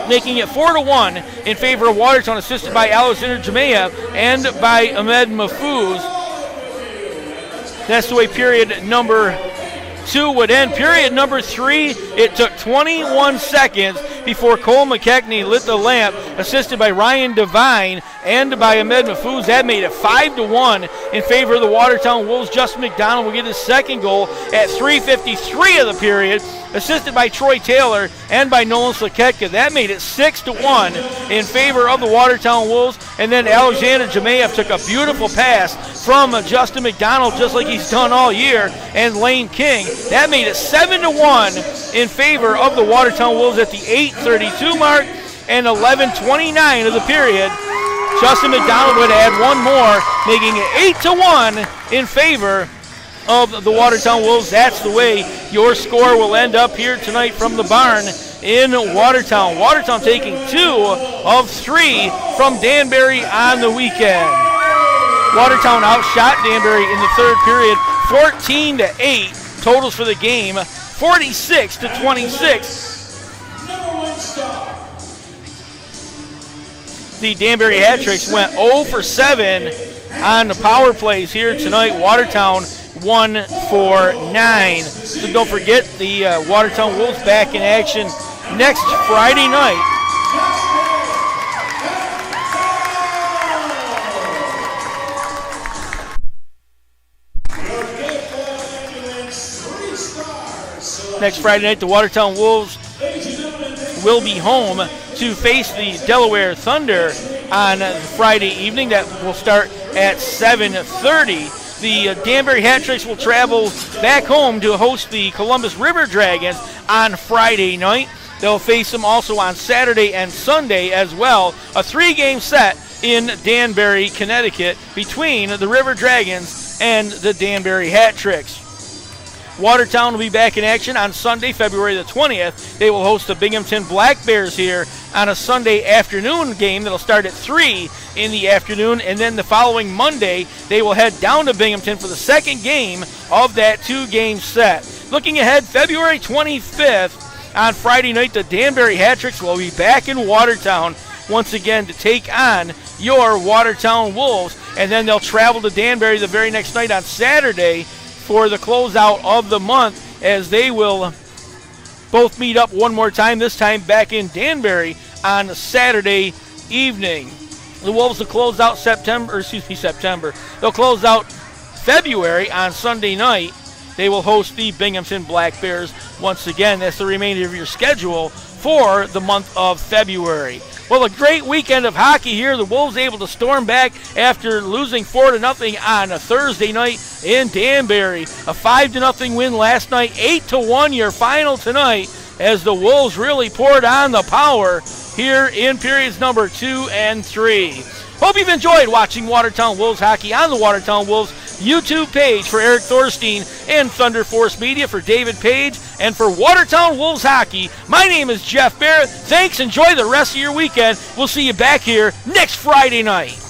Speaker 2: making it 4-1 in favor of Watertown, assisted by Alexander Jamayev and by Ahmed Mahfouz. That's the way period number 2 would end. Period number 3, it took 21 seconds before Cole McKechnie lit the lamp, assisted by Ryan Devine and by Ahmed Mahfouz. That made it 5-1 in favor of the Watertown Wolves. Justin McDonald will get his second goal at 3:53 of the period, assisted by Troy Taylor and by Nolan Slaketka. That made it 6-1 in favor of the Watertown Wolves. And then Alexander Jamayev took a beautiful pass from Justin McDonald, just like he's done all year, and Lane King. That made it 7-1 in favor of the Watertown Wolves at the 8:32 mark and 11:29 of the period. Justin McDonald would add one more, making it 8-1 in favor of the Watertown Wolves. That's the way your score will end up here tonight from the barn in Watertown. Watertown taking 2 of 3 from Danbury on the weekend. Watertown outshot Danbury in the third period, 14-8. Totals for the game, 46-26. The Danbury HatTricks went 0 for 7 on the power plays here tonight. Watertown 1 for 9. So don't forget the Watertown Wolves back in action next Friday night. Next Friday night, the Watertown Wolves will be home to face the Delaware Thunder on Friday evening. That will start at 7:30. The Danbury HatTricks will travel back home to host the Columbus River Dragons on Friday night. They'll face them also on Saturday and Sunday as well. A 3-game set in Danbury, Connecticut between the River Dragons and the Danbury HatTricks. Watertown will be back in action on Sunday, February the 20th. They will host the Binghamton Black Bears here on a Sunday afternoon game that'll start at 3 in the afternoon. And then the following Monday, they will head down to Binghamton for the second game of that 2-game set. Looking ahead, February 25th, on Friday night, the Danbury HatTricks will be back in Watertown once again to take on your Watertown Wolves. And then they'll travel to Danbury the very next night on Saturday for the closeout of the month, as they will both meet up one more time, this time back in Danbury on Saturday evening. The Wolves will close out September. They'll close out February on Sunday night, they will host the Binghamton Black Bears. Once again, that's the remainder of your schedule for the month of February. Well, a great weekend of hockey here. The Wolves able to storm back after losing 4-0 on a Thursday night in Danbury. A 5-0 win last night, 8-1 your final tonight, as the Wolves really poured on the power here in periods number 2 and 3. Hope you've enjoyed watching Watertown Wolves hockey on the Watertown Wolves YouTube page. For Eric Thorstein and Thunder Force Media, for David Page, and for Watertown Wolves hockey, my name is Jeff Barrett. Thanks. Enjoy the rest of your weekend. We'll see you back here next Friday night.